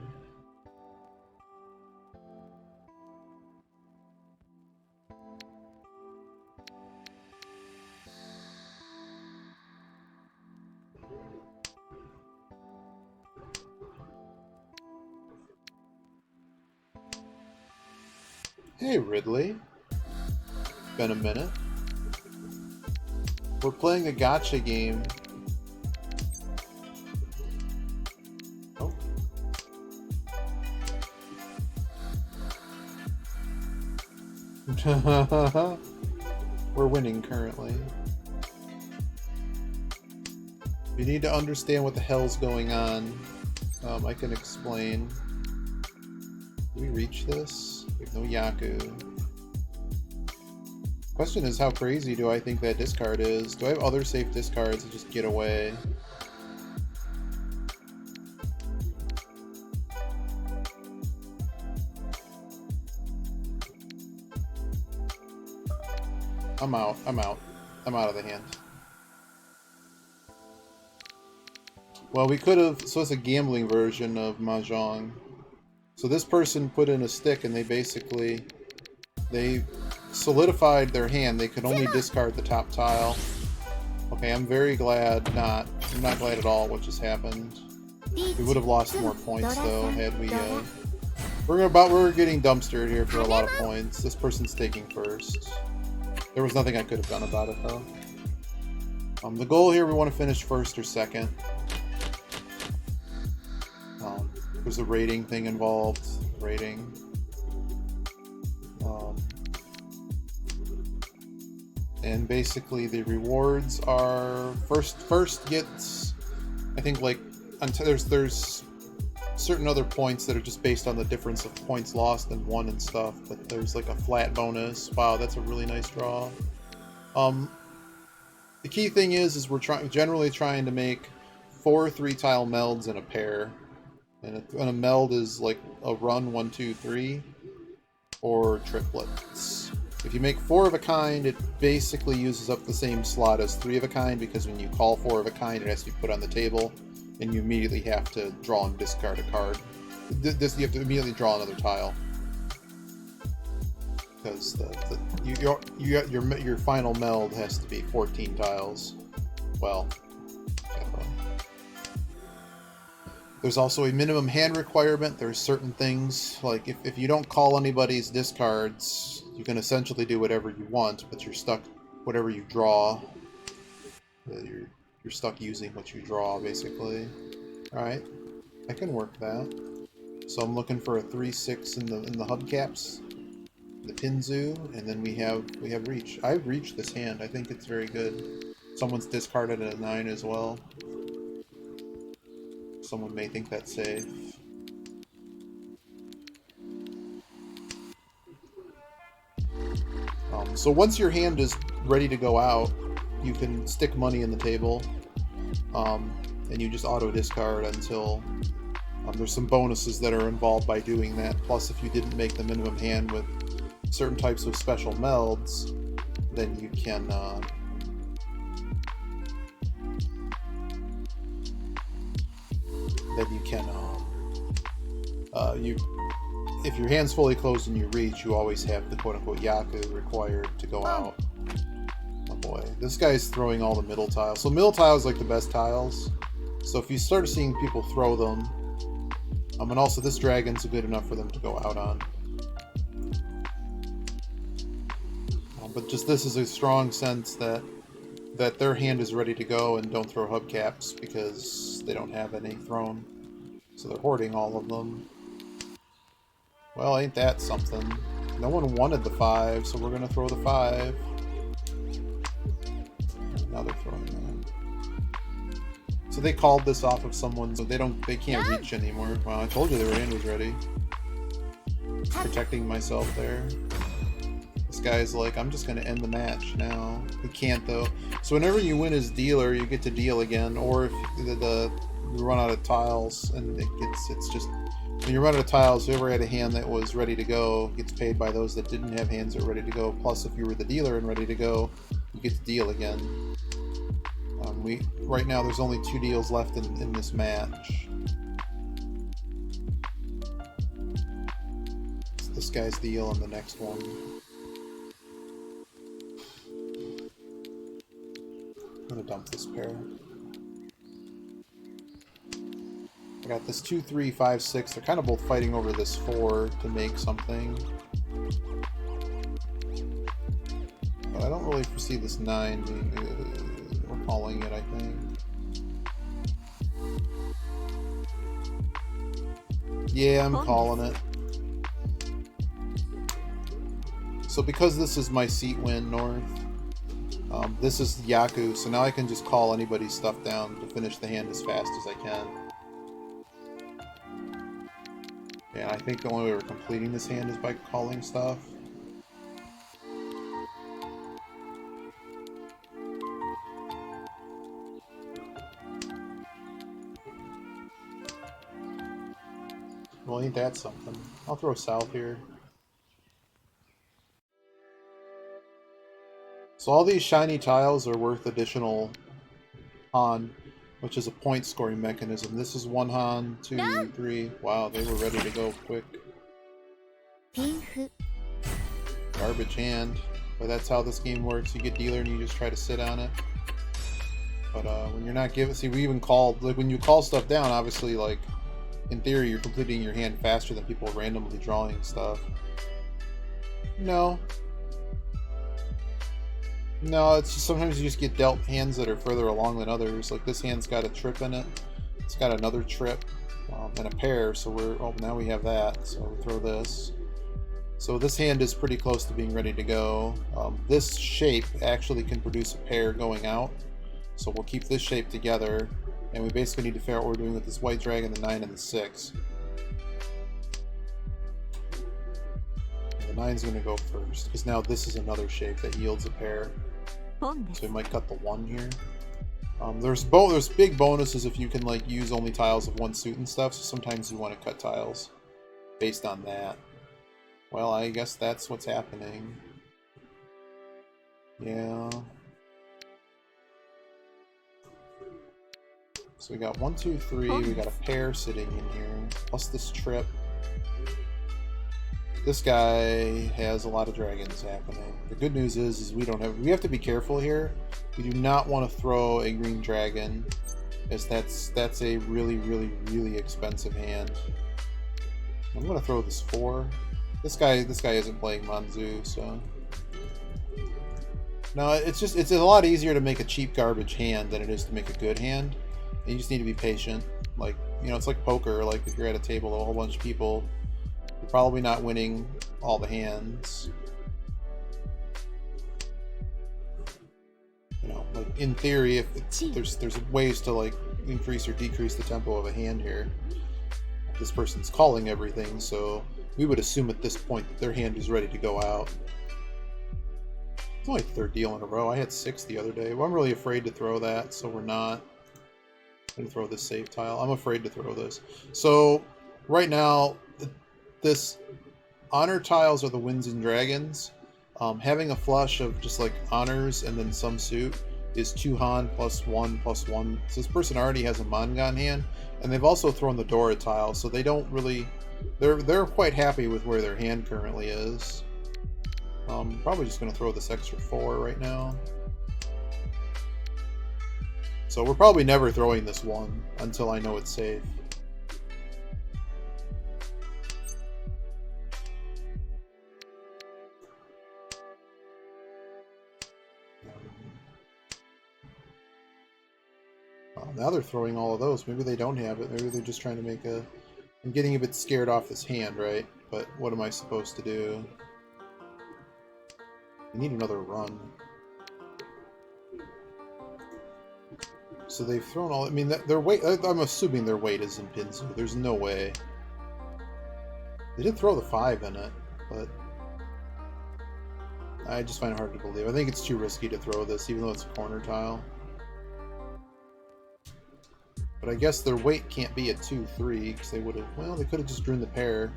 Hey, Ridley. Been a minute. We're playing a gacha game. Oh. We're winning currently. If you need to understand what the hell's going on, I can explain. Do we reach this? We have no Yaku. Question is, how crazy do I think that discard is? Do I have other safe discards to just get away? I'm out. I'm out. I'm out of the hand. Well, we could have... So it's a gambling version of Mahjong. So this person put in a stick and they basically... They solidified their hand. They could only discard the top tile. Okay, I'm very glad not. I'm not glad at all what just happened. We would have lost more points though had we. We're getting dumpstered here for a lot of points. This person's taking first. There was nothing I could have done about it though. The goal here, we want to finish first or second. There's a rating thing involved. Rating. And basically the rewards are first gets, I think, like until there's certain other points that are just based on the difference of points lost and won and stuff, but there's like a flat bonus. Wow, that's a really nice draw. The key thing is we're generally trying to make 4 3-tile melds in a pair, and a meld is like a run 1 2 3 or triplets. If you make 4 of a kind, it basically uses up the same slot as 3 of a kind, because when you call 4 of a kind, it has to be put on the table, and you immediately have to draw and discard a card. You have to immediately draw another tile, because your final meld has to be 14 tiles. Well, there's also a minimum hand requirement. There's certain things, like if you don't call anybody's discards, you can essentially do whatever you want, but you're stuck, whatever you draw, you're stuck using what you draw, basically. Alright, I can work that. So I'm looking for a 3-6 in the hubcaps, the Pinzu, and then we have reach. I've reached this hand. I think it's very good. Someone's discarded a 9 as well. Someone may think that's safe. So once your hand is ready to go out, you can stick money in the table, and you just auto discard until there's some bonuses that are involved by doing that. Plus, if you didn't make the minimum hand with certain types of special melds, then you can if your hand's fully closed and you reach, you always have the quote-unquote Yaku required to go out. Oh boy, this guy's throwing all the middle tiles. So middle tiles like the best tiles. So if you start seeing people throw them, and also this dragon's good enough for them to go out on. But just this is a strong sense that their hand is ready to go, and don't throw hubcaps because they don't have any thrown. So they're hoarding all of them. Well, ain't that something? No one wanted the 5, so we're gonna throw the 5. Now they're throwing that. So they called this off of someone, so they can't reach anymore. Well, I told you their hand was ready. Protecting myself there. This guy's like, I'm just gonna end the match now. He can't though. So whenever you win as dealer, you get to deal again, or if you run out of tiles, and it's just. When you run out of tiles, whoever had a hand that was ready to go gets paid by those that didn't have hands that were ready to go. Plus, if you were the dealer and ready to go, you get to deal again. Right now, there's only 2 deals left in this match. It's this guy's deal and the next one. I'm gonna dump this pair. I got this 2, 3, 5, 6. They're kind of both fighting over this 4 to make something. don't really foresee this 9 being... we're calling it, I think. Yeah, I'm calling it. So because this is my seat win north, this is Yaku, so now I can just call anybody's stuff down to finish the hand as fast as I can. And I think the only way we're completing this hand is by calling stuff. Well, ain't that something? I'll throw south here. So all these shiny tiles are worth additional Han, which is a point scoring mechanism. This is 1 Han, 2, 3. Wow, they were ready to go quick. Garbage hand. But that's how this game works. You get dealer and you just try to sit on it. But when you're not giving... See, we even called... Like, when you call stuff down, obviously, like, in theory, you're completing your hand faster than people randomly drawing stuff. No. No, it's just sometimes you just get dealt hands that are further along than others. Like this hand's got a trip in it. It's got another trip and a pair, so we're... Oh, now we have that, so we throw this. So this hand is pretty close to being ready to go. This shape actually can produce a pair going out. So we'll keep this shape together, and we basically need to figure out what we're doing with this white dragon, the 9 and the 6. The 9's going to go first, because now this is another shape that yields a pair. So we might cut the 1 here. There's big bonuses if you can like use only tiles of one suit and stuff, so sometimes you want to cut tiles based on that. Well, I guess that's what's happening. Yeah. So we got 1, 2, 3, we got a pair sitting in here, plus this trip. This guy has a lot of dragons happening. The good news is we have to be careful here. We do not want to throw a green dragon, as that's a really, really, really expensive hand. I'm gonna throw this 4. This guy isn't playing Manzu, so no, it's a lot easier to make a cheap garbage hand than it is to make a good hand. And you just need to be patient. Like, you know, it's like poker. Like if you're at a table with a whole bunch of people, you're probably not winning all the hands. You know, like in theory, if there's ways to like increase or decrease the tempo of a hand here. This person's calling everything, so we would assume at this point that their hand is ready to go out. It's only the 3rd deal in a row. I had 6 the other day. Well, I'm really afraid to throw that, so we're not. I'm going to throw this save tile. I'm afraid to throw this. So right now, this honor tiles are the Winds and Dragons. Having a flush of just like honors and then some suit is 2 Han plus 1 plus 1. So this person already has a Mangan hand, and they've also thrown the Dora tile, so they don't really... They're quite happy with where their hand currently is. Probably just going to throw this extra 4 right now. So we're probably never throwing this 1 until I know it's safe. Now they're throwing all of those. Maybe they don't have it. Maybe they're just trying to make a... I'm getting a bit scared off this hand, right? But what am I supposed to do? I need another run. So they've thrown all... I mean, their weight... I'm assuming their weight is in Pinzu. There's no way. They did throw the 5 in it, but... I just find it hard to believe. I think it's too risky to throw this, even though it's a corner tile. But I guess their weight can't be at 2-3, because they would have... Well, they could have just drawn the pair.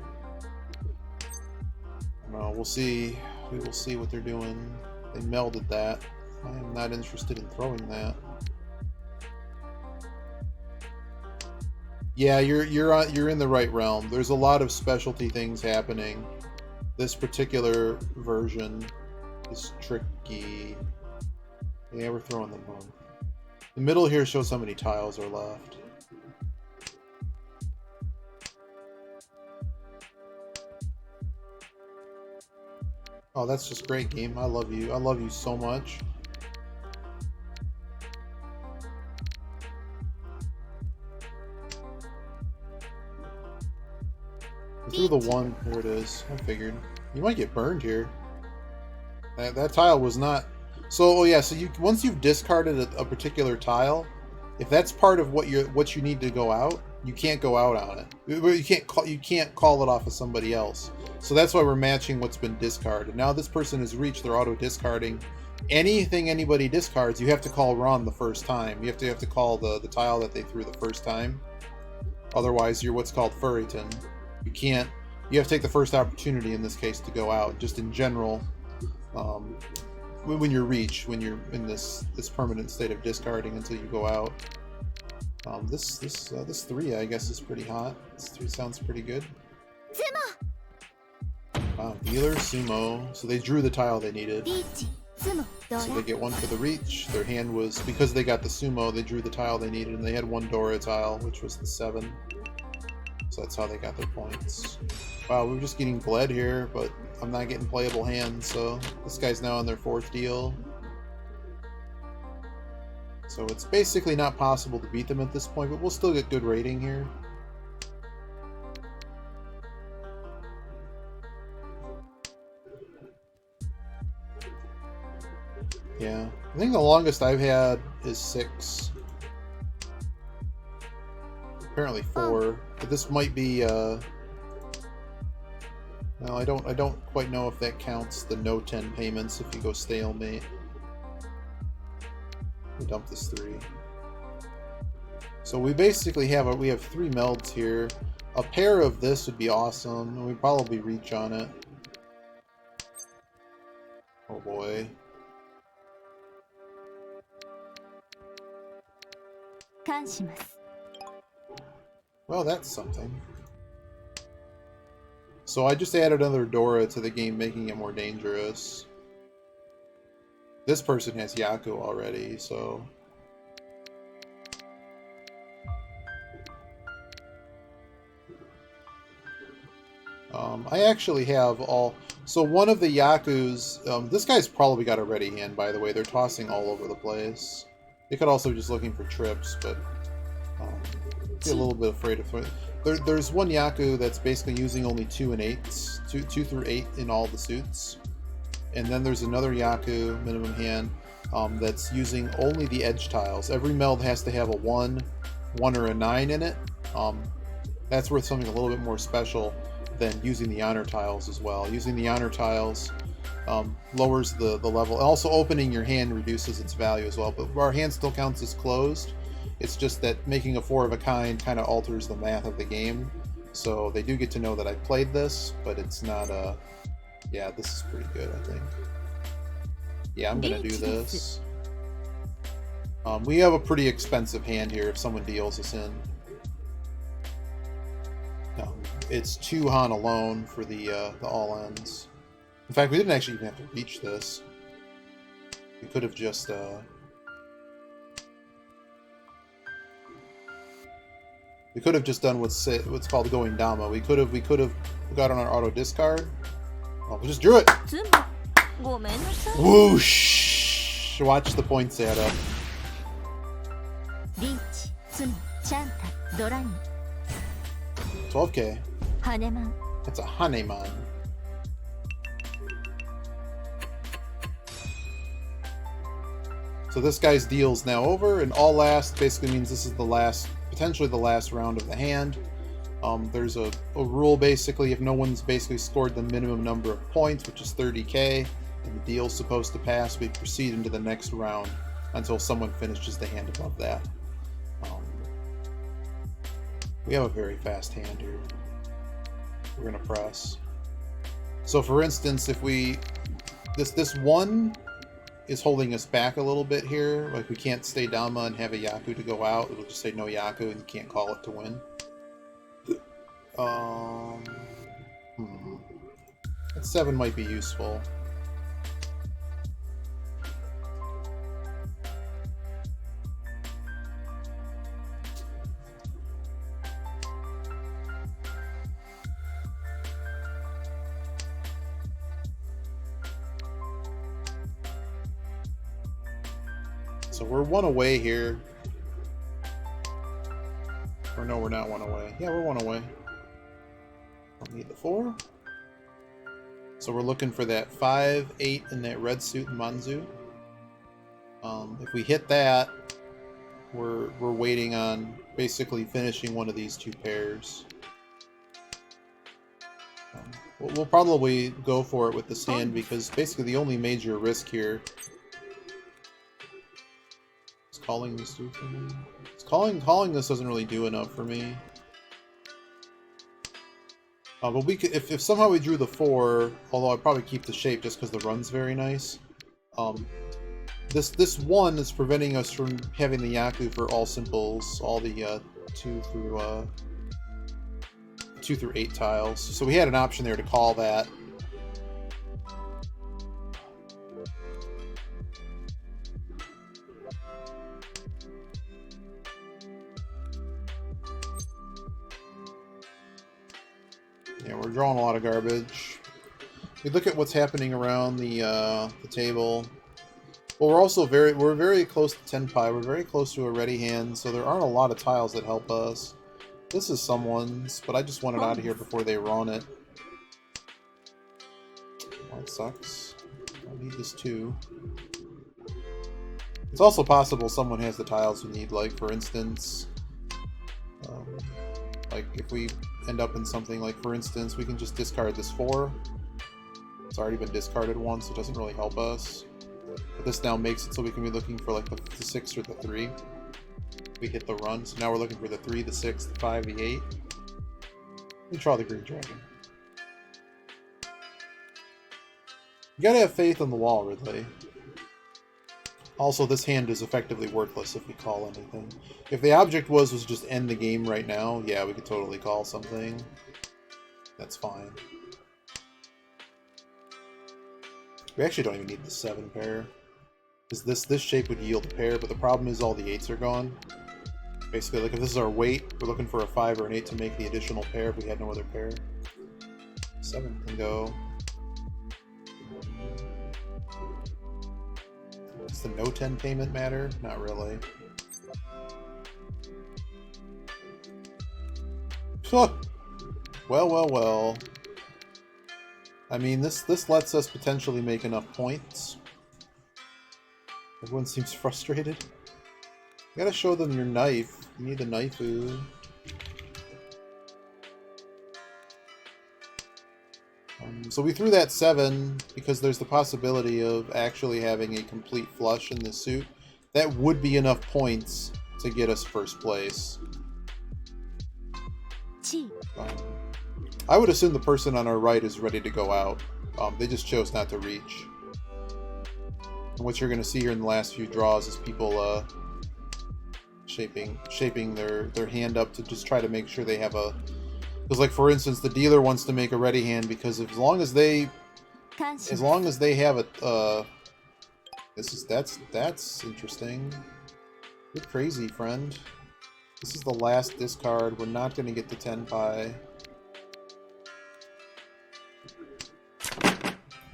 No, we'll see. We will see what they're doing. They melded that. I am not interested in throwing that. Yeah, you're in the right realm. There's a lot of specialty things happening. This particular version is tricky. Yeah, we're throwing them on. The middle here shows how many tiles are left. Oh, that's just great, game. I love you. I love you so much. I threw the one. There it is. I figured. You might get burned here. That tile was not... So, oh yeah, so once you've discarded a particular tile, if that's part of what you need to go out, you can't go out on it. You can't call it off of somebody else. So that's why we're matching what's been discarded. Now this person has reached their auto discarding. Anything anybody discards, you have to call Ron the first time. You have to call the tile that they threw the first time. Otherwise, you're what's called Furryton. You can't. You have to take the first opportunity in this case to go out. Just in general, when you're in this permanent state of discarding until you go out. This 3 I guess is pretty hot. This 3 sounds pretty good. Wow, dealer sumo. So they drew the tile they needed. So they get 1 for the reach. Their hand was, because they got the sumo, they drew the tile they needed, and they had 1 Dora tile, which was the 7. So that's how they got their points. Wow, we're just getting bled here, but I'm not getting playable hands, so this guy's now on their 4th deal. So it's basically not possible to beat them at this point, but we'll still get good rating here. Yeah, I think the longest I've had is 6. Apparently 4, but this might be no, I don't quite know if that counts the no 10 payments if you go stalemate. We dump this 3. So we basically have 3 melds here. A pair of this would be awesome, and we'd probably reach on it. Oh boy. Well, that's something. So I just added another Dora to the game, making it more dangerous. This person has Yaku already, so... I actually have all... So one of the Yakus... this guy's probably got a ready hand, by the way. They're tossing all over the place. They could also be just looking for trips, but... be a little bit afraid of... There's one Yaku that's basically using only 2 and 8s. 2 through 8 in all the suits. And then there's another Yaku, minimum hand, that's using only the edge tiles. Every meld has to have a 1, or a 9 in it. That's worth something a little bit more special than using the honor tiles as well. Using the honor tiles lowers the level. Also, opening your hand reduces its value as well, but our hand still counts as closed. It's just that making a 4 of a kind kind of alters the math of the game. So they do get to know that I played this, but it's not a... Yeah, this is pretty good, I think. Yeah, I'm gonna do this. We have a pretty expensive hand here if someone deals us in. It's 2 Han alone for the all ends. In fact, we didn't actually even have to reach this. We could have just done what's called going Dama. We could have got on our auto discard. Oh, we just drew it. Whoosh! Watch the points add up. 12K. That's a Haneman. So this guy's deal's now over, and all last basically means this is the last, potentially the last round of the hand. There's a rule basically, if no one's basically scored the minimum number of points, which is 30k, and the deal's supposed to pass, we proceed into the next round until someone finishes the hand above that. We have a very fast hand here. We're gonna press. So for instance, if this 1 is holding us back a little bit here, like we can't stay Dama and have a Yaku to go out, it'll just say no Yaku and you can't call it to win. That 7 might be useful. So we're one away here. Or no, we're not one away. Yeah, we're one away. Don't need the 4. So we're looking for that 5, 8 in that red suit in Manzu. If we hit that, we're waiting on basically finishing one of these 2 pairs. We'll probably go for it with the stand because basically the only major risk here is calling this dude for me. Calling this doesn't really do enough for me. But we could, if somehow we drew the 4, although I'd probably keep the shape just because the run's very nice. This 1 is preventing us from having the Yaku for all simples, all the 2 through 8 tiles. So we had an option there to call that. Yeah, we're drawing a lot of garbage. We look at what's happening around the table. Well, we're very close to 10 pi. We're very close to a ready hand, so there aren't a lot of tiles that help us. This is someone's, but I just want it out of here before they run it. Well, that sucks. I need this too. It's also possible someone has the tiles we need, like, for instance, like, if we end up in something, like, for instance, we can just discard this 4. It's already been discarded once, so it doesn't really help us. But this now makes it so we can be looking for, like, the 6 or the 3. We hit the run, so now we're looking for the 3, the 6, the 5, the 8. We draw the green dragon. You gotta have faith in the wall, Ridley. Also, this hand is effectively worthless if we call anything. If the object was just end the game right now, yeah, we could totally call something. That's fine. We actually don't even need the 7 pair. Because this shape would yield a pair, but the problem is all the 8s are gone. Basically, like, if this is our weight, we're looking for a 5 or an 8 to make the additional pair if we had no other pair. 7 can go. Does the no 10 payment matter? Not really. Huh. Well. I mean, this lets us potentially make enough points. Everyone seems frustrated. You gotta show them your knife. You need the knife. So we threw that 7 because there's the possibility of actually having a complete flush in the suit. That would be enough points to get us first place. I would assume the person on our right is ready to go out. They just chose not to reach. And what you're going to see here in the last few draws is people shaping their hand up to just try to make sure they have a... Because, like, for instance, the dealer wants to make a ready hand because as long as they have a... That's interesting. You're crazy, friend. This is the last discard. We're not going to get to 10 pi.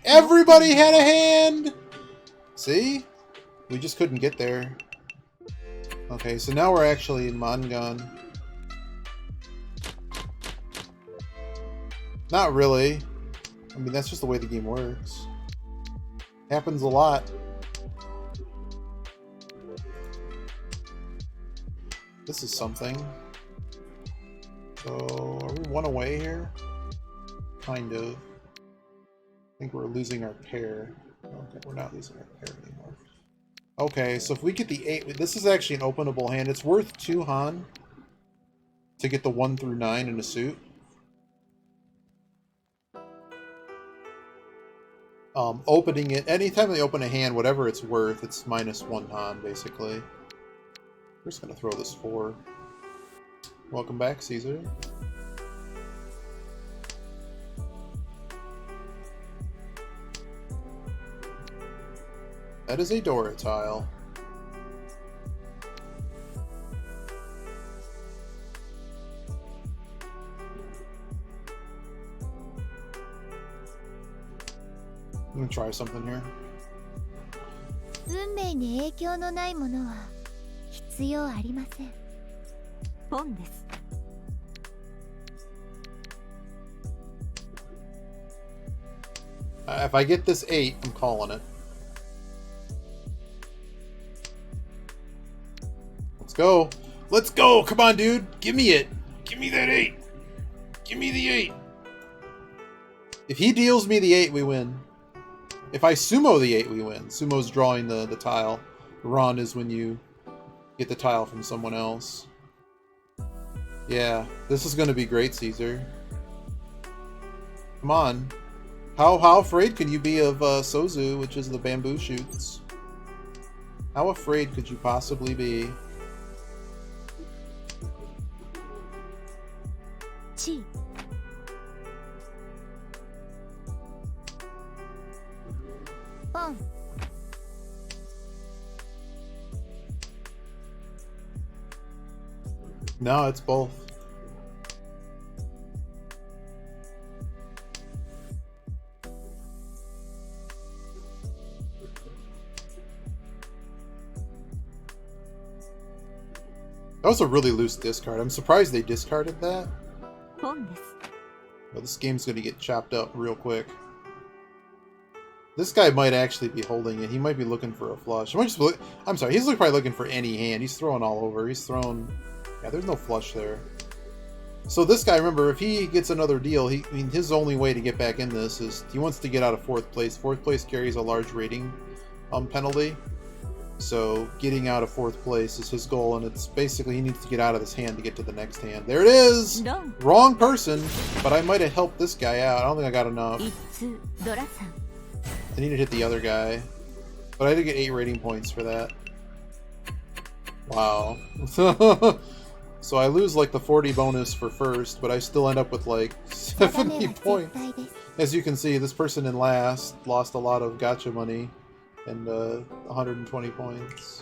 Everybody had a hand! See? We just couldn't get there. Okay, so now we're actually in Mahjong. Not really. I mean, that's just the way the game works. Happens a lot. This is something. So, are we one away here? Kind of. I think we're losing our pair. Okay, we're not losing our pair anymore. Okay, so if we get the 8... This is actually an openable hand. It's worth 2 Han to get the 1 through 9 in a suit. Opening it... Anytime they open a hand, whatever it's worth, it's -1 Han, basically. We're just going to throw this 4. Welcome back, Caesar. That is a Dora tile. I'm gonna try something here. 運命に影響のないものは必要ありません。ポンです。If I get this 8, I'm calling it. Let's go. Let's go. Come on, dude. Give me it. Give me that 8. Give me the 8. If he deals me the 8, we win. If I sumo the 8, we win. Sumo's drawing the tile. Run is when you get the tile from someone else. Yeah, this is going to be great, Caesar. Come on. How afraid could you be of Sozu, which is the bamboo shoots? How afraid could you possibly be? Chi. Pon. No, it's both. That was a really loose discard. I'm surprised they discarded that. ポンです。 But this game's going to get chopped up real quick. This guy might actually be holding it. He might be looking for a flush. I'm sorry, he's probably looking for any hand. He's throwing all over. He's thrown... Yeah, there's no flush there. So this guy, remember, if he gets another deal, I mean, his only way to get back in this is he wants to get out of 4th place. 4th place carries a large rating penalty. So getting out of 4th place is his goal, and it's basically he needs to get out of this hand to get to the next hand. There it is! No. Wrong person, but I might have helped this guy out. I don't think I got enough. 一通ドラさん。 I need to hit the other guy. But I did get 8 rating points for that. Wow. So I lose like the 40 bonus for first, but I still end up with like 70 points. As you can see, this person in last lost a lot of gacha money and 120 points.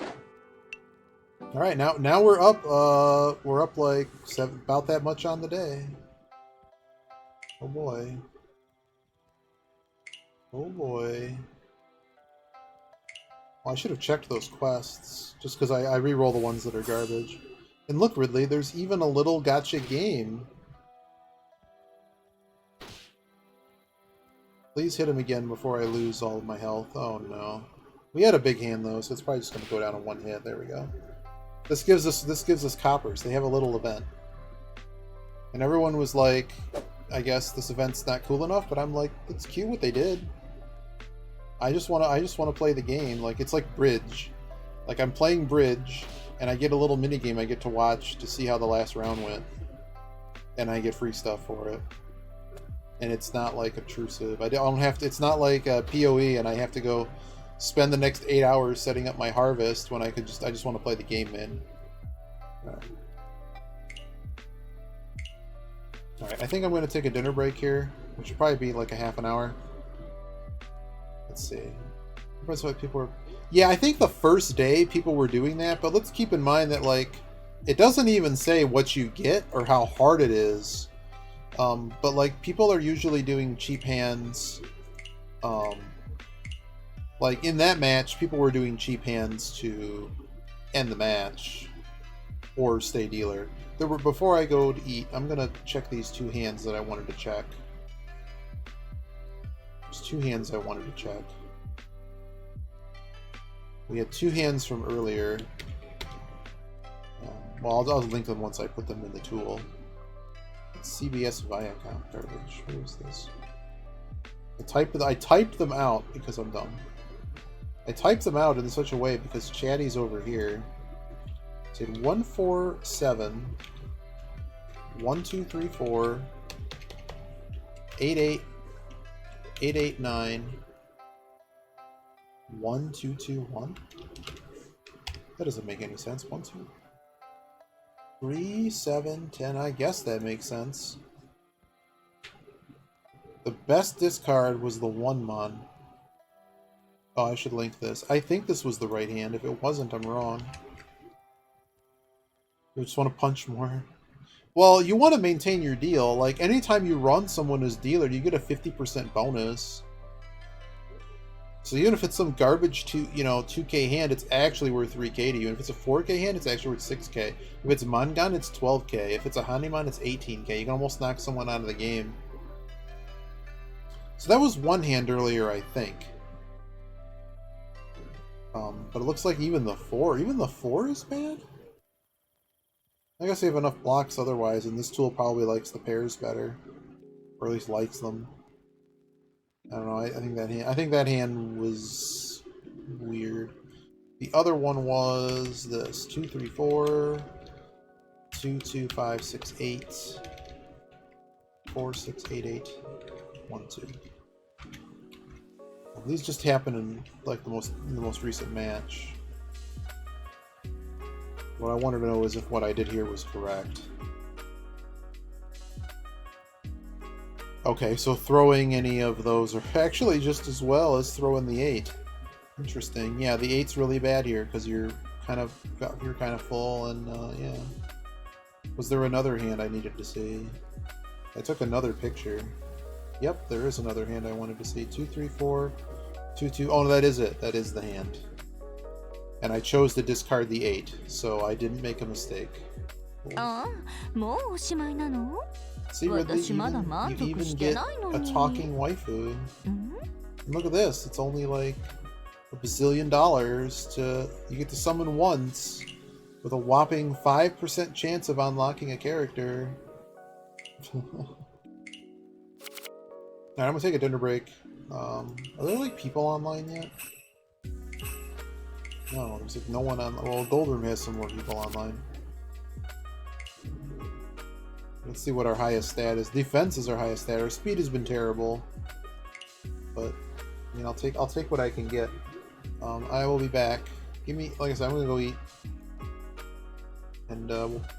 Alright, now we're up like about that much on the day. Oh boy. Oh boy. Well, I should have checked those quests, just because I re-roll the ones that are garbage. And look, Ridley, there's even a little gacha game. Please hit him again before I lose all of my health. Oh no. We had a big hand though, so it's probably just going to go down in one hit. There we go. This gives us coppers. They have a little event. And everyone was like, I guess this event's not cool enough, but I'm like, it's cute what they did. I just want to play the game. Like, it's like bridge. Like, I'm playing bridge, and I get a little mini game I get to watch to see how the last round went. And I get free stuff for it. And it's not like obtrusive. I don't have to, it's not like a PoE and I have to go spend the next 8 hours setting up my harvest when I just want to play the game, man. Alright, I think I'm going to take a dinner break here, which should probably be like a half an hour. Let's see. That's what people were... Yeah, I think the first day people were doing that, but let's keep in mind that, like, it doesn't even say what you get or how hard it is. But, like, people are usually doing cheap hands. Like, in that match, people were doing cheap hands to end the match or stay dealer. Before I go to eat, I'm going to check these 2 hands that I wanted to check. There's 2 hands I wanted to check. We had 2 hands from earlier. Well, I'll link them once I put them in the tool. CBS Viacom garbage. Where is this? I typed them out because I'm dumb. I typed them out in such a way because Chatty's over here. It said 147 1234 88 889 1221. That doesn't make any sense. 1 2 3 7 10. I guess that makes sense. The best discard was the 1-mon. Oh, I should link this. I think this was the right hand. If it wasn't, I'm wrong. You just want to punch more. Well, you want to maintain your deal. Like, anytime you run someone as dealer, you get a 50% bonus. So even if it's some garbage 2K hand, it's actually worth 3K to you. And if it's a 4K hand, it's actually worth 6K. If it's Mangan, it's 12K. If it's a Hanuman, it's 18K. You can almost knock someone out of the game. So that was one hand earlier, I think. But it looks like even the 4 is bad? I guess we have enough blocks otherwise, and this tool probably likes the pairs better. Or at least likes them. I don't know, I think that hand was weird. The other one was this 2, 3, 4, 2, 2, 5, 6, 8, 4, 6, 8, 8, 1, 2. These just happen in like the most recent match. What I wanted to know is if what I did here was correct. Okay, so throwing any of those are actually just as well as throwing the 8. Interesting. Yeah, the 8's really bad here because you're kind of full, and yeah. Was there another hand I needed to see? I took another picture. Yep, there is another hand I wanted to see. 2, 3, 4, 2, 2. Oh, that is it. That is the hand. And I chose to discard the 8, so I didn't make a mistake. See, Ridley, you even get a talking waifu. And look at this. It's only like a bazillion dollars to... You get to summon once with a whopping 5% chance of unlocking a character. Alright, I'm gonna take a dinner break. Are there like people online yet? No, there's like no one on. Well, Goldroom has some more people online. Let's see what our highest stat is. Defense is our highest stat. Our speed has been terrible, but I mean, I'll take what I can get. I will be back. Give me, like I said, I'm gonna go eat, and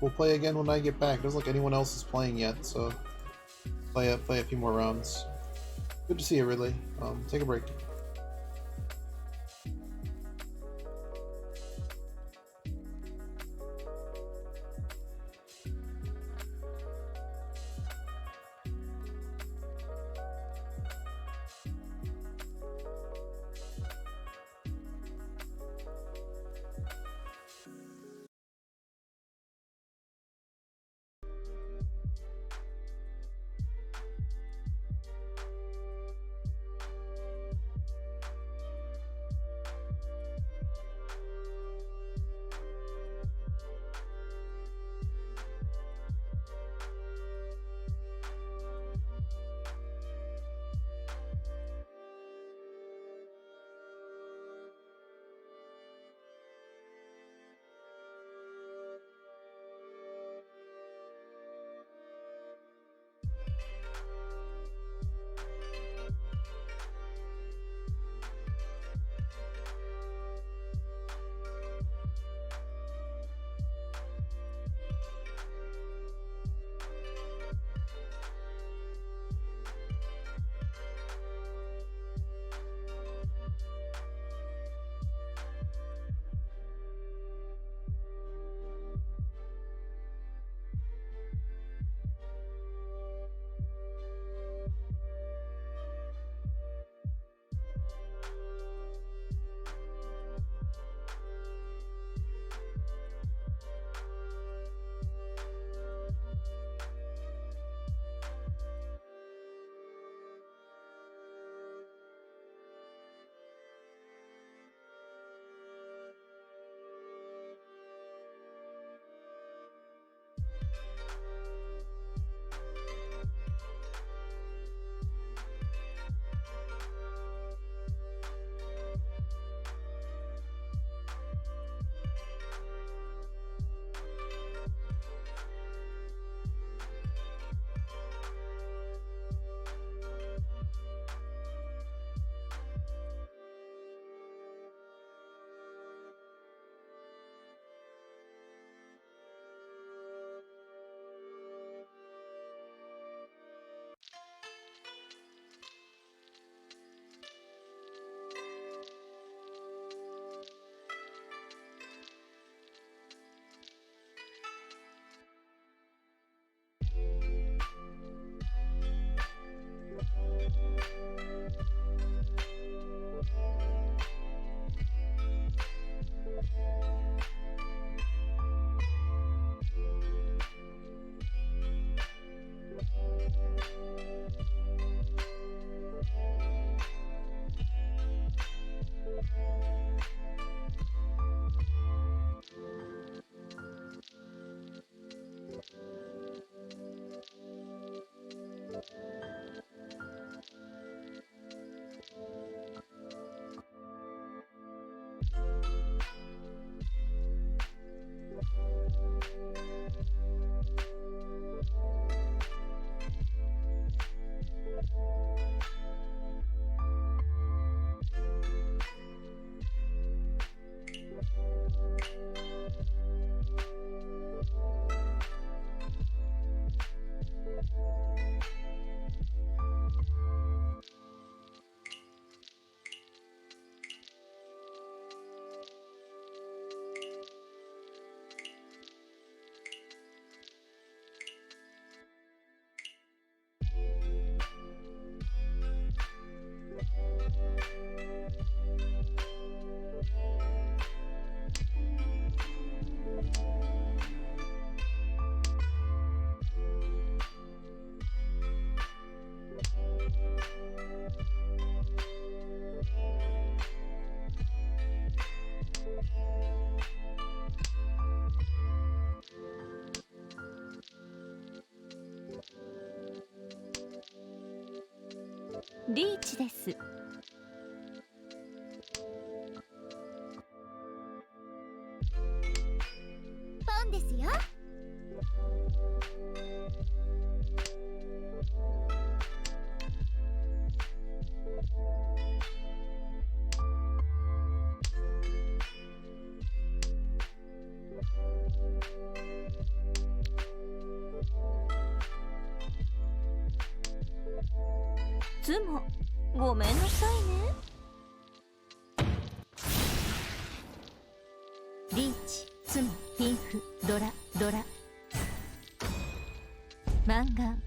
we'll play again when I get back. It doesn't look like anyone else is playing yet, so play a few more rounds. Good to see you, Ridley. Take a break. リーチです。ポンですよ。つもごめんなさいね。リーチ、つも、ピンフ、ドラ、ドラ、マンガン。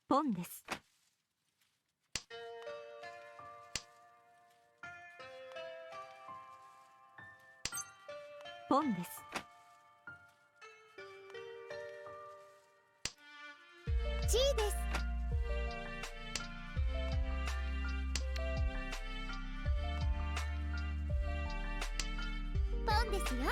ポンです。ポンです。チーです。ポンですよ。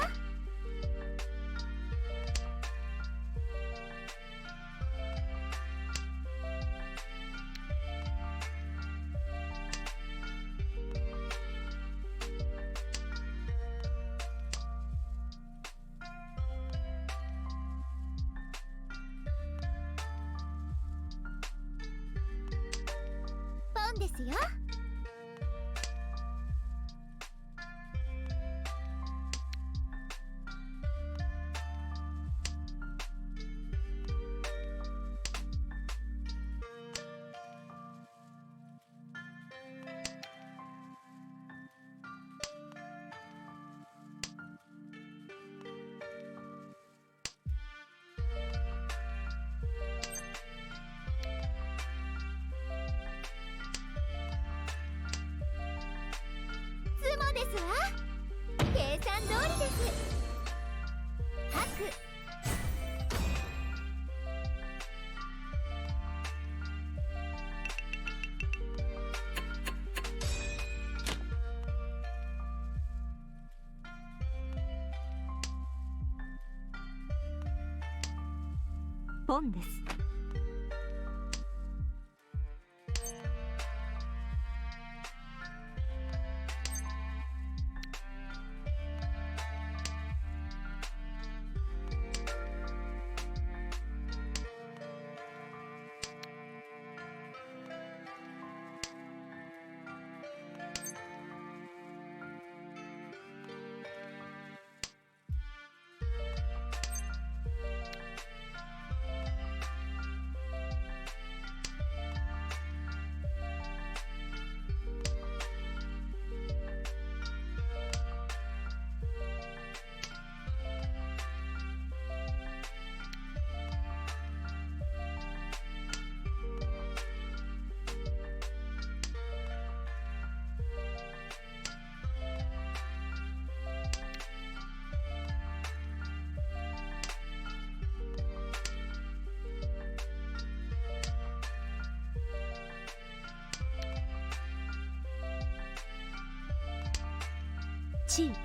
ポンですよ。ツモですわ。計算通りです。白。ポンです。1位。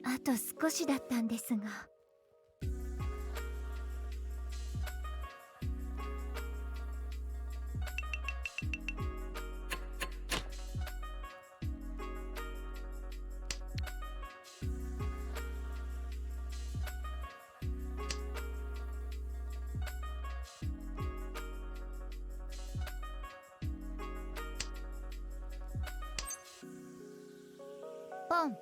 あと少しだったんですが。ポン。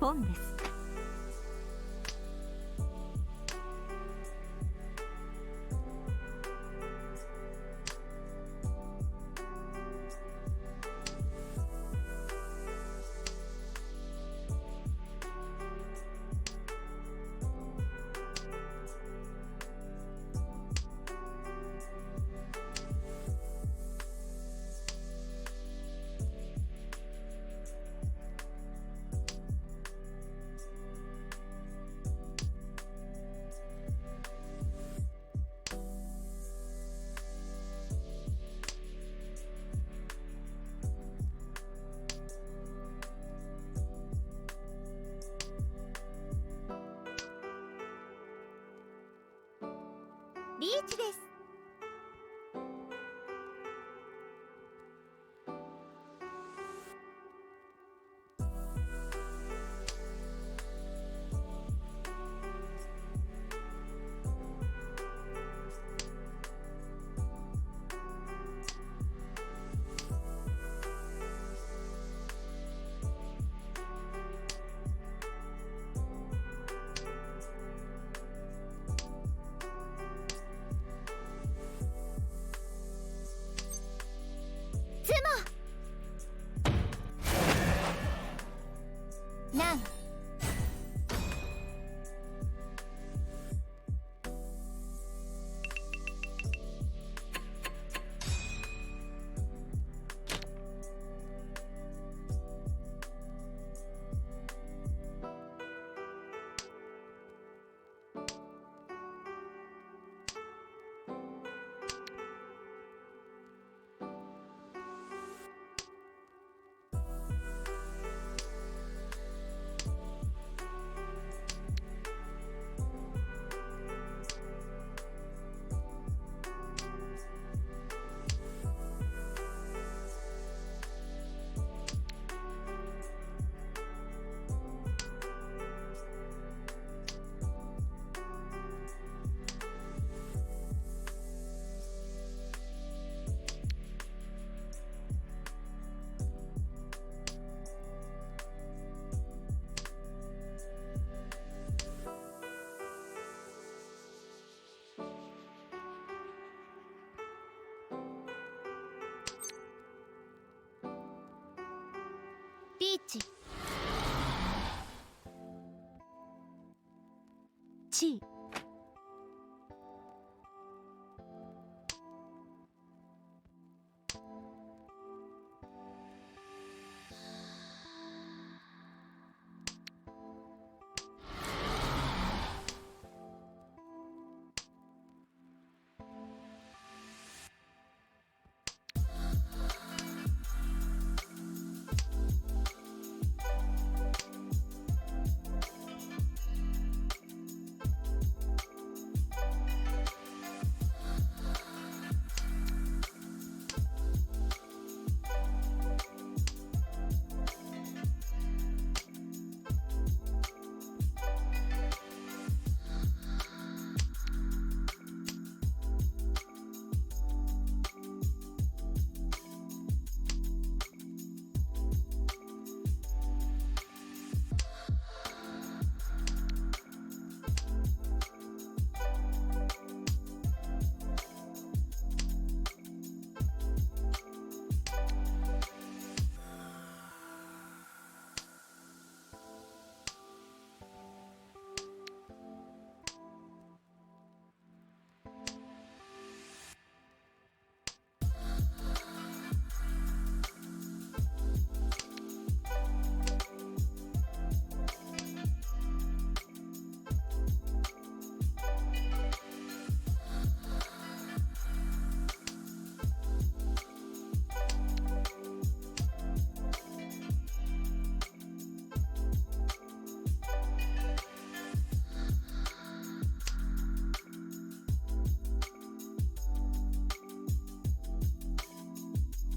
ポンです。リーチです。地位。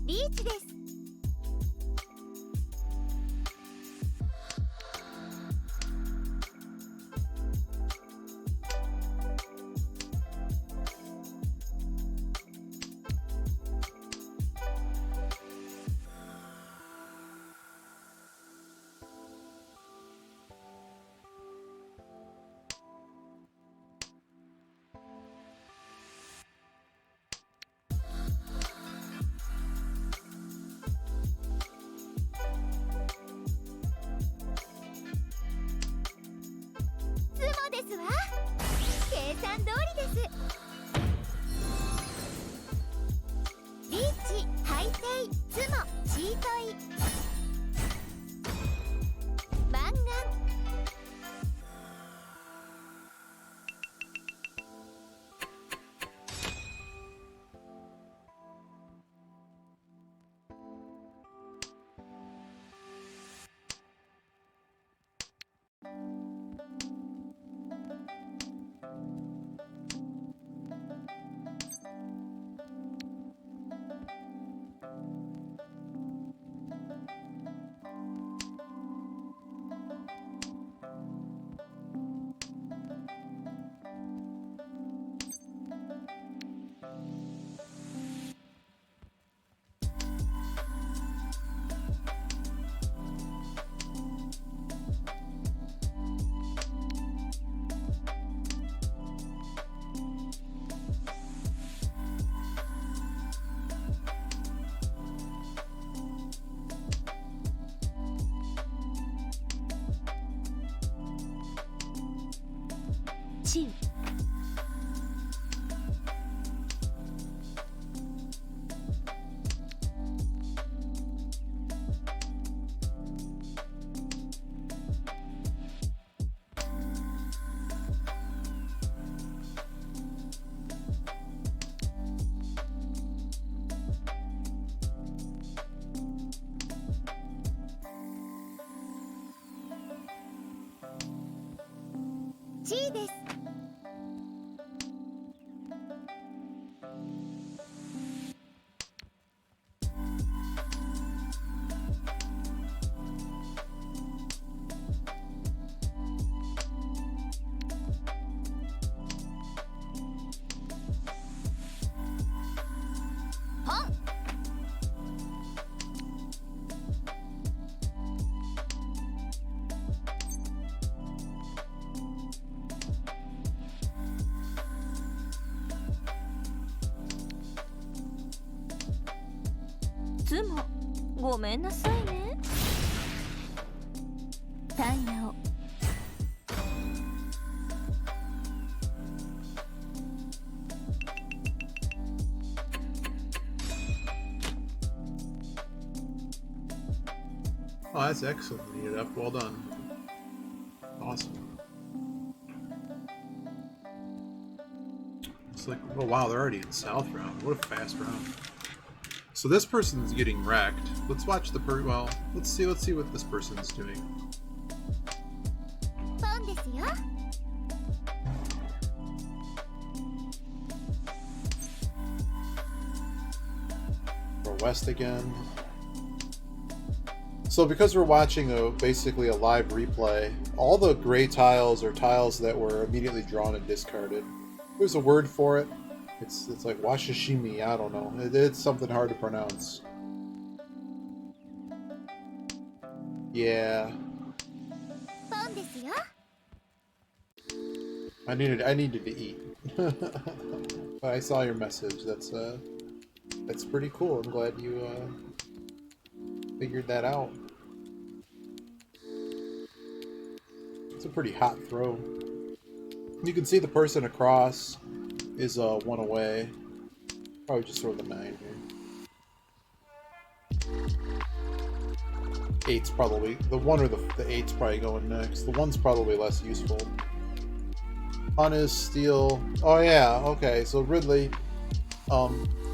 リーチです。ですわ。計算通りです。リーチ、ハイテイ、ツモ、チートイ、マンガン。チウ。チーです。ポン。ツモ、ごめんなさいね。タイヤを。Oh, that's excellent. Eat it up. Well done. Awesome. It's like, oh wow, they're already in South round. What a fast round. So this person's getting wrecked. Let's watch the well, let's see what this person's doing. ポンですよ。 Go west again. So because we're watching basically a live replay, all the gray tiles are tiles that were immediately drawn and discarded. There's a word for it. It's like washishimi, I don't know. It's something hard to pronounce. Yeah. ポンですよ。 I needed to eat. But I saw your message. That's pretty cool. I'm glad you figured that out. It's a pretty hot throw. You can see the person across is 1 away. Probably just throw the 9 here. 8's probably the 1 or the 8's probably going next. The 1's probably less useful. On his steal. Oh yeah, okay. So Ridley,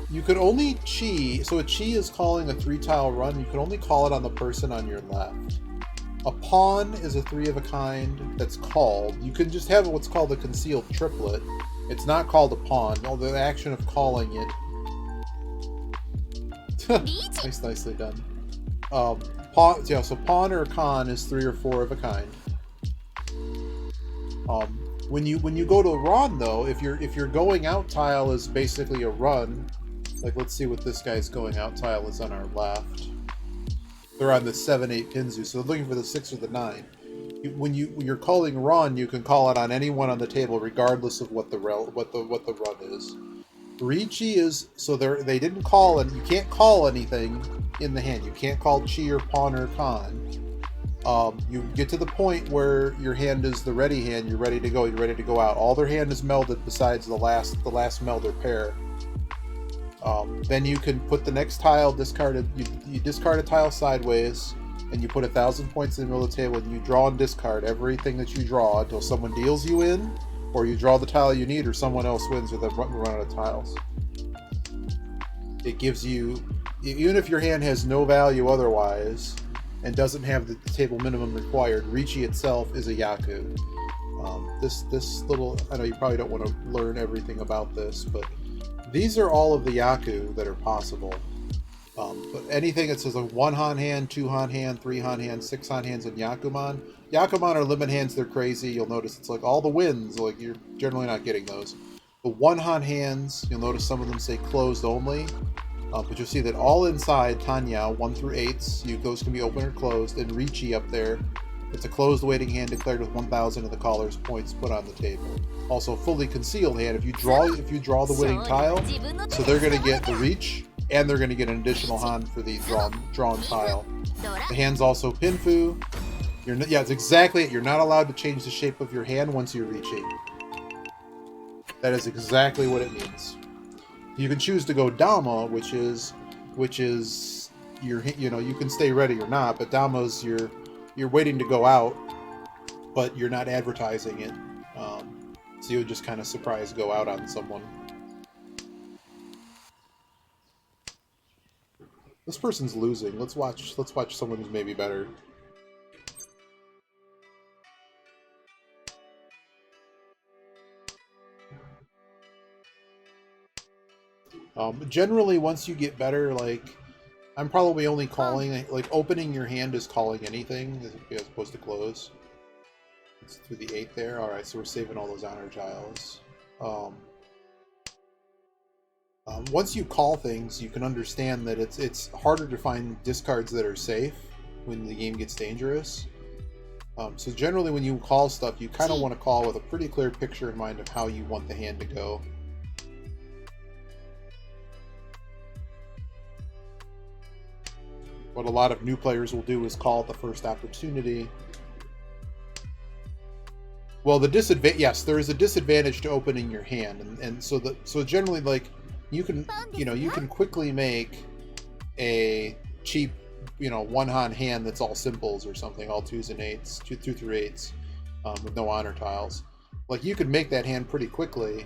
you could only chi. So a chi is calling a 3-tile run. You can only call it on the person on your left. A pawn is a 3 of a kind that's called. You can just have what's called a concealed triplet. It's not called a pawn. No, the action of calling it. Nicely done. Pawn. Yeah. So pawn or con is 3 or 4 of a kind. When you go to run though, if you're going out tile is basically a run. Like let's see what this guy's going out tile is on our left. They're on the 7-8 Pinzu, so they're looking for the 6 or the 9. When you're calling run, you can call it on anyone on the table, regardless of what the run is. Richi is so they didn't call it. You can't call anything in the hand. You can't call chi or pawn or con. You get to the point where your hand is the ready hand. You're ready to go. You're ready to go out. All their hand is melded besides the last melder pair. Then you can put the next tile discarded. You discard a tile sideways, and you put 1,000 points in the middle of the table, and you draw and discard everything that you draw until someone deals you in, or you draw the tile you need, or someone else wins with a run out of tiles. It gives you, even if your hand has no value otherwise, and doesn't have the table minimum required, Richi itself is a Yaku. This little, I know you probably don't want to learn everything about this, but these are all of the Yaku that are possible. But anything that says a 1-han hand, 2-han hand, 3-han hand, 6-han hands, and Yakuman. Yakuman are limit hands, they're crazy. You'll notice it's like all the wins, like you're generally not getting those. The 1-han hands, you'll notice some of them say closed only. But you'll see that all inside Tanya, 1 through 8s, those can be open or closed, and Richi up there. It's a closed waiting hand declared with 1,000 of the caller's points put on the table. Also, fully concealed hand. If you draw the winning tile, so they're going to get the reach, and they're going to get an additional han for the drawn tile. The hand's also pinfu. It's exactly it. You're not allowed to change the shape of your hand once you're reaching. That is exactly what it means. You can choose to go Dama, which is your, you can stay ready or not, but Dama's you're waiting to go out, but you're not advertising it. So you'll just kind of surprise go out on someone. This person's losing. Let's watch someone who's maybe better. Generally, once you get better, like, I'm probably only calling, like, opening your hand is calling anything as opposed to close. It's through the 8 there. Alright, so we're saving all those honor tiles. Once you call things, you can understand that it's harder to find discards that are safe when the game gets dangerous. So generally when you call stuff, you kind of want to call with a pretty clear picture in mind of how you want the hand to go. What a lot of new players will do is call at the first opportunity. Well, the disadvantage, yes, there is a disadvantage to opening your hand, and so generally, like, you can quickly make a cheap you know, one-han hand that's all simples or something, all twos and eights, two through eights, with no honor tiles. Like, you could make that hand pretty quickly,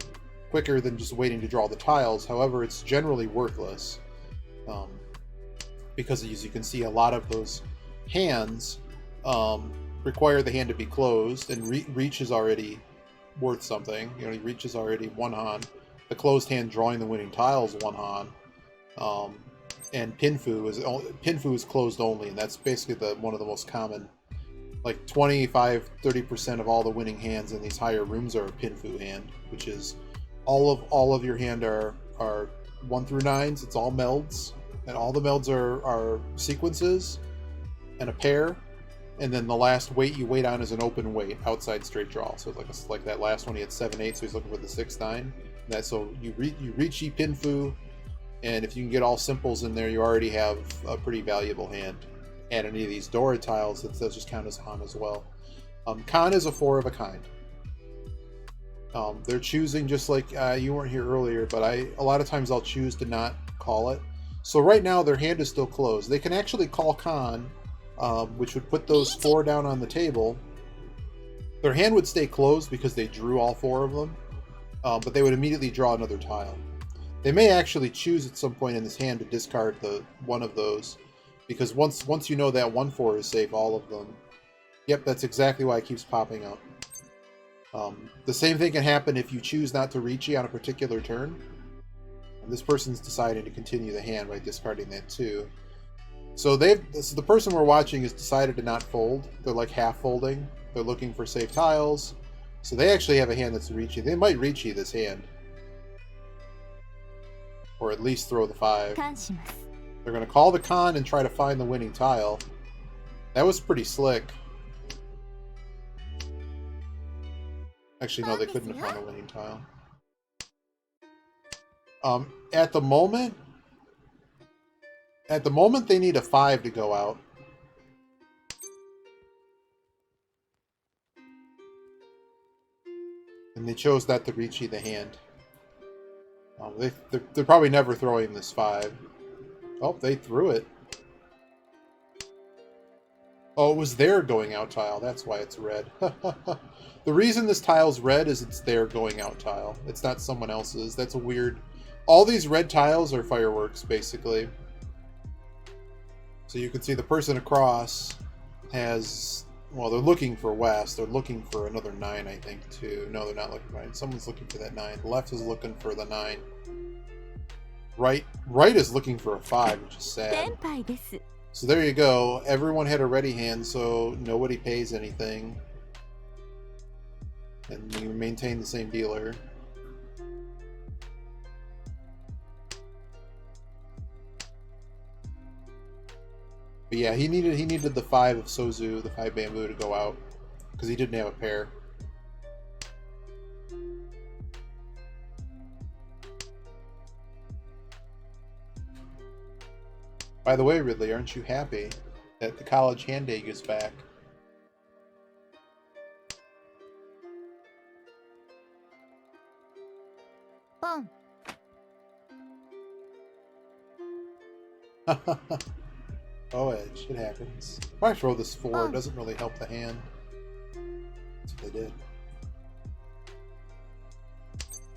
quicker than just waiting to draw the tiles. However, it's generally worthless, because as you can see, a lot of those hands require the hand to be closed, and reach is already worth something. You know, reach is already one han. The closed hand drawing the winning tile is one han. And Pinfu is closed only, and that's basically one of the most common. Like 25-30% of all the winning hands in these higher rooms are a Pinfu hand, which is all of your hand are 1 through 9s. It's all melds, and all the melds are sequences and a pair, and then the last weight you wait on is an open weight outside straight draw. So it's like that last one, he had 7-8, so he's looking for the 6-9. So you reach Pinfu, and if you can get all simples in there, you already have a pretty valuable hand. Add any of these Dora tiles, those just count as Han as well. Khan is a 4 of a kind. They're choosing, just like you weren't here earlier, but a lot of times I'll choose to not call it. So right now their hand is still closed. They can actually call Khan, which would put those 4 down on the table. Their hand would stay closed because they drew all 4 of them, but they would immediately draw another tile. They may actually choose at some point in this hand to discard one of those, because once you know that 1-4 is safe, all of them. Yep, that's exactly why it keeps popping up. The same thing can happen if you choose not to reachy on a particular turn. And this person's deciding to continue the hand by discarding that too. So the person we're watching has decided to not fold. They're like half folding. They're looking for safe tiles. So they actually have a hand that's reachy. They might reachy this hand, or at least throw the 5. They're going to call the Khan and try to find the winning tile. That was pretty slick. Actually, no, they couldn't have found the winning tile. At the moment, they need a 5 to go out. And they chose that to reachy the hand. They're probably never throwing this 5. Oh, they threw it. Oh, it was their going out tile. That's why it's red. The reason this tile's red is it's their going out tile. It's not someone else's. That's a weird... All these red tiles are fireworks, basically. So you can see the person across has... Well, they're looking for West. They're looking for another 9, I think, too. No, they're not looking for 9. Someone's looking for that 9. The left is looking for the 9. Right is looking for a 5, which is sad. So there you go. Everyone had a ready hand, so nobody pays anything. And you maintain the same dealer. But yeah, he needed the 5 of Sozu, the 5 bamboo, to go out, because he didn't have a pair. By the way, Ridley, aren't you happy that the college hand egg is back? Boom. Oh, Edge, it happens. If I throw this 4, it doesn't really help the hand. That's what they did.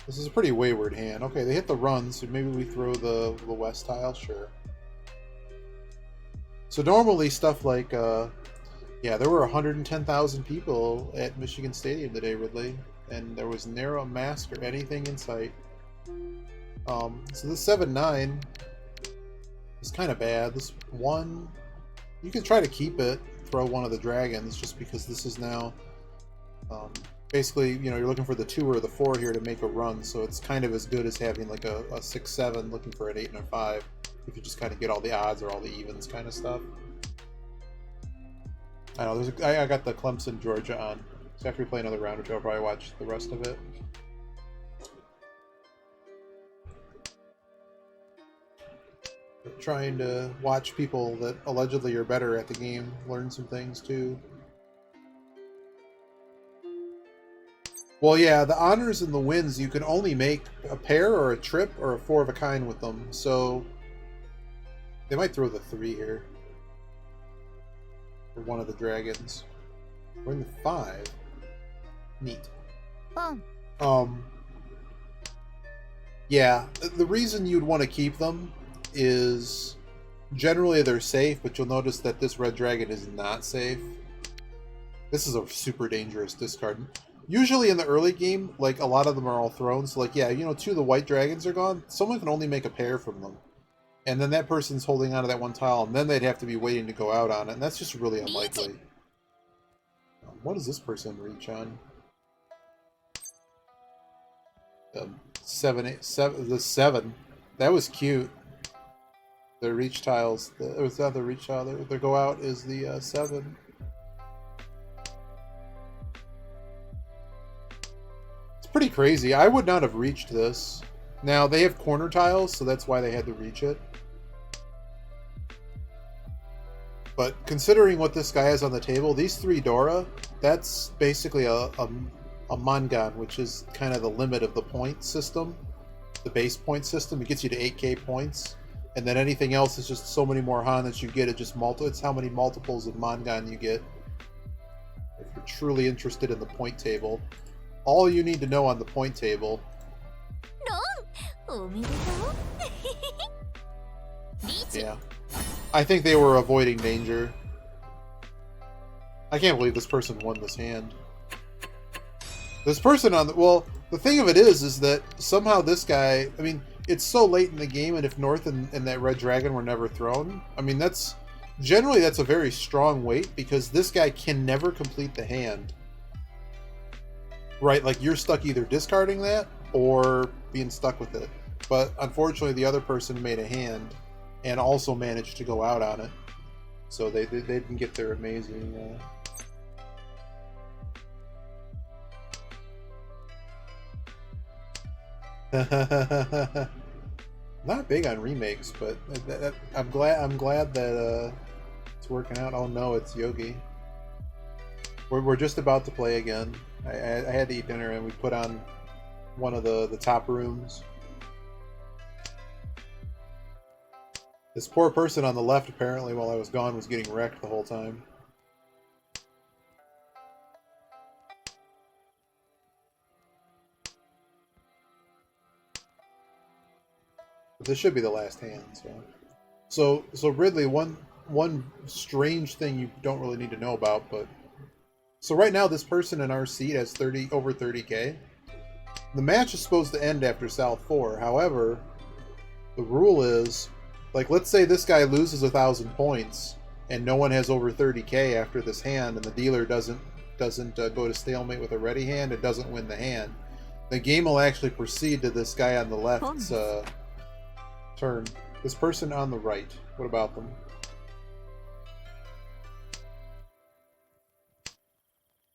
This is a pretty wayward hand. Okay, they hit the run, so maybe we throw the west tile? Sure. So normally stuff like, yeah, there were 110,000 people at Michigan Stadium today, Ridley, and there was never a mask or anything in sight. So this 7-9 is kind of bad. This 1, you can try to keep it, throw one of the dragons, just because this is now, basically, you know, you're looking for the 2 or the 4 here to make a run, so it's kind of as good as having like a 6-7 looking for an 8 and a 5. If you just kind of get all the odds or all the evens kind of stuff. I know, I got the Clemson, Georgia on. So after we play another round or two, I'll probably watch the rest of it. But trying to watch people that allegedly are better at the game learn some things too. Well, yeah, the honors and the wins, you can only make a pair or a trip or a 4 of a kind with them. So they might throw the 3 here. for one of the dragons. We're in the 5. Neat.ポン Yeah, the reason you'd want to keep them is generally they're safe, but you'll notice that this red dragon is not safe. This is a super dangerous discard. Usually in the early game, like, a lot of them are all thrown, so, like, yeah, you know, 2 of the white dragons are gone. Someone can only make a pair from them. And then that person's holding onto that one tile, and then they'd have to be waiting to go out on it, and that's just really unlikely. What does this person reach on? 7, 8, 7, the 7. That was cute. The reach tiles, it's not the reach tile, the go out is the 7. It's pretty crazy. I would not have reached this. Now, they have corner tiles, so that's why they had to reach it. But considering what this guy has on the table, these 3 Dora, that's basically a Mangan, which is kind of the limit of the point system, the base point system. It gets you to 8k points, and then anything else is just so many more Han that you get. It just it's how many multiples of Mangan you get. If you're truly interested in the point table, all you need to know on the point table. ロンおめでとうリーチ Yeah, I think they were avoiding danger. I can't believe this person won this hand. This person on the... Well, the thing of it is that somehow this guy... I mean, it's so late in the game, and if North and that red dragon were never thrown, I mean, that's... Generally, that's a very strong weight, because this guy can never complete the hand. Right, like, you're stuck either discarding that, or being stuck with it. But, unfortunately, the other person made a hand, and also managed to go out on it. So they didn't get their amazing... Not big on remakes, but I'm glad that it's working out. Oh no, it's Yogi. We're just about to play again. I had to eat dinner, and we put on one of the top rooms. This poor person on the left, apparently, while I was gone, was getting wrecked the whole time. But this should be the last hand, so Ridley, one strange thing you don't really need to know about, but so right now this person in our seat has over 30k. The match is supposed to end after South 4. However, the rule is, like, let's say this guy loses 1,000 points and no one has over 30k after this hand, and the dealer doesn't go to stalemate with a ready hand, it doesn't win the hand. The game will actually proceed to this guy on the left's turn. This person on the right, what about them?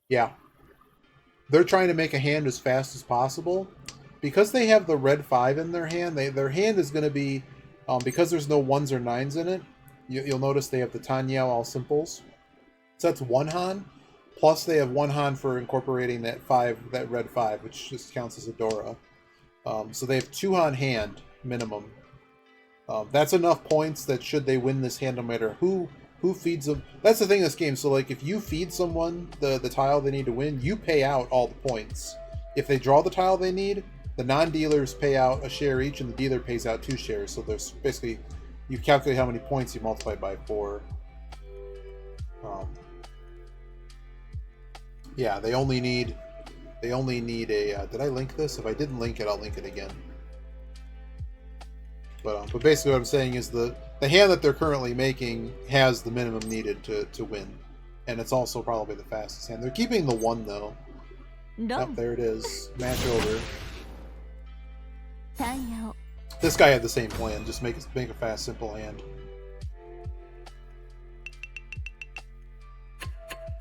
Yeah. They're trying to make a hand as fast as possible. Because they have the red 5 in their hand, their hand is going to be, because there's no 1s or 9s in it, you'll notice they have the Tanyao all simples. So that's 1 Han, plus they have 1 Han for incorporating that red 5, which just counts as a Dora. So they have 2 Han hand, minimum. That's enough points that should they win this hand, no matter who feeds them. That's the thing in this game. So, like, if you feed someone the tile they need to win, you pay out all the points. If they draw the tile they need, the non-dealers pay out a share each, and the dealer pays out 2 shares. So there's basically, you calculate how many points, you multiply by 4. Yeah, they only need a. Did I link this? If I didn't link it, I'll link it again. But basically what I'm saying is the hand that they're currently making has the minimum needed to win. And it's also probably the fastest hand. They're keeping the 1, though. No. Oh, there it is. Match over. タイヤを This guy had the same plan. Just make a fast, simple hand.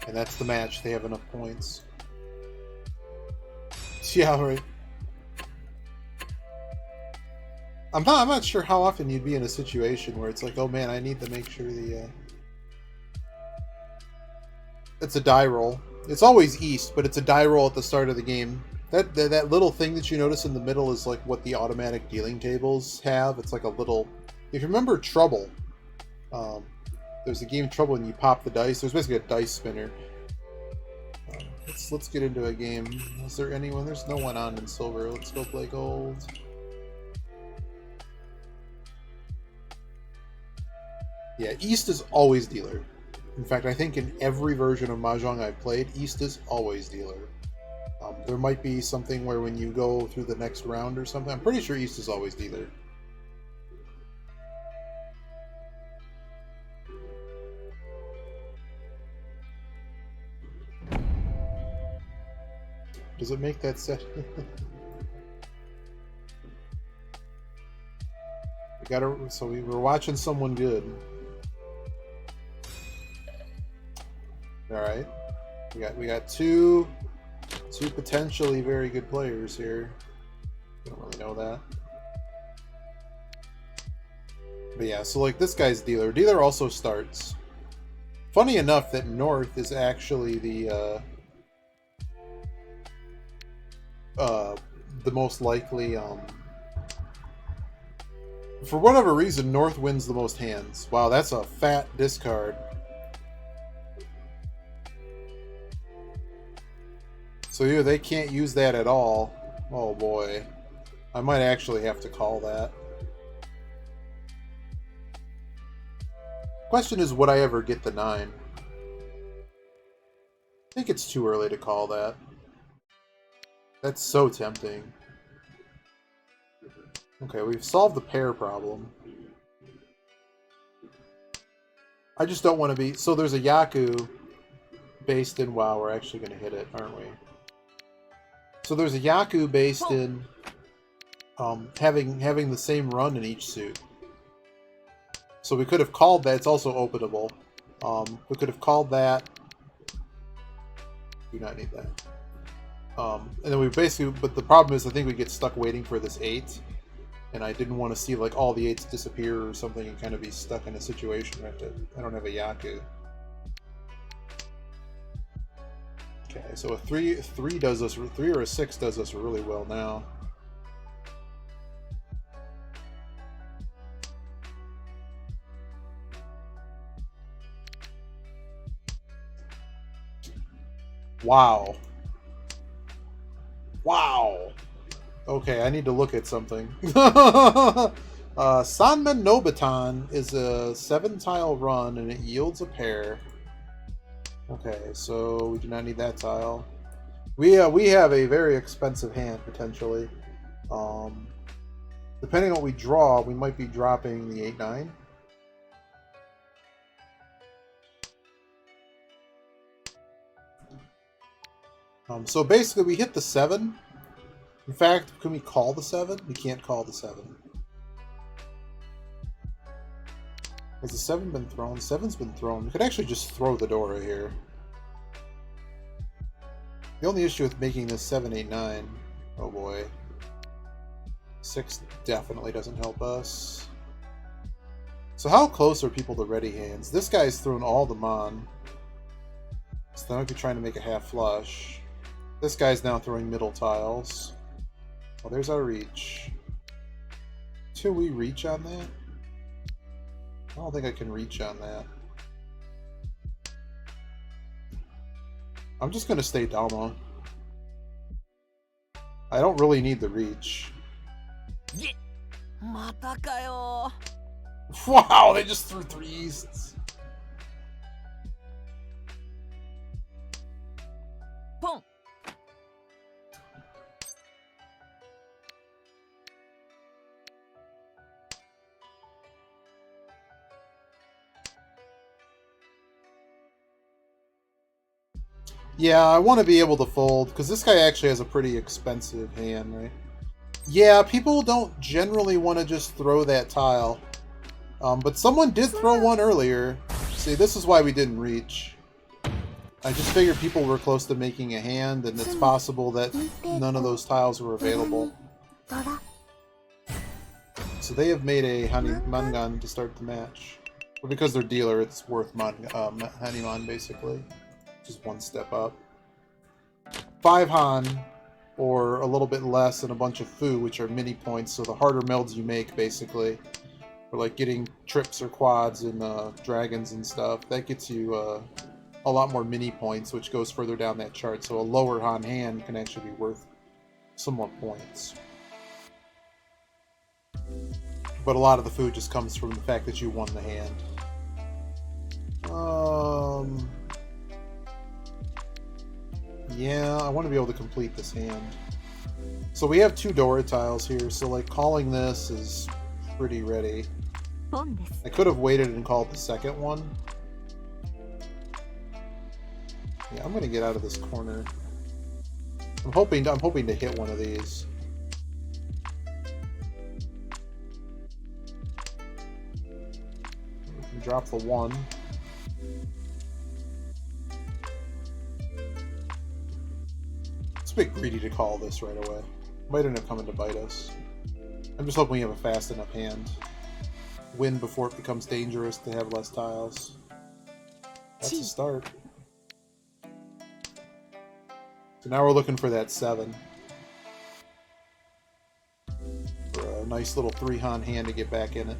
And that's the match. They have enough points. Yeah, right. I'm not sure how often you'd be in a situation where it's like, oh man, I need to make sure it's a die roll. It's always east, but it's a die roll at the start of the game. That little thing that you notice in the middle is like what the automatic dealing tables have. It's like a little... If you remember Trouble, there's a game of trouble and you pop the dice. There's basically a dice spinner. Let's get into a game. Is there anyone? There's no one on in silver. Let's go play gold. Yeah, East is always dealer. In fact, I think in every version of Mahjong I've played, East is always dealer. There might be something where when you go through the next round or something, I'm pretty sure East is always dealer. Does it make that set? So we were watching someone good. All right, we got two potentially very good players here. Don't really know that, but yeah. So like this guy's dealer. Dealer also starts. Funny enough that North is actually the most likely. For whatever reason, North wins the most hands. Wow, that's a fat discard. So yeah, they can't use that at all. Oh boy. I might actually have to call that. Question is, would I ever get the 9? I think it's too early to call that. That's so tempting. Okay, we've solved the pair problem. I just don't want to be... So there's a Yaku based in... Wow, we're actually going to hit it, aren't we? So there's a Yaku based in having the same run in each suit. So we could have called that. It's also openable. We could have called that. Do not need that. And then we basically... But the problem is I think we get stuck waiting for this 8. And I didn't want to see like all the 8s disappear or something and kind of be stuck in a situation where I don't have a Yaku. Okay, so a 3 does us 3 or a 6 does us really well now. Wow. Wow. Okay, I need to look at something. Sanmen Nobitan is a 7-tile run and it yields a pair. Okay, so we do not need that tile. We have a very expensive hand potentially. Depending on what we draw, we might be dropping the 8-9. So basically, we hit the 7. In fact, can we call the 7? We can't call the 7. Has the 7 been thrown? 7's been thrown. We could actually just throw the Dora here. The only issue with making this 7, 8, 9... Oh boy. 6 definitely doesn't help us. So how close are people to ready hands? This guy's thrown all the Mon. So then I could try to make a half flush. This guy's now throwing middle tiles. Well, there's our reach. Till we reach on that? I don't think I can reach on that. I'm just going to stay Dama. I don't really need the reach. Wow, they just threw 3s. Yeah, I want to be able to fold, because this guy actually has a pretty expensive hand, right? Yeah, people don't generally want to just throw that tile. But someone did throw one earlier. See, this is why we didn't reach. I just figured people were close to making a hand, and it's possible that none of those tiles were available. So they have made a Mangan to start the match. But because they're dealer, it's worth Hanuman, basically. Just one step up. 5 Han, or a little bit less, and a bunch of Fu, which are mini points, so the harder melds you make, basically, For like getting trips or quads and dragons and stuff. That gets you a lot more mini points, which goes further down that chart. So a lower on hand can actually be worth some more points. But a lot of the food just comes from the fact that you won the hand. Yeah, I want to be able to complete this hand. So we have 2 Dora tiles here, so like calling this is pretty ready. ポンです。 I could have waited and called the second one. Yeah, I'm gonna get out of this corner. I'm hoping to hit one of these. Drop the 1. It's a bit greedy to call this right away. Might end up coming to bite us. I'm just hoping we have a fast enough hand. Win before it becomes dangerous to have less tiles. That's a start. So now we're looking for that 7. For a nice little 3-Han hand to get back in it.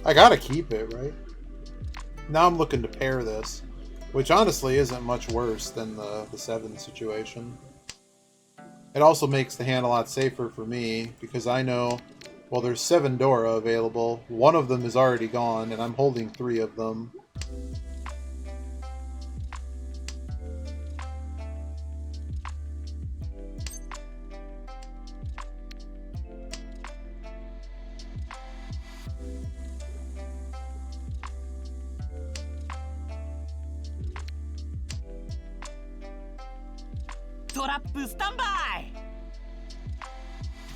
I gotta keep it, right? Now I'm looking to pair this, which honestly isn't much worse than the 7 situation. It also makes the hand a lot safer for me, because I know, well, there's 7 Dora available, 1 of them is already gone, and I'm holding 3 of them.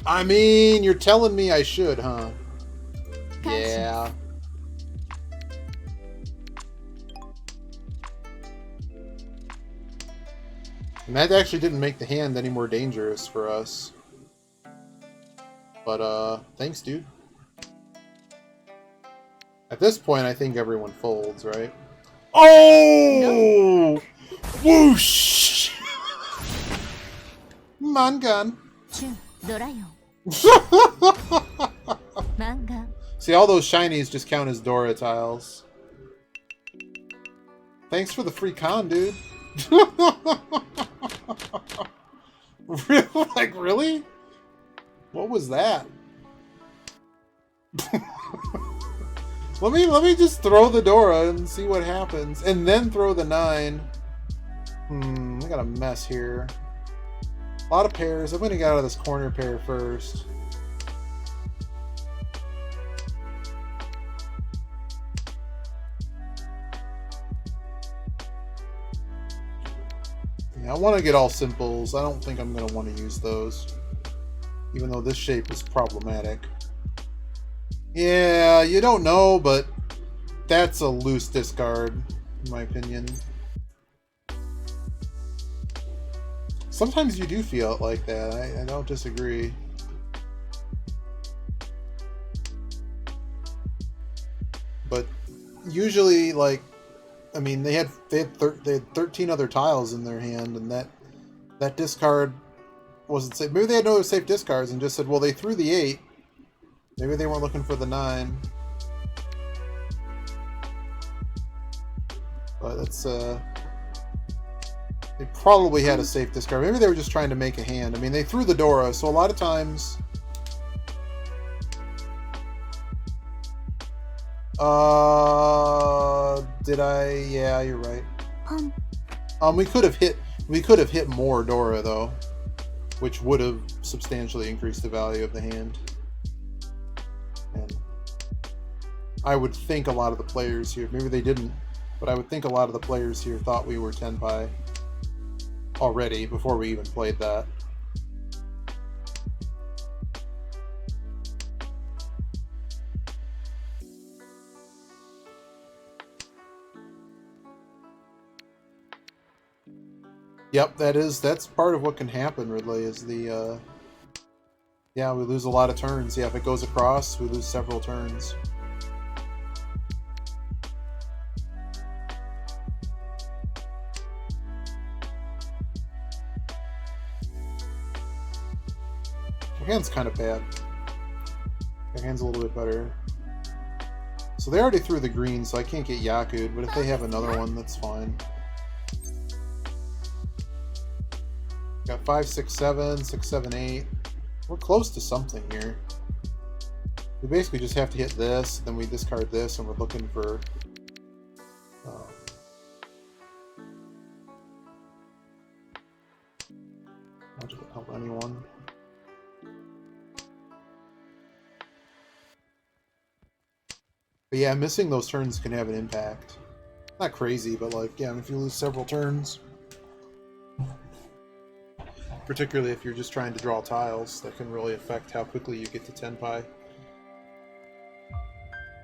I mean, you're telling me I should, huh? Yeah. And that actually didn't make the hand any more dangerous for us. But, thanks, dude. At this point, I think everyone folds, right? Oh! Whoosh! Mangan. ドラヨン 漫画 See, all those shinies just count as Dora tiles. Thanks for the free con, dude. Like, really? What was that? let me just throw the Dora and see what happens, and then throw the 9. I got a mess here. A lot of pairs. I'm gonna get out of this corner pair first. Yeah, I want to get all simples. I don't think I'm gonna want to use those, even though this shape is problematic. Yeah, you don't know, but that's a loose discard, in my opinion. Sometimes you do feel it like that. I don't disagree. But usually, like, I mean, they had 13 other tiles in their hand, and that discard wasn't safe. Maybe they had no safe discards and just said, well, they threw the 8. Maybe they weren't looking for the 9. But that's they probably had a safe discard. Maybe they were just trying to make a hand. I mean, they threw the Dora, so a lot of times... Did I? Yeah, you're right. We could have hit more Dora, though, which would have substantially increased the value of the hand. And I would think a lot of the players here, maybe they didn't, but I would think a lot of the players here thought we were Tenpai. already before we even played that. Yep, that's part of what can happen, Ridley, is the, yeah, we lose a lot of turns. Yeah, if it goes across, we lose several turns. Your hand's kind of bad. Your hand's a little bit better. So they already threw the green, so I can't get Yaku'd, but if they have another one, that's fine. Got 5, 6, 7, 6, 7, 8. We're close to something here. We basically just have to hit this, then we discard this, and we're looking for... How does it help anyone? But yeah, missing those turns can have an impact. Not crazy, but like, yeah, if you lose several turns... Particularly if you're just trying to draw tiles, that can really affect how quickly you get to Tenpai.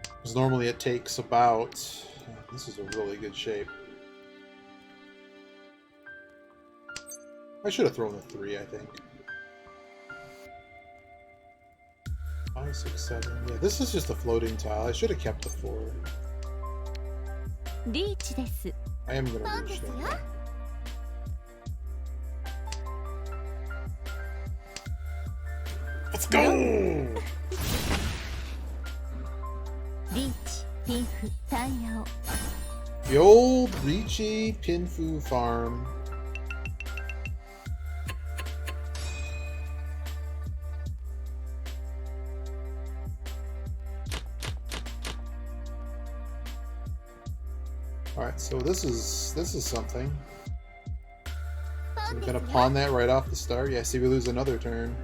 Because normally it takes about... This is a really good shape. I should have thrown a 3, I think. 5, 6, 7... Yeah, this is just a floating tile. I should have kept the 4. リーチです。 I am going to reach that. Let's go! リーチ、ピンフ、タイヤを。 The old Ricci Pinfu farm. Alright, so this is something. So we're gonna pawn that right off the start. Yeah, see we lose another turn.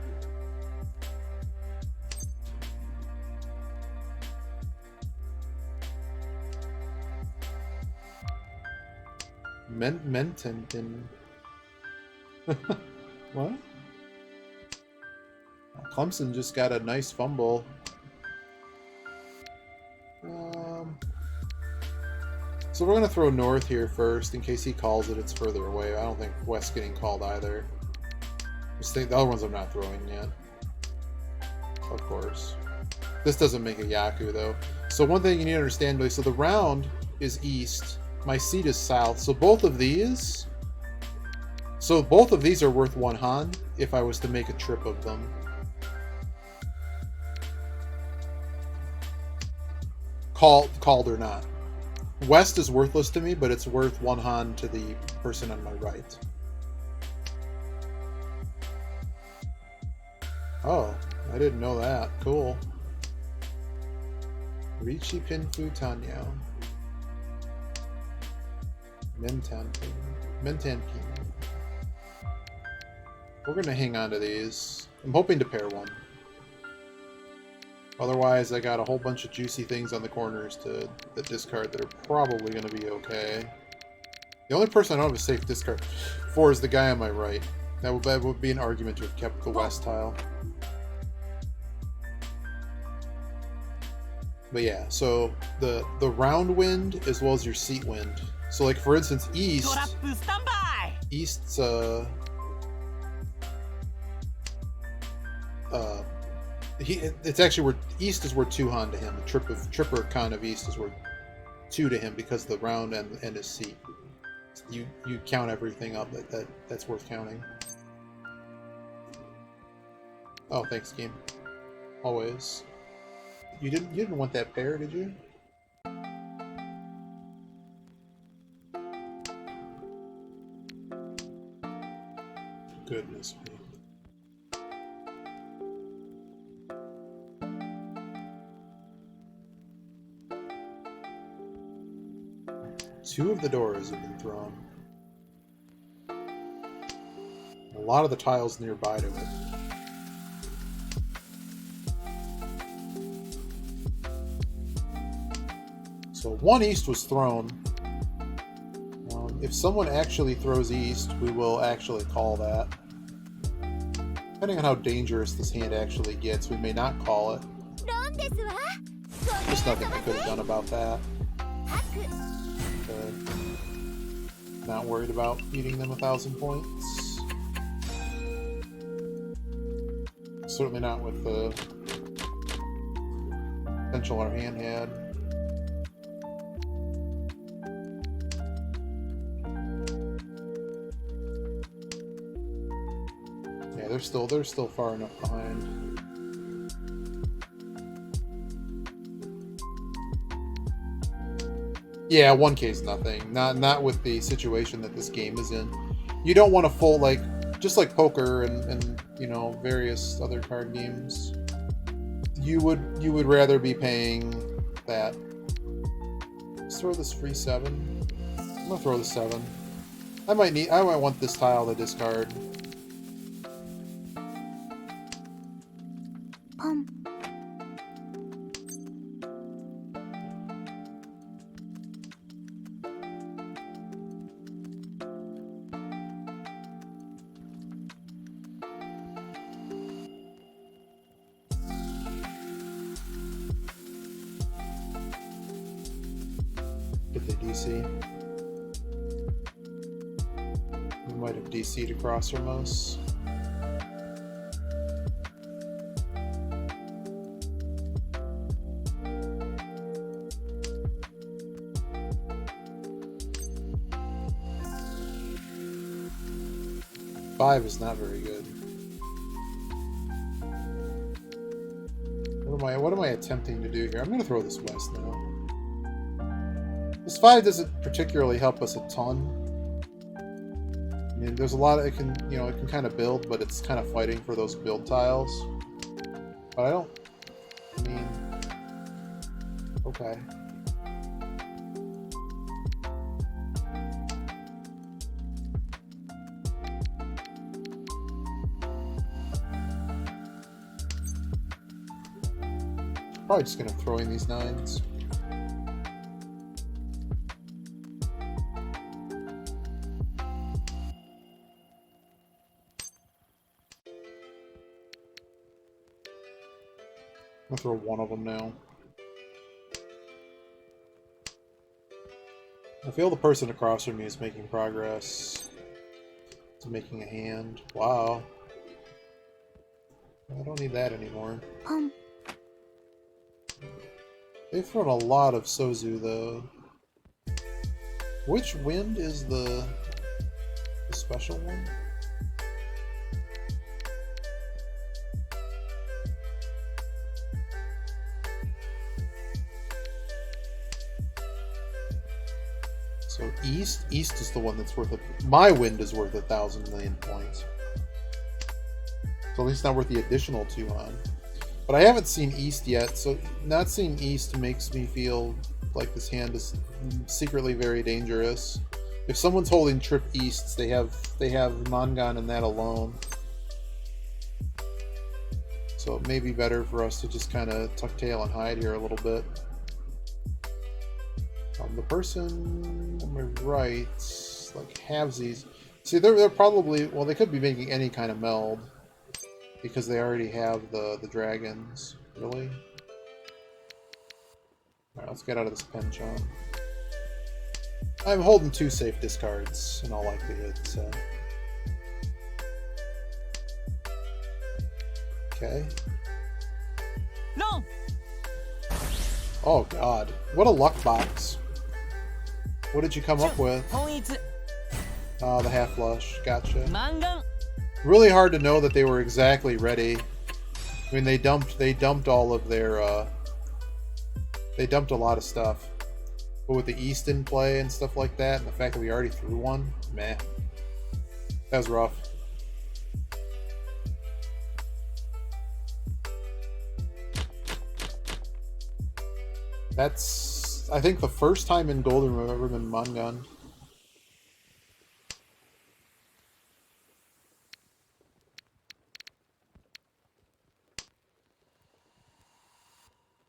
Mentenpin. What? Clemson just got a nice fumble. So we're going to throw north here first, in case he calls it, it's further away. I don't think west getting called either. The other ones I'm not throwing yet. Of course. This doesn't make a Yaku, though. So one thing you need to understand, so the round is east. My seat is south. So both of these... So both of these are worth 1 Han, if I was to make a trip of them. Called or not. West is worthless to me, but it's worth 1 Han to the person on my right. Oh, I didn't know that. Cool. Ricci Pinfu Tanyao. Mentanpin. We're gonna hang on to these. I'm hoping to pair one. Otherwise, I got a whole bunch of juicy things on the corners to discard that are probably going to be okay. The only person I don't have a safe discard for is the guy on my right. That would be an argument to have kept the west tile. But yeah, so the round wind as well as your seat wind. So like for instance, east's it's actually worth east is worth 2 Han to him. The tripper con of east is worth 2 to him because the round and his seat. You count everything up that's worth counting. Oh, thanks, game. Always. You didn't want that pair, did you? Goodness me. Two of the doors have been thrown. A lot of the tiles nearby to it. So 1 east was thrown. if someone actually throws east, we will actually call that. Depending on how dangerous this hand actually gets, we may not call it. ロンですわ。 There's nothing I could have done about that. ハク Not worried about beating them 1,000 points. Certainly not with the potential our hand had. Yeah, they're still far enough behind. Yeah, 1K is nothing. Not with the situation that this game is in. You don't want a full, like, just like poker and you know, various other card games. You would rather be paying that. Let's throw this free 7. I'm gonna throw the 7. I might want this tile to discard. ポン Get the DC. We might have DC'd across our mouse. Five is not very good. What am I attempting to do here? I'm gonna throw this west now. This 5 doesn't particularly help us a ton. I mean, there's a lot of, it can kind of build, but it's kind of fighting for those build tiles. But I mean, okay. Probably just gonna throw in these 9s. I'm gonna throw one of them now. I feel the person across from me is making progress to making a hand. Wow. I don't need that anymore. ポン They've thrown a lot of Sozu, though. Which wind is the special one? So east is the one that's worth it. My wind is worth 1,000 million points. So at least not worth the additional 2 on. But I haven't seen east yet, so not seeing east makes me feel like this hand is secretly very dangerous. If someone's holding trip easts, they have Mangan and that alone. So it may be better for us to just kind of tuck tail and hide here a little bit. The person on my right, like, halvesies. See, they're probably, well, they could be making any kind of meld. Because they already have the dragons. Really? Alright, let's get out of this penchant. I'm holding 2 safe discards in all likelihood, so. Okay. No! Oh god. What a luck box. What did you come up with? Oh, the half flush. Gotcha. Really hard to know that they were exactly ready. I mean, they dumped all of their, they dumped a lot of stuff. But with the East in play and stuff like that, and the fact that we already threw one, meh. That was rough. That's, I think, the first time in Golden we've ever been Mangan.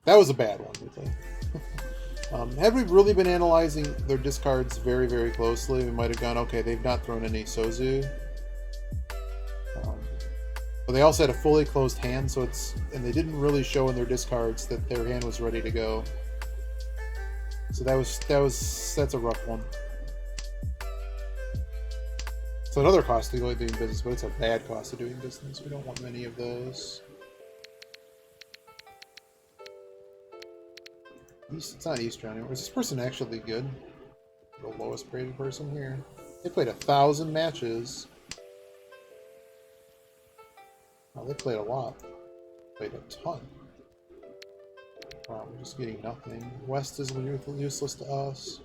That was a bad one, I think. Had we really been analyzing their discards very, very closely, we might have gone, okay, they've not thrown any Sozu. But they also had a fully closed hand, so and they didn't really show in their discards that their hand was ready to go. So that's a rough one. It's another cost of doing business, but it's a bad cost of doing business. We don't want many of those. It's not Eastern anymore. Is this person actually good? The lowest rated person here. They played 1,000 matches. Oh, they played a lot. Played a ton. Wow, we're just getting nothing. West is useless to us.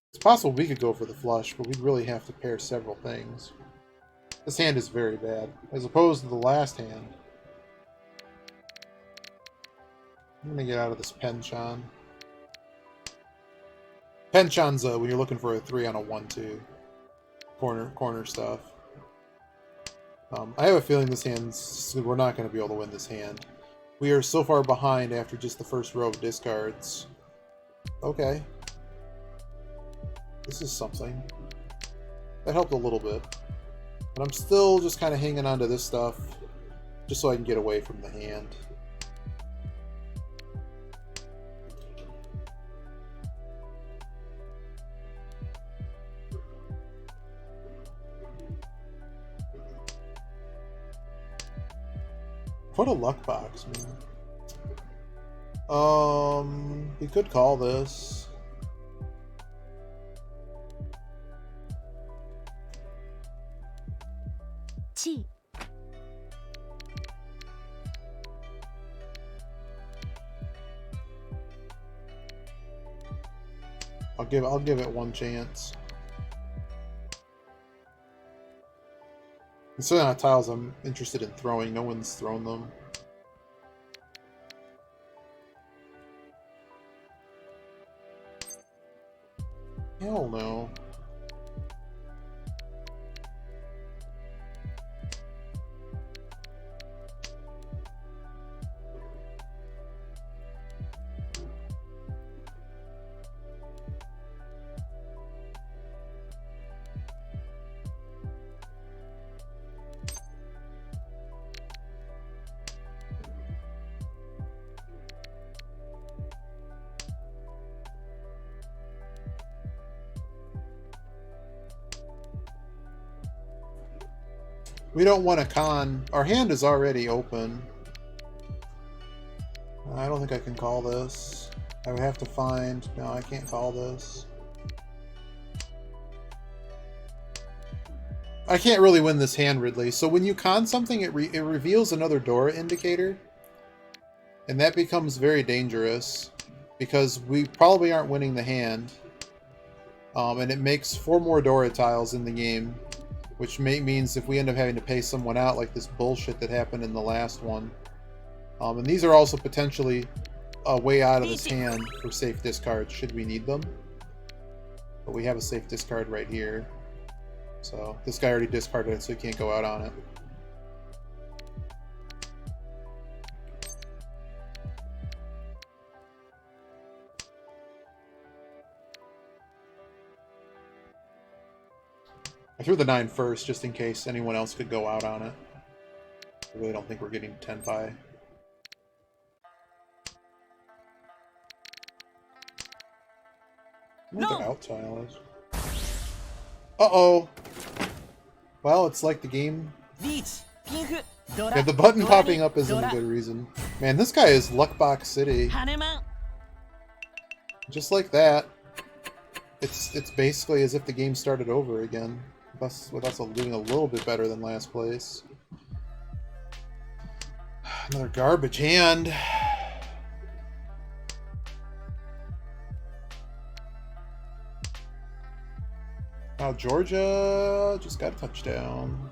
It's possible we could go for the flush, but we'd really have to pair several things. This hand is very bad, as opposed to the last hand. I'm gonna get out of this Penchant. Penchant's when you're looking for a 3 on a 1-2. Corner stuff. I have a feeling this hand's... we're not going to be able to win this hand. We are so far behind after just the first row of discards. Okay. This is something. That helped a little bit. But I'm still just kind of hanging on to this stuff, just so I can get away from the hand. What a luck box, man. We could call this. Chi. I'll give it one chance. It's certainly not tiles I'm interested in throwing. No one's thrown them. Hell no. We don't want a con. Our hand is already open. I don't think I can call this. I would have to find... No, I can't call this. I can't really win this hand, Ridley. So when you con something, it reveals another Dora indicator. And that becomes very dangerous. Because we probably aren't winning the hand. And it makes 4 more Dora tiles in the game. Which means if we end up having to pay someone out, like this bullshit that happened in the last one. And these are also potentially a way out of this hand for safe discards, should we need them. But we have a safe discard right here. So this guy already discarded it, so he can't go out on it. I threw the 9 first, just in case anyone else could go out on it. I really don't think we're getting 10 pie. I wonder what the out tile is. Uh-oh! Well, it's like the game... Yeah, the button popping up isn't a good reason. Man, this guy is Luckbox City. Just like that. It's basically as if the game started over again. With us doing a little bit better than last place. Another garbage hand. Now Georgia just got a touchdown.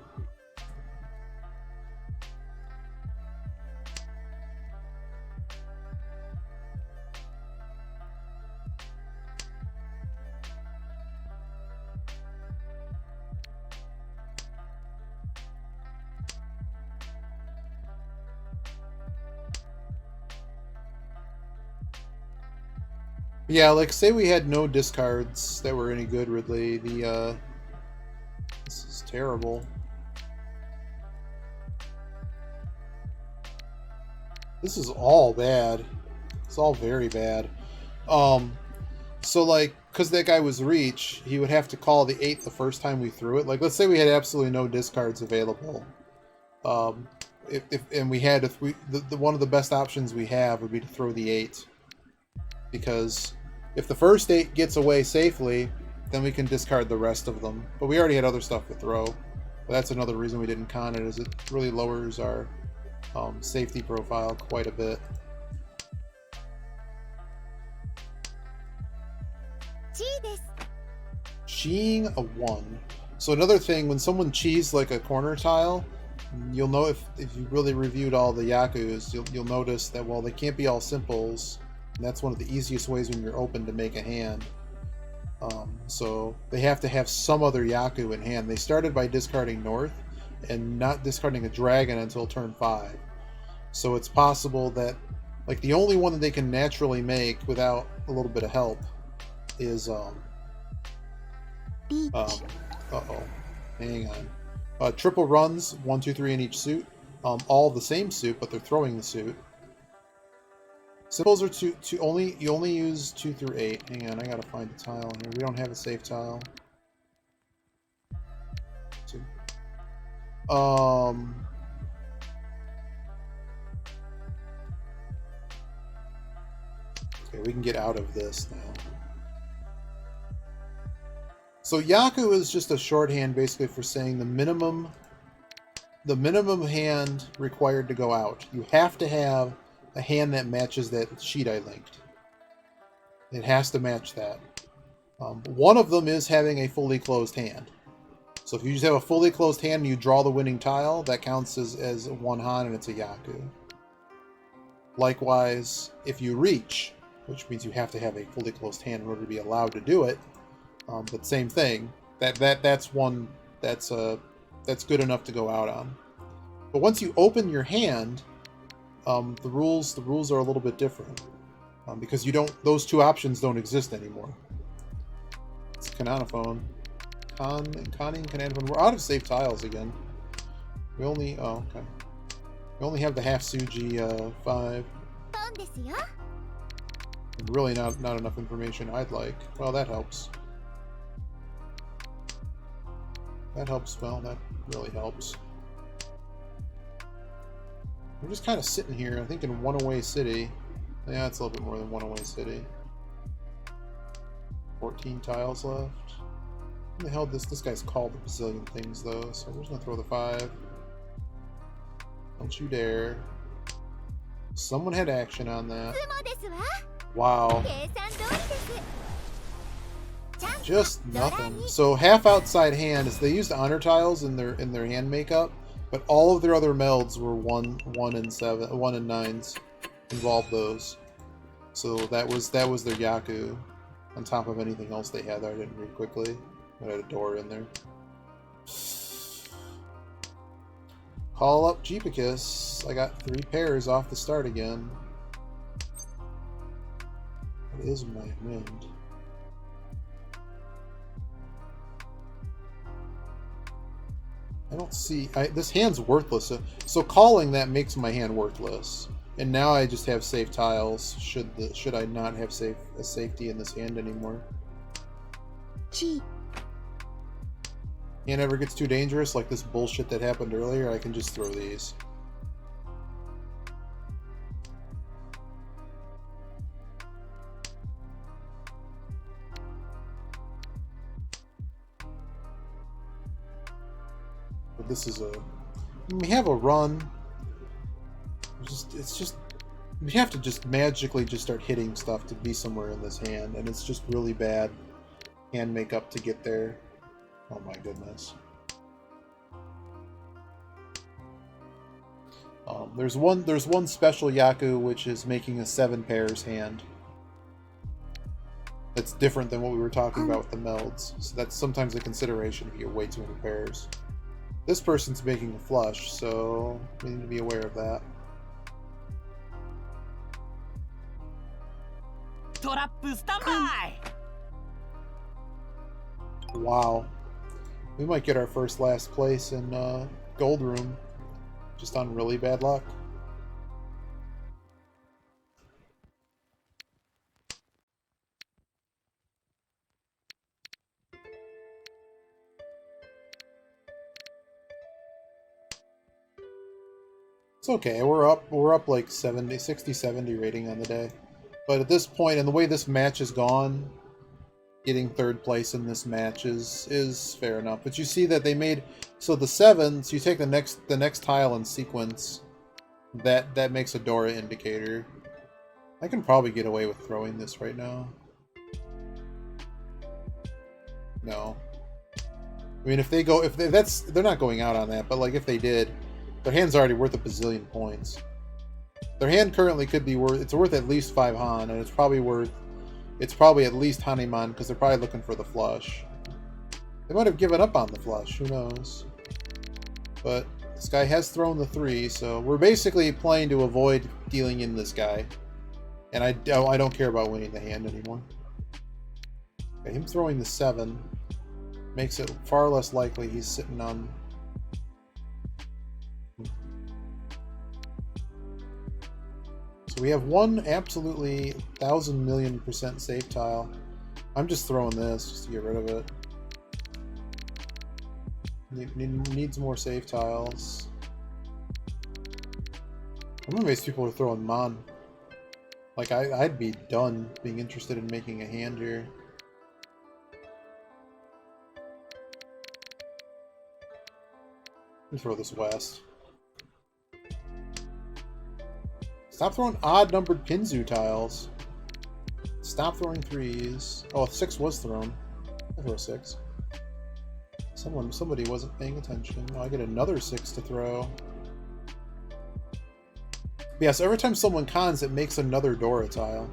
Yeah, like say we had no discards that were any good, Ridley. This is terrible. This is all bad. It's all very bad. So like, because that guy was reach, he would have to call the 8 the first time we threw it. Like, let's say we had absolutely no discards available. If we had the one of the best options we have would be to throw the 8, because if the first 8 gets away safely, then we can discard the rest of them. But we already had other stuff to throw. But that's another reason we didn't con it, is it really lowers our safety profile quite a bit. Cheeing a 1. So another thing, when someone cheese like a corner tile, you'll know if you really reviewed all the Yakus, you'll notice that while they can't be all simples, and that's one of the easiest ways when you're open to make a hand. So they have to have some other Yaku in hand. They started by discarding North and not discarding a dragon until turn 5. So it's possible that, the only one that they can naturally make without a little bit of help is hang on. Triple runs, 1, 2, 3 in each suit. All the same suit, but they're throwing the suit. Simples are you only use 2 through 8. Hang on, I gotta find a tile here. We don't have a safe tile. 2. Okay, we can get out of this now. So Yaku is just a shorthand basically for saying the minimum hand required to go out. You have to have a hand that matches that sheet I linked. It has to match that. One of them is having a fully closed hand. So if you just have a fully closed hand and you draw the winning tile, that counts as one Han and it's a Yaku. Likewise, if you reach, which means you have to have a fully closed hand in order to be allowed to do it, but same thing. That's one that's good enough to go out on. But once you open your hand, the rules are a little bit different, because those two options don't exist anymore. It's Canonophone. Conning Canonophone. We're out of safe tiles again. We only have the half Suji 5. Really not enough information I'd like. Well, that helps. That helps. Well, that really helps. We're just kind of sitting here, I think, in One Away City. Yeah, it's a little bit more than One Away City. 14 tiles left. What the hell? This guy's called a bazillion things, though, so we're just gonna throw the 5. Don't you dare. Someone had action on that. Wow. Just nothing. So half outside hand is they used honor tiles in their hand makeup, but all of their other melds were 1 and 7, 1 and 9s. Involved those. So that was their Yaku, on top of anything else they had that I didn't read quickly. I had a door in there. Call up Jeepicus. I got 3 pairs off the start again. What is my wind? I don't see... this hand's worthless. So calling that makes my hand worthless. And now I just have safe tiles. Should I not have a safety in this hand anymore? Hand ever gets too dangerous, like this bullshit that happened earlier, I can just throw these. But this is we have a run. It's just we have to just magically just start hitting stuff to be somewhere in this hand, and it's just really bad hand makeup to get there. Oh my goodness. There's one special Yaku which is making a 7 pairs hand. That's different than what we were talking about with the melds. So that's sometimes a consideration if you get way too many pairs. This person's making a flush, so we need to be aware of that. Wow. We might get our first last place in Gold Room. Just on really bad luck. It's okay. We're up like 70, 60, 70 rating on the day. But at this point, and the way this match has gone, getting third place in this match is fair enough. But you see that they made, so the 7s, you take the next tile in sequence, that makes a Dora indicator. I can probably get away with throwing this right now. No. I mean, if they go, they're not going out on that, but like if they did, their hand's already worth a bazillion points. Their hand currently could be worth, it's worth at least 5 Han, and it's probably at least Hanuman, because they're probably looking for the flush. They might have given up on the flush, who knows. But this guy has thrown the 3, so we're basically playing to avoid dealing in this guy. And I don't care about winning the hand anymore. Okay, him throwing the 7 makes it far less likely he's sitting on... So we have one absolutely 1,000,000,000% safe tile. I'm just throwing this just to get rid of it. Needs more safe tiles. I'm amazed people are throwing Mon. Like, I'd be done being interested in making a hand here. Let me throw this west. Stop throwing odd-numbered Pinzu tiles. Stop throwing 3s. Oh, 6 was thrown. I throw 6. Somebody wasn't paying attention. Oh, I get another 6 to throw. Yes, every time someone cons, it makes another Dora tile.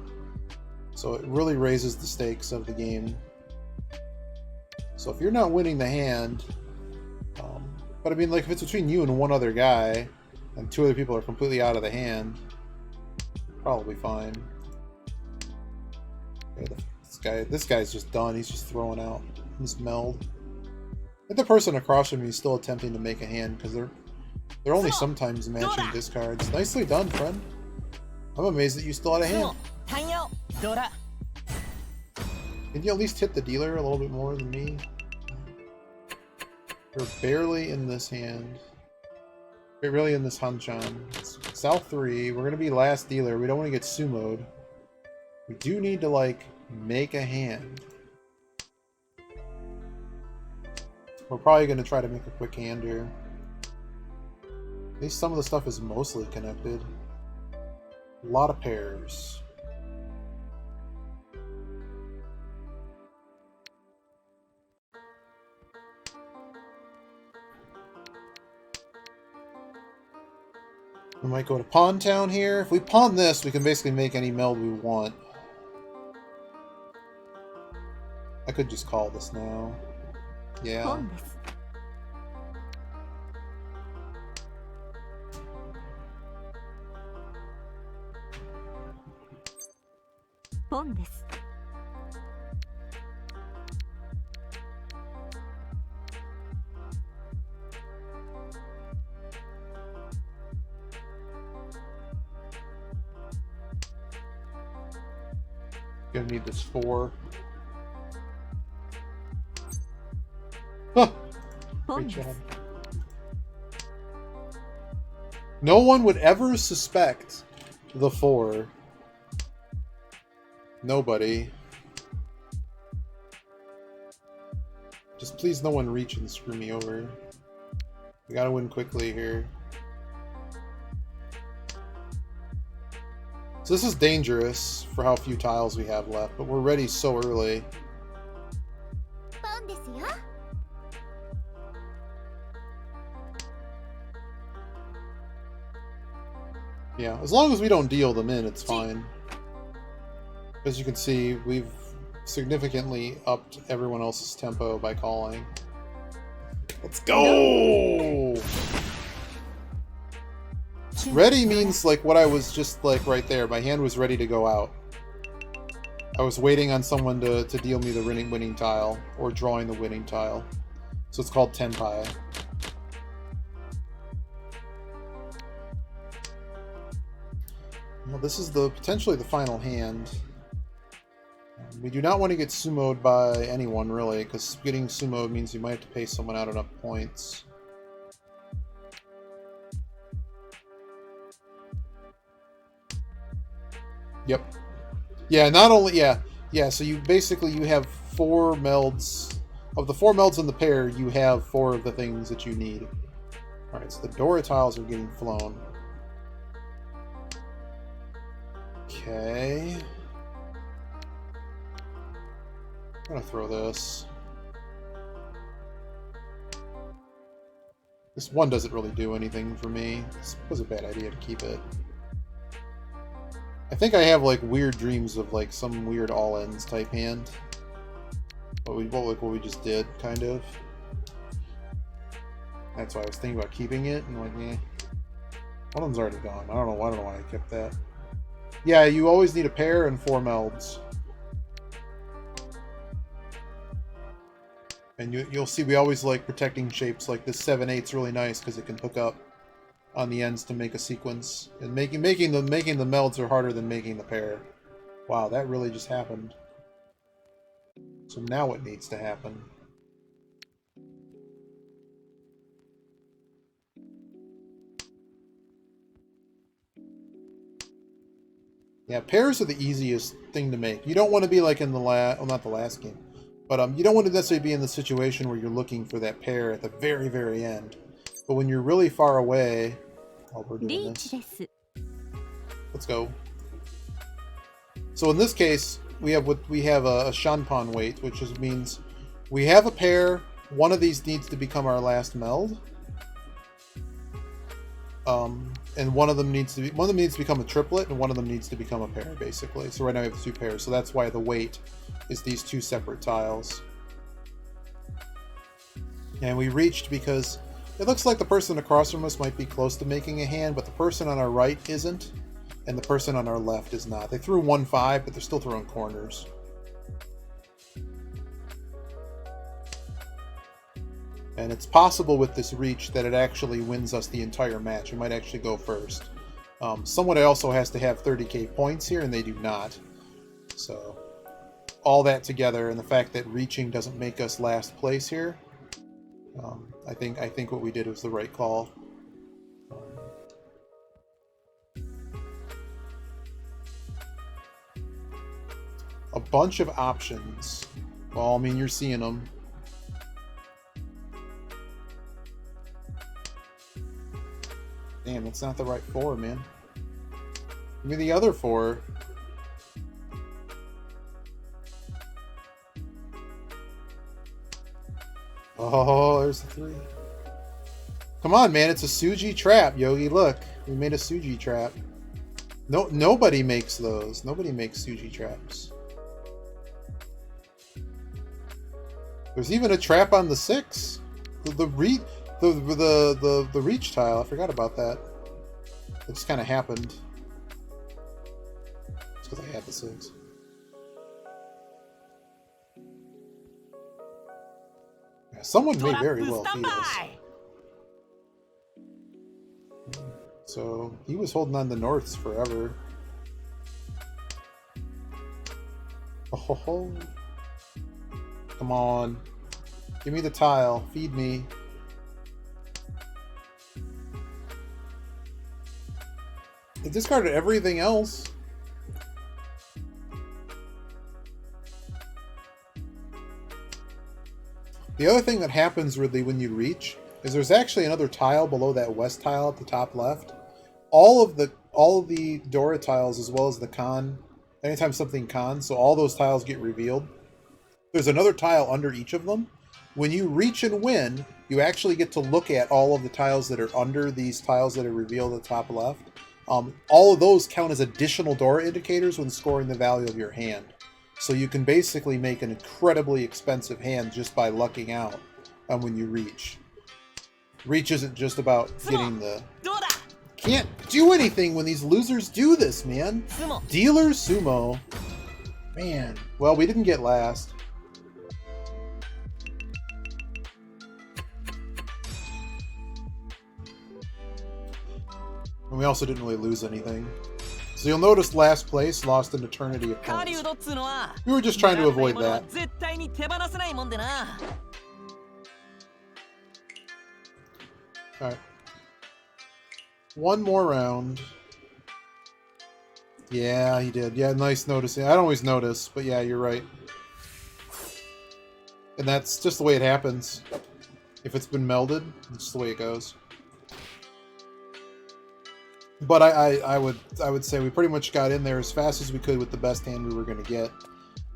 So it really raises the stakes of the game. So if you're not winning the hand... but I mean, like, if it's between you and one other guy, and 2 other people are completely out of the hand, probably fine. Okay, this guy's just done. He's just throwing out his meld. And the person across from me is still attempting to make a hand, because they're only sometimes matching discards. Nicely done, friend. I'm amazed that you still had a hand. Can you at least hit the dealer a little bit more than me? We're barely in this hand. We're really in this Hanchan. South 3. We're going to be last dealer. We don't want to get sumoed. We do need to, like, make a hand. We're probably going to try to make a quick hand here. At least some of the stuff is mostly connected. A lot of pairs. We might go to Pawn Town here. If we pawn this, we can basically make any meld we want. I could just call this now. Yeah. Gonna need this 4. Huh. Great job. No one would ever suspect the 4. Nobody. Just please no one reach and screw me over. We gotta win quickly here. So this is dangerous for how few tiles we have left, but we're ready so early. Yeah, as long as we don't deal them in, it's fine. As you can see, we've significantly upped everyone else's tempo by calling. Let's go! Ready means like what I was just like right there. My hand was ready to go out. I was waiting on someone to deal me the winning tile, or drawing the winning tile. So it's called Tenpai. Well, this is potentially the final hand. We do not want to get sumoed by anyone, really, because getting sumoed means you might have to pay someone out enough points. Yep. Yeah, not only... Yeah, so you have 4 melds. Of the 4 melds in the pair, you have 4 of the things that you need. Alright, so the Dora tiles are getting flown. Okay. I'm gonna throw this. This one doesn't really do anything for me. This was a bad idea to keep it. I think I have like weird dreams of like some weird all-ends type hand. What we just did, kind of. That's why I was thinking about keeping it, and like, eh. One of them's already gone. I don't know why I kept that. Yeah, you always need a pair and 4 melds. And you'll see we always like protecting shapes like this 7/8's really nice because it can hook up on the ends to make a sequence. And making the melds are harder than making the pair. Wow, that really just happened. So now what needs to happen? Yeah, pairs are the easiest thing to make. You don't want to be like in the well, not the last game, but you don't want to necessarily be in the situation where you're looking for that pair at the very, very end. But when you're really far away, oh, we're doing this. Let's go. So in this case, we have a Shanpan weight, which means we have a pair. One of these needs to become our last meld. And one of them needs to become a triplet, and one of them needs to become a pair, basically. So right now we have 2 pairs. So that's why the weight is these 2 separate tiles. And we reached because it looks like the person across from us might be close to making a hand, but the person on our right isn't, and the person on our left is not. They threw 1-5, but they're still throwing corners. And it's possible with this reach that it actually wins us the entire match. We might actually go first. Someone also has to have 30k points here, and they do not. So, all that together, and the fact that reaching doesn't make us last place here, I think what we did was the right call. A bunch of options. Well, I mean, you're seeing them. Damn, that's not the right 4, man. Give me the other 4. Oh, there's the 3. Come on, man, it's a Suji trap, Yogi. Look, we made a Suji trap. No, nobody makes those. Nobody makes Suji traps. There's even a trap on the 6. The reach tile, I forgot about that. It just kind of happened. It's because I had the 6. Yeah, someone may very well be this. So, he was holding on the Norths forever. Oh ho ho. Come on. Give me the tile. Feed me. It discarded everything else. The other thing that happens really when you reach is there's actually another tile below that west tile at the top left. All of the Dora tiles as well as the con, anytime something cons, so all those tiles get revealed. There's another tile under each of them. When you reach and win, you actually get to look at all of the tiles that are under these tiles that are revealed at the top left. All of those count as additional Dora indicators when scoring the value of your hand. So you can basically make an incredibly expensive hand just by lucking out when you reach. Reach isn't just about getting the... Can't do anything when these losers do this, man. Dealer Sumo. Man, well, we didn't get last. And we also didn't really lose anything. So you'll notice last place lost an eternity of points. We were just trying to avoid that. Alright. One more round. Yeah, he did. Yeah, nice noticing. I don't always notice, but yeah, you're right. And that's just the way it happens. If it's been melded, it's just the way it goes. But I would say we pretty much got in there as fast as we could with the best hand we were going to get,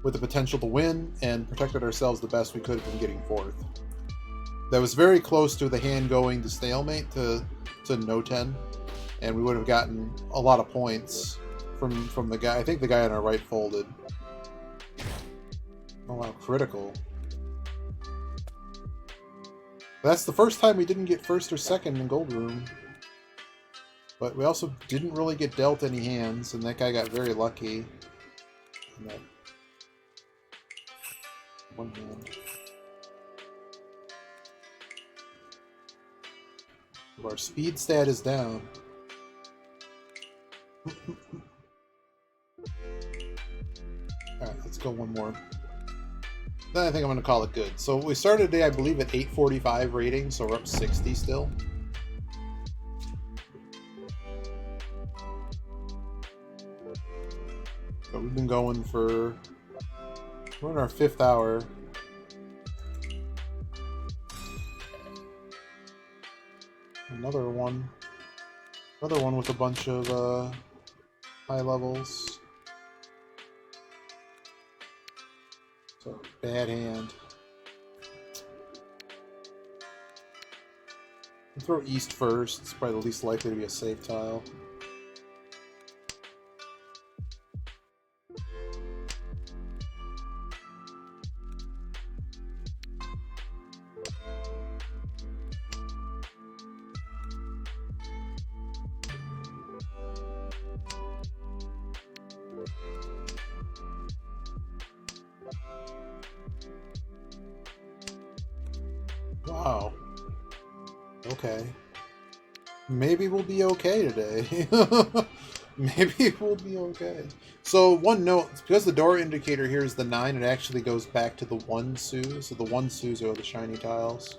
with the potential to win, and protected ourselves the best we could from getting fourth. That was very close to the hand going to stalemate to no 10, and we would have gotten a lot of points from the guy. I think the guy on our right folded. Oh wow, critical. That's the first time we didn't get first or second in Gold Room. But we also didn't really get dealt any hands, and that guy got very lucky. In that one hand. Our speed stat is down. Alright, let's go one more. Then I think I'm going to call it good. So we started today, I believe, at 845 rating, so we're up 60 still. But we've been going for... we're in our 5th hour. Another one with a bunch of high levels. So, bad hand. I'll throw east first. It's probably the least likely to be a safe tile. Wow. Okay. Maybe we'll be okay today. Maybe we'll be okay. So, one note, because the door indicator here is the 9, it actually goes back to the 1 Su. So the 1 Sus are the shiny tiles.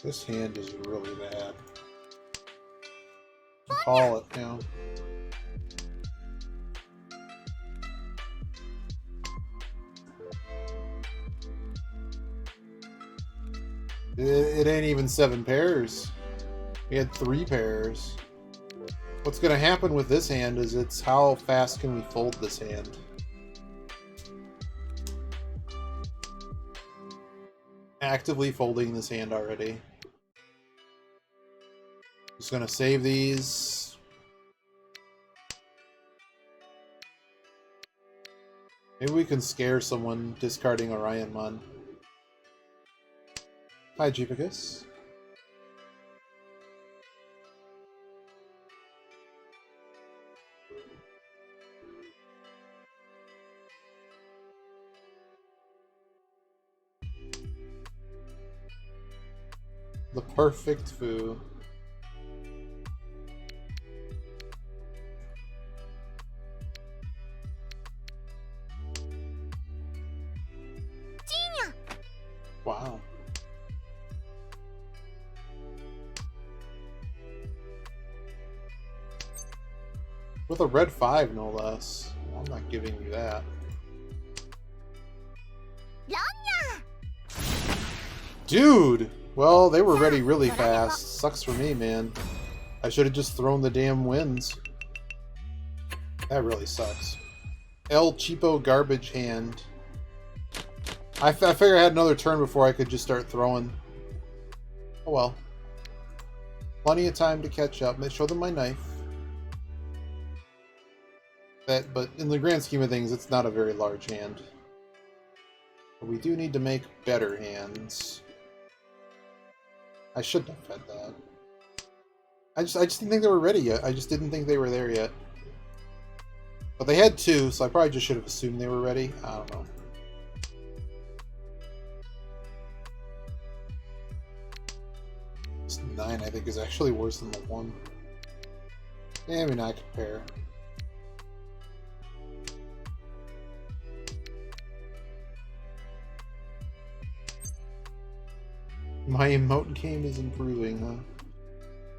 This hand is really bad. Call it now. It ain't even 7 pairs. We had 3 pairs. What's going to happen with this hand is it's how fast can we fold this hand. Actively folding this hand already. Just going to save these. Maybe we can scare someone discarding Orionmon. Hi, Jeepicus. The perfect foo. Wow. With a red 5, no less. I'm not giving you that. Dude! Well, they were ready really fast. Sucks for me, man. I should have just thrown the damn wins. That really sucks. El Cheapo garbage hand. I figured I had another turn before I could just start throwing. Oh well. Plenty of time to catch up. Show them my knife. But in the grand scheme of things, it's not a very large hand. But we do need to make better hands. I shouldn't have fed that. I just didn't think they were ready yet. I just didn't think they were there yet. But they had 2, so I probably just should have assumed they were ready. I don't know. This 9, I think, is actually worse than the 1. Maybe not compare. My emote game is improving, huh?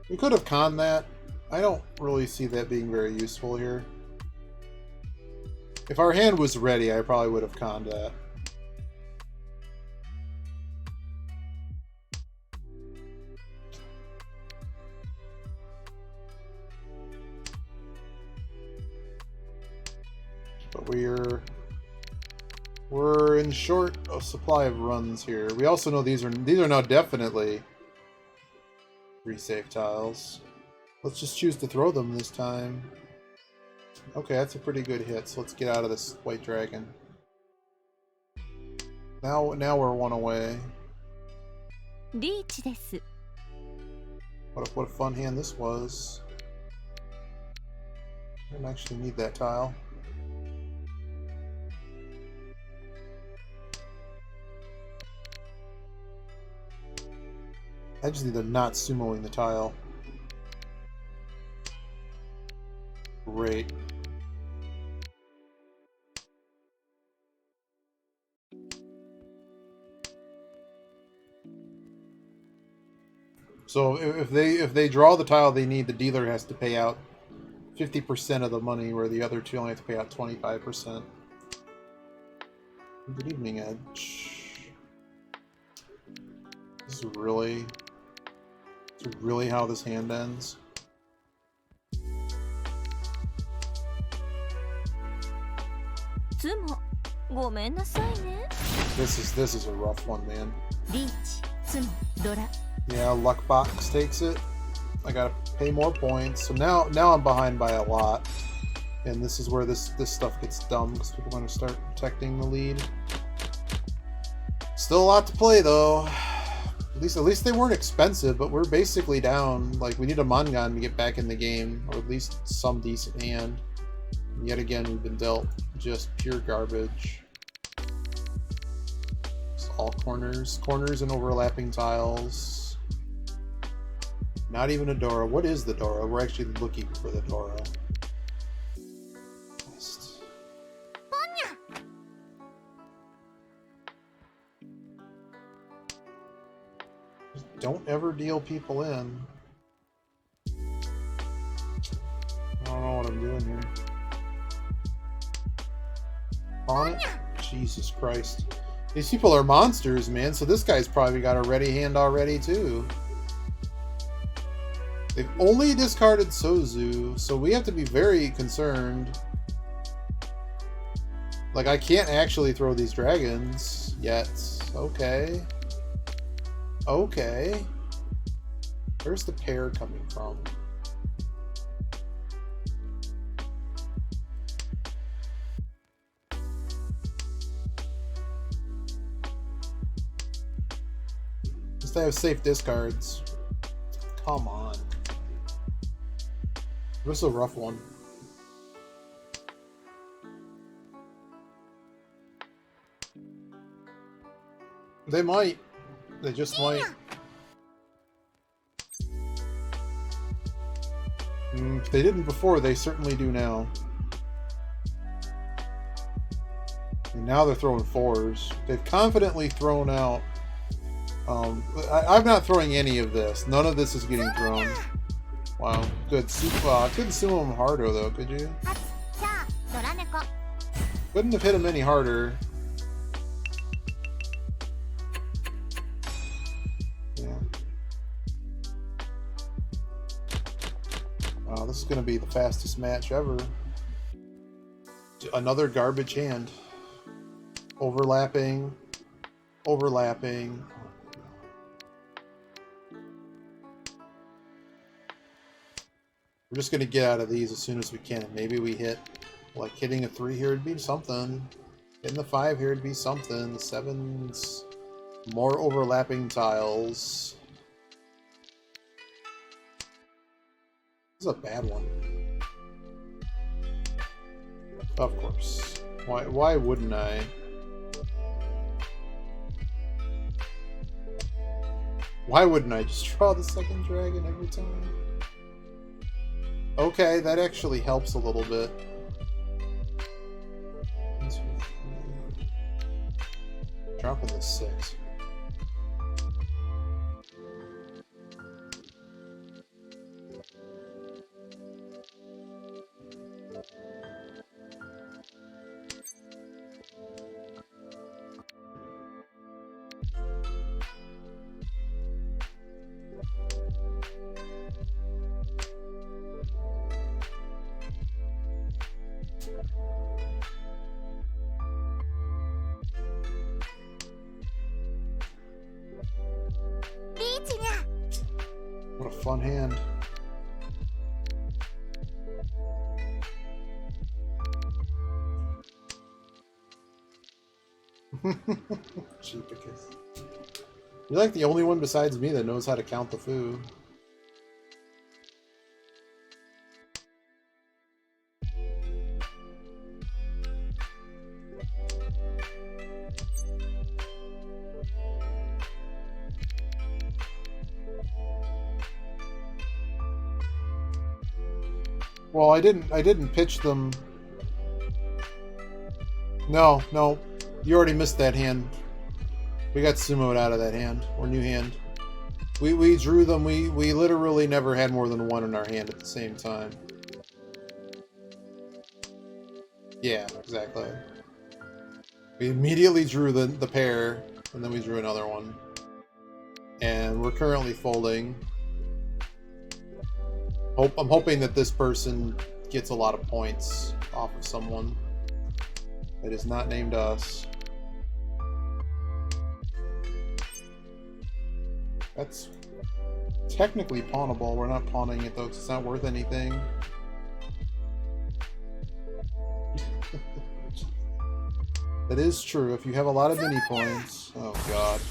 We could have conned that. I don't really see that being very useful here. If our hand was ready, I probably would have conned that. But we're in short of supply of runs here. We also know these are now definitely resave tiles. Let's just choose to throw them this time. Okay, that's a pretty good hit, so let's get out of this white dragon. Now we're 1 away. リーチです。 What a fun hand this was. I don't actually need that tile. I just need to not sumoing the tile. Great. So if they draw the tile they need, the dealer has to pay out 50% of the money, where the other 2 only have to pay out 25%. Good evening, Edge. This is really how this hand ends. This is a rough one, man. リーチ、ツモ、ドラ。 Yeah, Luck Box takes it. I gotta pay more points. So now I'm behind by a lot. And this is where this stuff gets dumb, because people are going to start protecting the lead. Still a lot to play, though. At least they weren't expensive, but we're basically down. Like, we need a Mahjong to get back in the game, or at least some decent hand. And yet again, we've been dealt just pure garbage. It's all corners and overlapping tiles. Not even a Dora. What is the Dora? We're actually looking for the Dora. Just don't ever deal people in. I don't know what I'm doing here. On it? Jesus Christ. These people are monsters, man, so this guy's probably got a ready hand already, too. They've only discarded Sozu, so we have to be very concerned. Like, I can't actually throw these dragons yet. Okay. Okay. Where's the pair coming from? Just to have safe discards. Come on. This is a rough one. They might. They just might. If they didn't before, they certainly do now. And now they're throwing 4s. They've confidently thrown out... I'm not throwing any of this. None of this is getting thrown. Wow, good. Couldn't sumo him harder, though, could you? Couldn't have hit him any harder. Yeah. Wow, this is going to be the fastest match ever. Another garbage hand. Overlapping. Overlapping. We're just going to get out of these as soon as we can. Maybe we hit, like, hitting a 3 here would be something. Hitting the 5 here would be something. The 7's more overlapping tiles. This is a bad one. Of course. Why wouldn't I? Why wouldn't I just draw the second dragon every time? Okay, that actually helps a little bit. Dropping the 6. What a fun hand. Cheapicus. You're like the only one besides me that knows how to count the food. Well, I didn't pitch them. No, you already missed that hand. We got sumoed out of that hand, or new hand. We drew them. We literally never had more than one in our hand at the same time. Yeah, exactly. We immediately drew the pair, and then we drew another one. And we're currently folding. I'm hoping that this person gets a lot of points off of someone that is not named us. That's technically pawnable. We're not pawning it though, because it's not worth anything. That is true. If you have a lot of mini points. Oh god.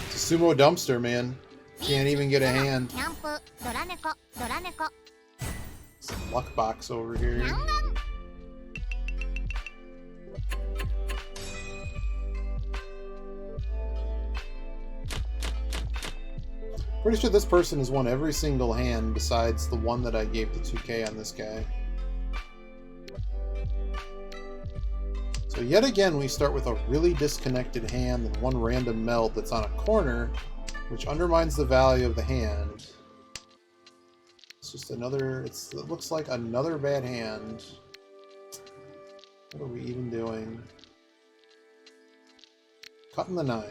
It's a sumo dumpster, man. Can't even get a hand. Some luck box over here. Pretty sure this person has won every single hand besides the one that I gave the 2K on this guy. So yet again, we start with a really disconnected hand and one random meld that's on a corner, which undermines the value of the hand. It's just another, it looks like another bad hand. What are we even doing? Cutting the 9.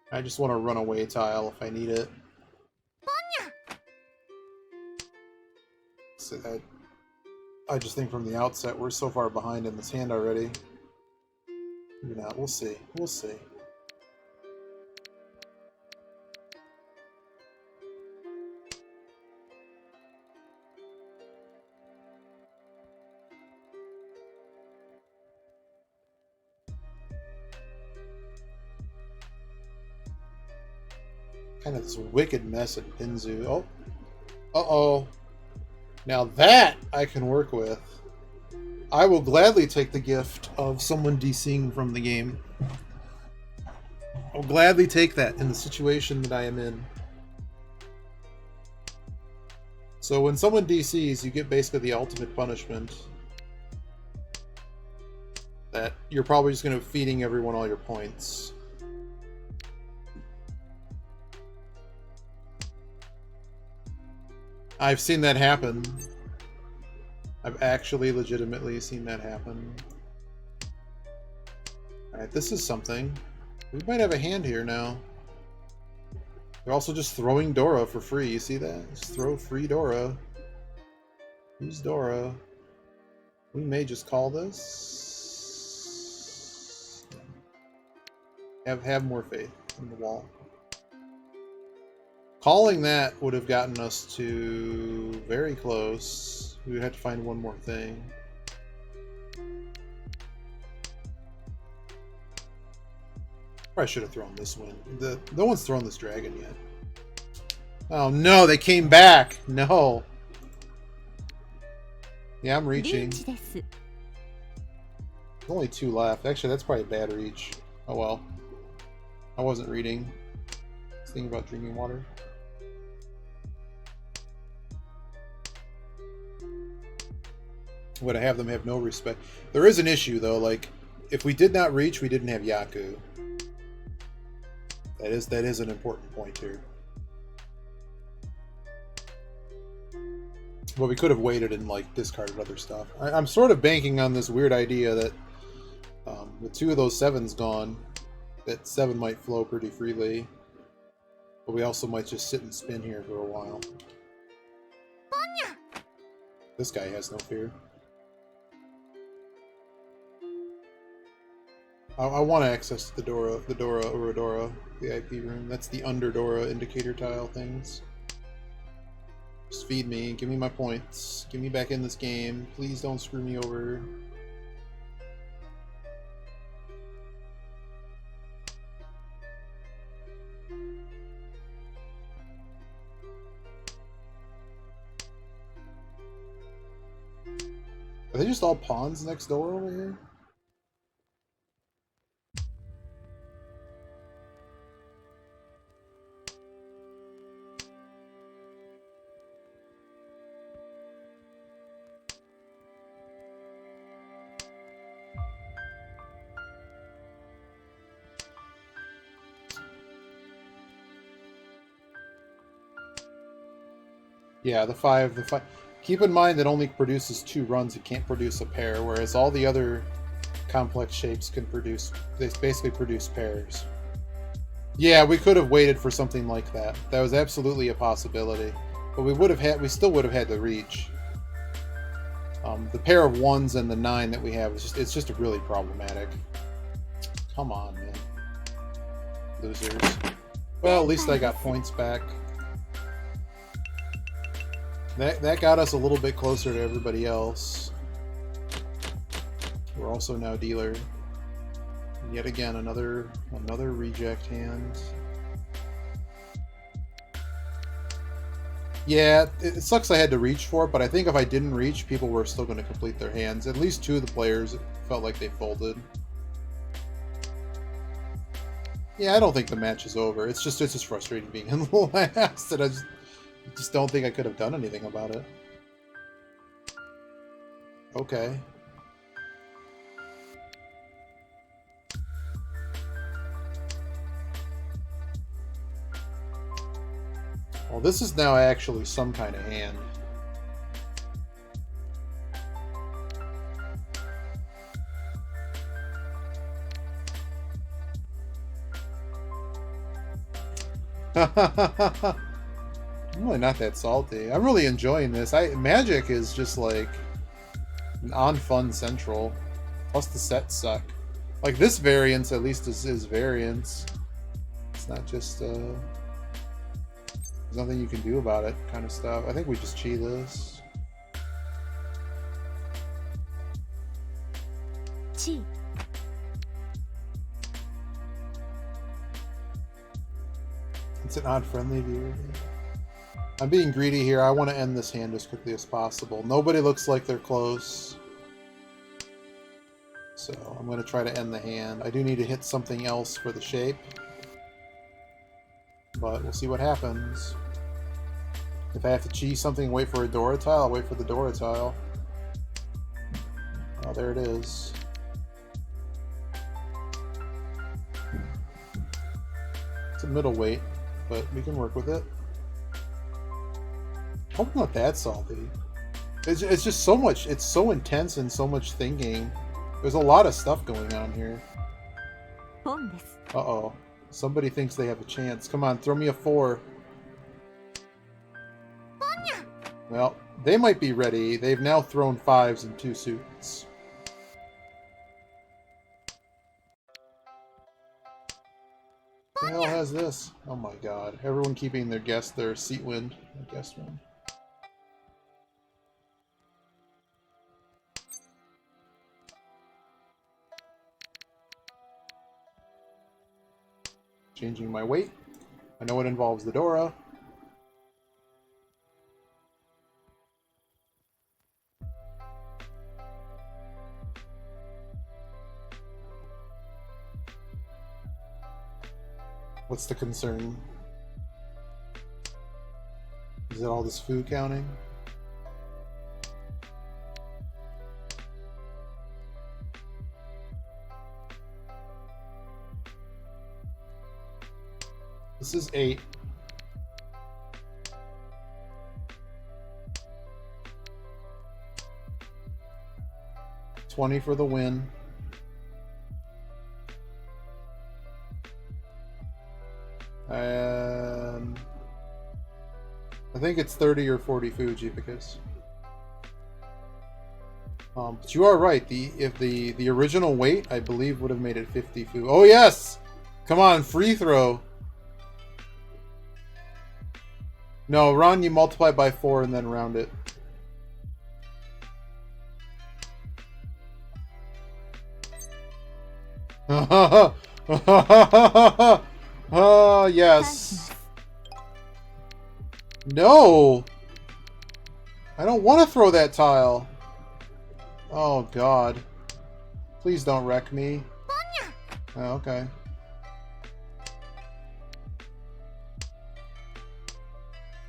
I just want to run away tile if I need it. So I just think from the outset we're so far behind in this hand already. Maybe not. We'll see. We'll see. Kind of this wicked mess in Pinzu. Oh. Uh-oh. Now that I can work with. I will gladly take the gift of someone DCing from the game. I'll gladly take that in the situation that I am in. So when someone DCs, you get basically the ultimate punishment. That you're probably just going to be feeding everyone all your points. I've seen that happen. I've actually legitimately seen that happen. Alright, this is something. We might have a hand here now. They're also just throwing Dora for free. You see that? Just throw free Dora. Who's Dora? We may just call this. Have more faith in the wall. Calling that would have gotten us to very close. We would have to find one more thing. Probably should have thrown this one. No one's thrown this dragon yet. Oh no, they came back! No! Yeah, I'm リー reaching. チです。 There's only 2 left. Actually, that's probably a bad reach. Oh well. I wasn't reading. I was thinking about drinking water. Would I have them have no respect? There is an issue though, like, if we did not reach, we didn't have Yaku. That is an important point here. But we could have waited and like discarded other stuff. I'm sort of banking on this weird idea that with 2 of those 7s gone, that 7 might flow pretty freely. But we also might just sit and spin here for a while. This guy has no fear. I want to access the Dora Uradora VIP room. That's the under Dora indicator tile things. Just feed me. Give me my points. Get me back in this game. Please don't screw me over. Are they just all pawns next door over here? Yeah, the five. Keep in mind that only produces 2 runs. It can't produce a pair, whereas all the other complex shapes can produce. They basically produce pairs. Yeah, we could have waited for something like that. That was absolutely a possibility, but we still would have had to reach. The pair of 1s and the 9 that we have it's just really problematic. Come on, man, losers. Well, at least I got points back. That got us a little bit closer to everybody else. We're also now dealer. And yet again, another reject hand. Yeah, it sucks I had to reach for it, but I think if I didn't reach, people were still going to complete their hands. At least 2 of the players felt like they folded. Yeah, I don't think the match is over. It's just frustrating being in the last, and I just don't think I could have done anything about it. Okay. Well, this is now actually some kind of hand. I'm really not that salty. I'm really enjoying this. Magic is just like an on-fun central. Plus the sets suck. Like this variance at least is variance. It's not just there's nothing you can do about it kind of stuff. I think we just cheat this. Cheat. It's an odd friendly view. I'm being greedy here. I want to end this hand as quickly as possible. Nobody looks like they're close. So I'm going to try to end the hand. I do need to hit something else for the shape. But we'll see what happens. If I have to cheese something and wait for a Dora tile, I'll wait for the Dora tile. Oh, there it is. It's a middleweight, but we can work with it. Hope I'm not that salty. It's just so much. It's so intense and so much thinking. There's a lot of stuff going on here. Uh-oh. Somebody thinks they have a chance. Come on, throw me a 4. Well, they might be ready. They've now thrown 5s and 2 suits. Who the hell has this? Oh my god. Everyone keeping their seat wind. Their guest wind. Changing my weight. I know it involves the Dora. What's the concern? Is it all this food counting? This is 8. $20 for the win. And I think it's 30 or 40 food, Jeepicus. But you are right. The original weight, I believe, would have made it 50 food. Oh yes! Come on, free throw. No, Ron, you multiply by 4 and then round it. Oh, yes. No! I don't want to throw that tile. Oh, God. Please don't wreck me. Oh, okay.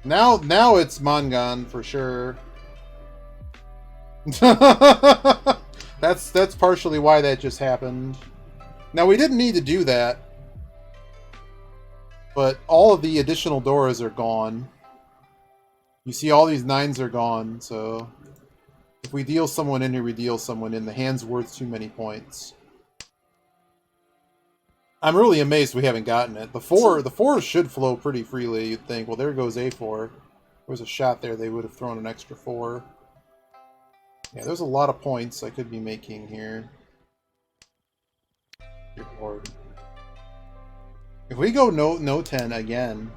Now it's Mangan for sure. That's partially why that just happened. Now we didn't need to do that, but all of the additional doors are gone. You see all these 9s are gone, so if we deal someone in here, we deal someone in. The hand's worth too many points. I'm really amazed we haven't gotten it. The 4s should flow pretty freely, you'd think. Well, there goes A4. There was a shot there, they would have thrown an extra 4. Yeah, there's a lot of points I could be making here. Good Lord. If we go no 10 again,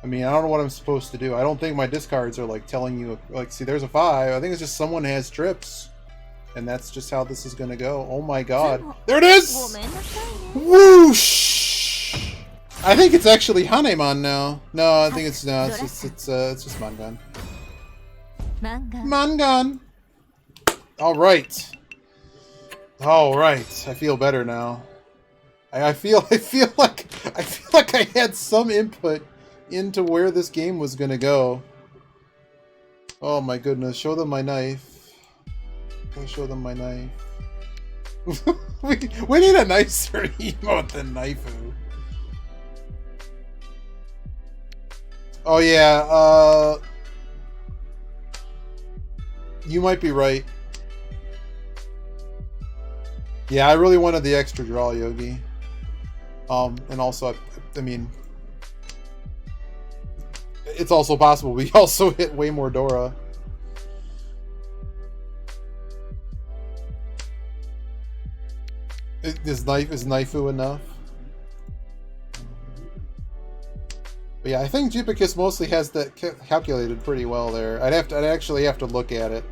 I mean, I don't know what I'm supposed to do. I don't think my discards are like telling you, like, see, there's a 5. I think it's just someone has trips. And that's just how this is gonna go. Oh my god. There it is! Whoosh! I think it's actually Hanemon now. No, I think it's just Mangan. Mangan! Alright. Alright. I feel better now. I feel like I had some input into where this game was gonna go. Oh my goodness, show them my knife. I'll show them my knife. we need a nicer emote than Knifeu. Oh yeah, you might be right. Yeah, I really wanted the extra draw, Yogi. And also, I mean, it's also possible we also hit way more Dora. Is Knifeu enough? But yeah, I think Jeepicus mostly has that calculated pretty well there. I'd actually have to look at it.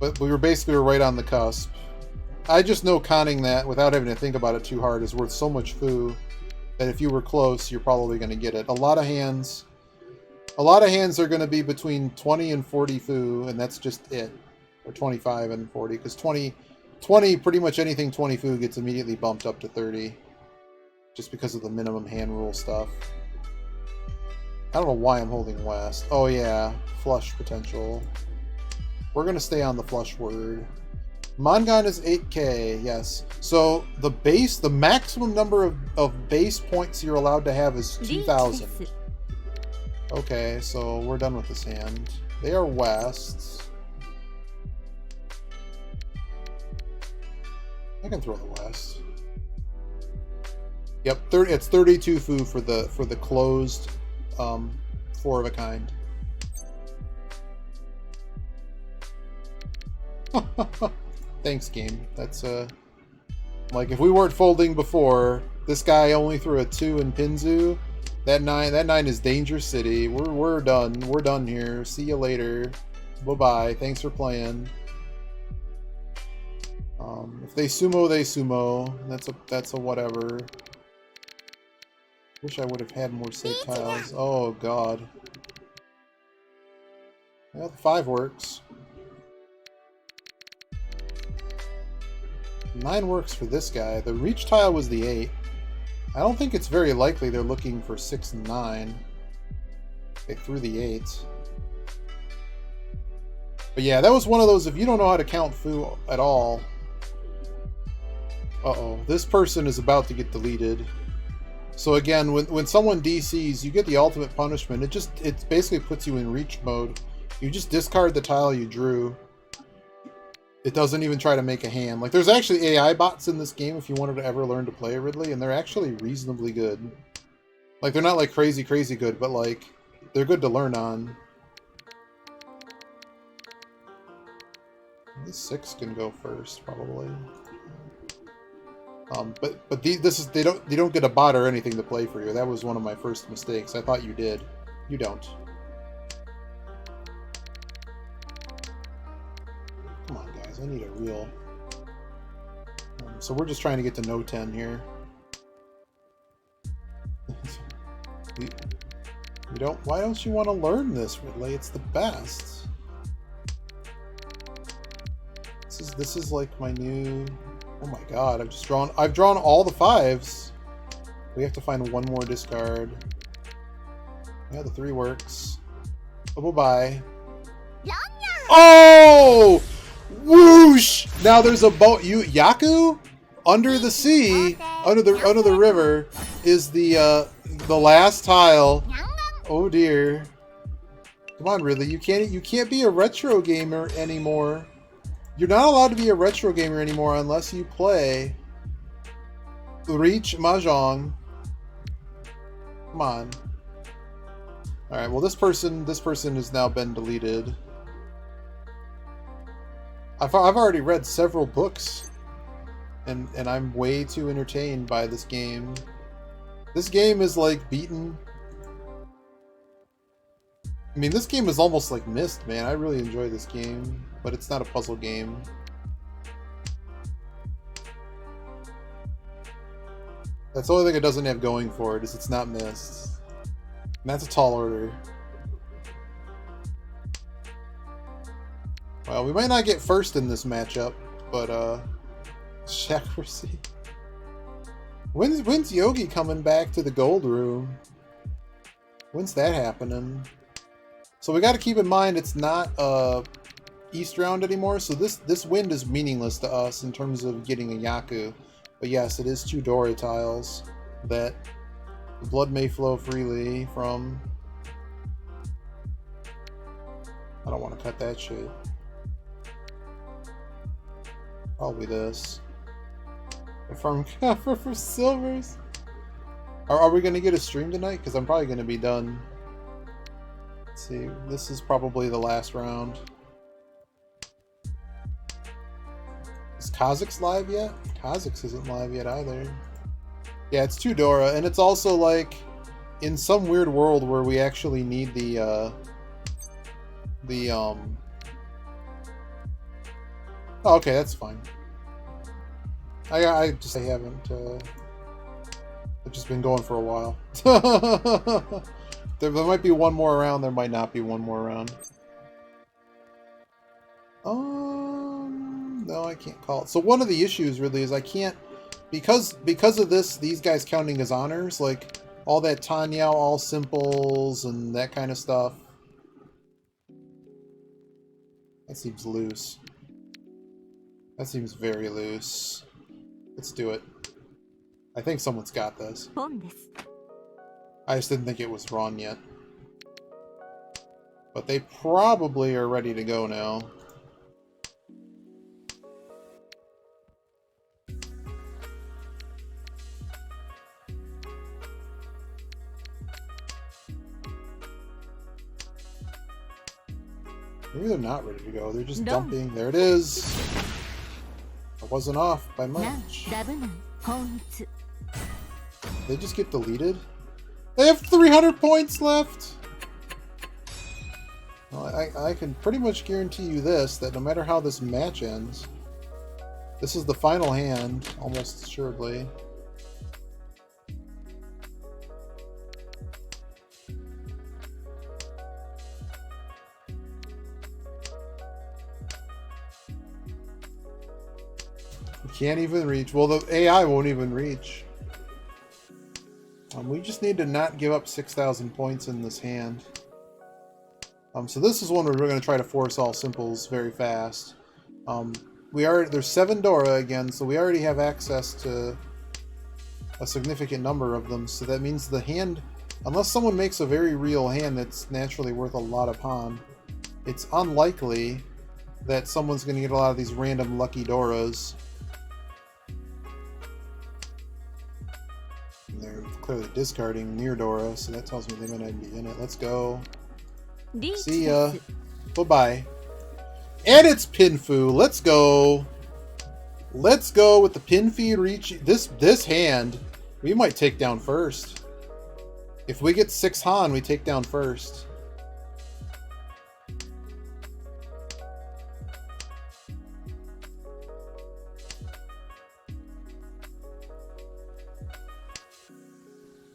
But we were basically right on the cusp. I just know conning that without having to think about it too hard is worth so much foo that if you were close, you're probably going to get it. A lot of hands are going to be between 20 and 40 foo, and that's just it. Or 25 and 40, because 20, pretty much anything 20 foo gets immediately bumped up to 30. Just because of the minimum hand rule stuff. I don't know why I'm holding West. Oh yeah, flush potential. We're going to stay on the flush word. Mangan is 8k, yes. So the maximum number of base points you're allowed to have is 2,000. Okay, so we're done with this hand. They are West. I can throw the West. Yep, it's 32 foo for the closed 4 of a kind. Thanks, game. That's like if we weren't folding before, this guy only threw a 2 in Pinzu. That 9 is Danger City. We're done. We're done here. See you later. Bye bye. Thanks for playing. If they sumo, they sumo. That's a whatever. Wish I would have had more safe tiles. Oh god. Yeah, the 5 works. 9 works for this guy. The reach tile was the 8. I don't think it's very likely they're looking for 6 and 9. They threw the 8. But yeah, that was one of those, if you don't know how to count foo at all... Uh-oh. This person is about to get deleted. So again, when someone DCs, you get the ultimate punishment. It basically puts you in reach mode. You just discard the tile you drew. It doesn't even try to make a hand. Like, there's actually AI bots in this game if you wanted to ever learn to play Ridley, and they're actually reasonably good. Like, they're not like crazy good, but like, they're good to learn on. This 6 can go first, probably. But they don't get a bot or anything to play for you. That was one of my first mistakes. I thought you did. You don't. Come on, guys. I need a real... so we're just trying to get to no 10 here. we don't... Why don't you want to learn this, Ridley? It's the best. This is like my new... Oh my god, I've drawn all the 5s. We have to find one more discard. Yeah, the 3 works. Oh, bye-bye. Oh! Whoosh! Now there's a boat. Yaku? Under the sea, under the river, is the last tile. Oh dear. Come on, Ridley. You can't be a retro gamer anymore. You're not allowed to be a retro gamer anymore unless you play Reach Mahjong. Come on. Alright, well this person has now been deleted. I've already read several books and I'm way too entertained by this game. This game is like beaten. I mean, this game is almost like Myst, man. I really enjoy this game, but it's not a puzzle game. That's the only thing it doesn't have going for it, is it's not Myst. And that's a tall order. Well, we might not get first in this matchup, but, Shakushi. When's Yogi coming back to the gold room? When's that happening? So we got to keep in mind it's not East round anymore, so this wind is meaningless to us in terms of getting a Yaku. But yes, it is 2 Dori tiles that the blood may flow freely from. I don't want to cut that shit. Probably this. From for silvers. Are we gonna get a stream tonight? Because I'm probably gonna be done. Let's see, this is probably the last round. Is Kha'Zix live yet? Kha'Zix isn't live yet either. Yeah, it's 2 Dora, and it's also like in some weird world where we actually need the oh, okay, that's fine. I haven't I've just been going for a while. There might be one more round, there might not be one more round. No, I can't call it. So one of the issues really is I can't, because of this, these guys counting as honors, like all that Tanyao, all simples, and that kind of stuff. That seems loose. That seems very loose. Let's do it. I think someone's got this. I just didn't think it was Ron yet. But they probably are ready to go now. Maybe they're not ready to go. They're just dumping. There it is. I wasn't off by much. They just get deleted? They have 300 points left! Well, I can pretty much guarantee you this, that no matter how this match ends, This is the final hand, almost assuredly. Can't even reach. Well, the AI won't even reach. We just need to not give up 6,000 points in this hand. So this is one where we're going to try to force all simples very fast. There's 7 Dora again, so we already have access to a significant number of them. So that means the hand, unless someone makes a very real hand that's naturally worth a lot of pawn, it's unlikely that someone's going to get a lot of these random lucky Doras. They're clearly discarding near Dora, so that tells me they might not be in it. Let's go. See ya. Bye-bye. And it's Pinfu. Let's go. Let's go with the Pinfi reach. This hand, we might take down first. If we get 6 Han, we take down first.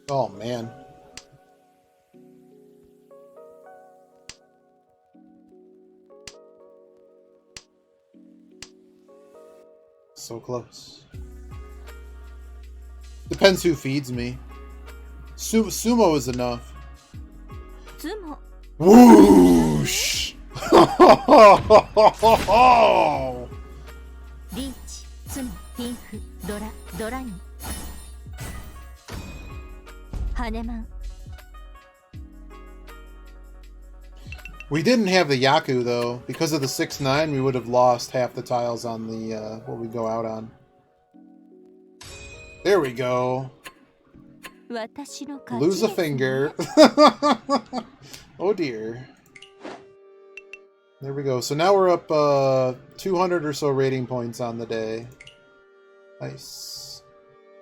Oh, man. So close. Depends who feeds me. Sumo is enough. Sumo. Whoosh! Reach, Sumo, Pinfu, Dora, Dorain. Haneman. We didn't have the Yaku though. Because of the 6-9, we would have lost half the tiles on the what we go out on. There we go. Lose a finger. Oh dear. There we go. So now we're up 200 or so rating points on the day. Nice.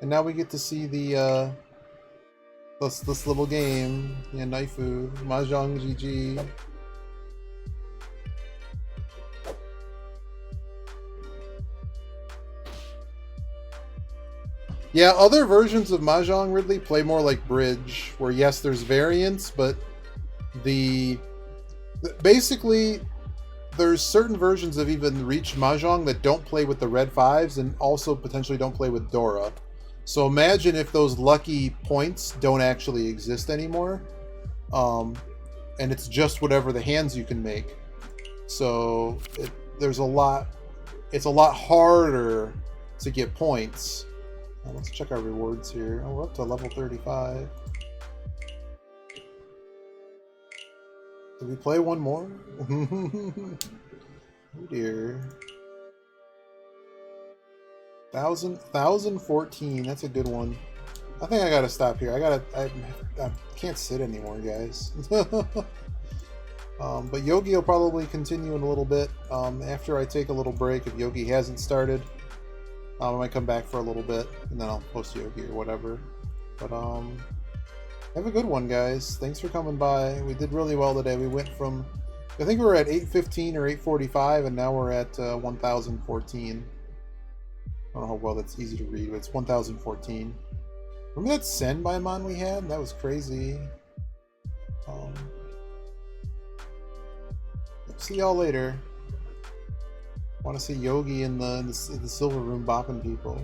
And now we get to see the this little game. Yeah, Naifu. Mahjong GG. Yeah, other versions of Mahjong, Ridley, play more like Bridge, where yes, there's variants, but basically there's certain versions of even Reach Mahjong that don't play with the red 5s and also potentially don't play with Dora. So imagine if those lucky points don't actually exist anymore, and it's just whatever the hands you can make. So it's a lot harder to get points. Let's check our rewards here. Oh, we're up to level 35. Did we play one more? Oh dear. 1014. That's a good one. I think I gotta stop here. I can't sit anymore, guys. But Yogi will probably continue in a little bit. After I take a little break, if Yogi hasn't started. I might come back for a little bit, and then I'll post Yogi or whatever. But, have a good one, guys. Thanks for coming by. We did really well today. We went from, I think we were at 815 or 845, and now we're at 1014. I don't know how well that's easy to read, but it's 1014. Remember that Send by Mon we had? That was crazy. See y'all later. Want to see Yogi in the silver room bopping people.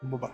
Bye-bye.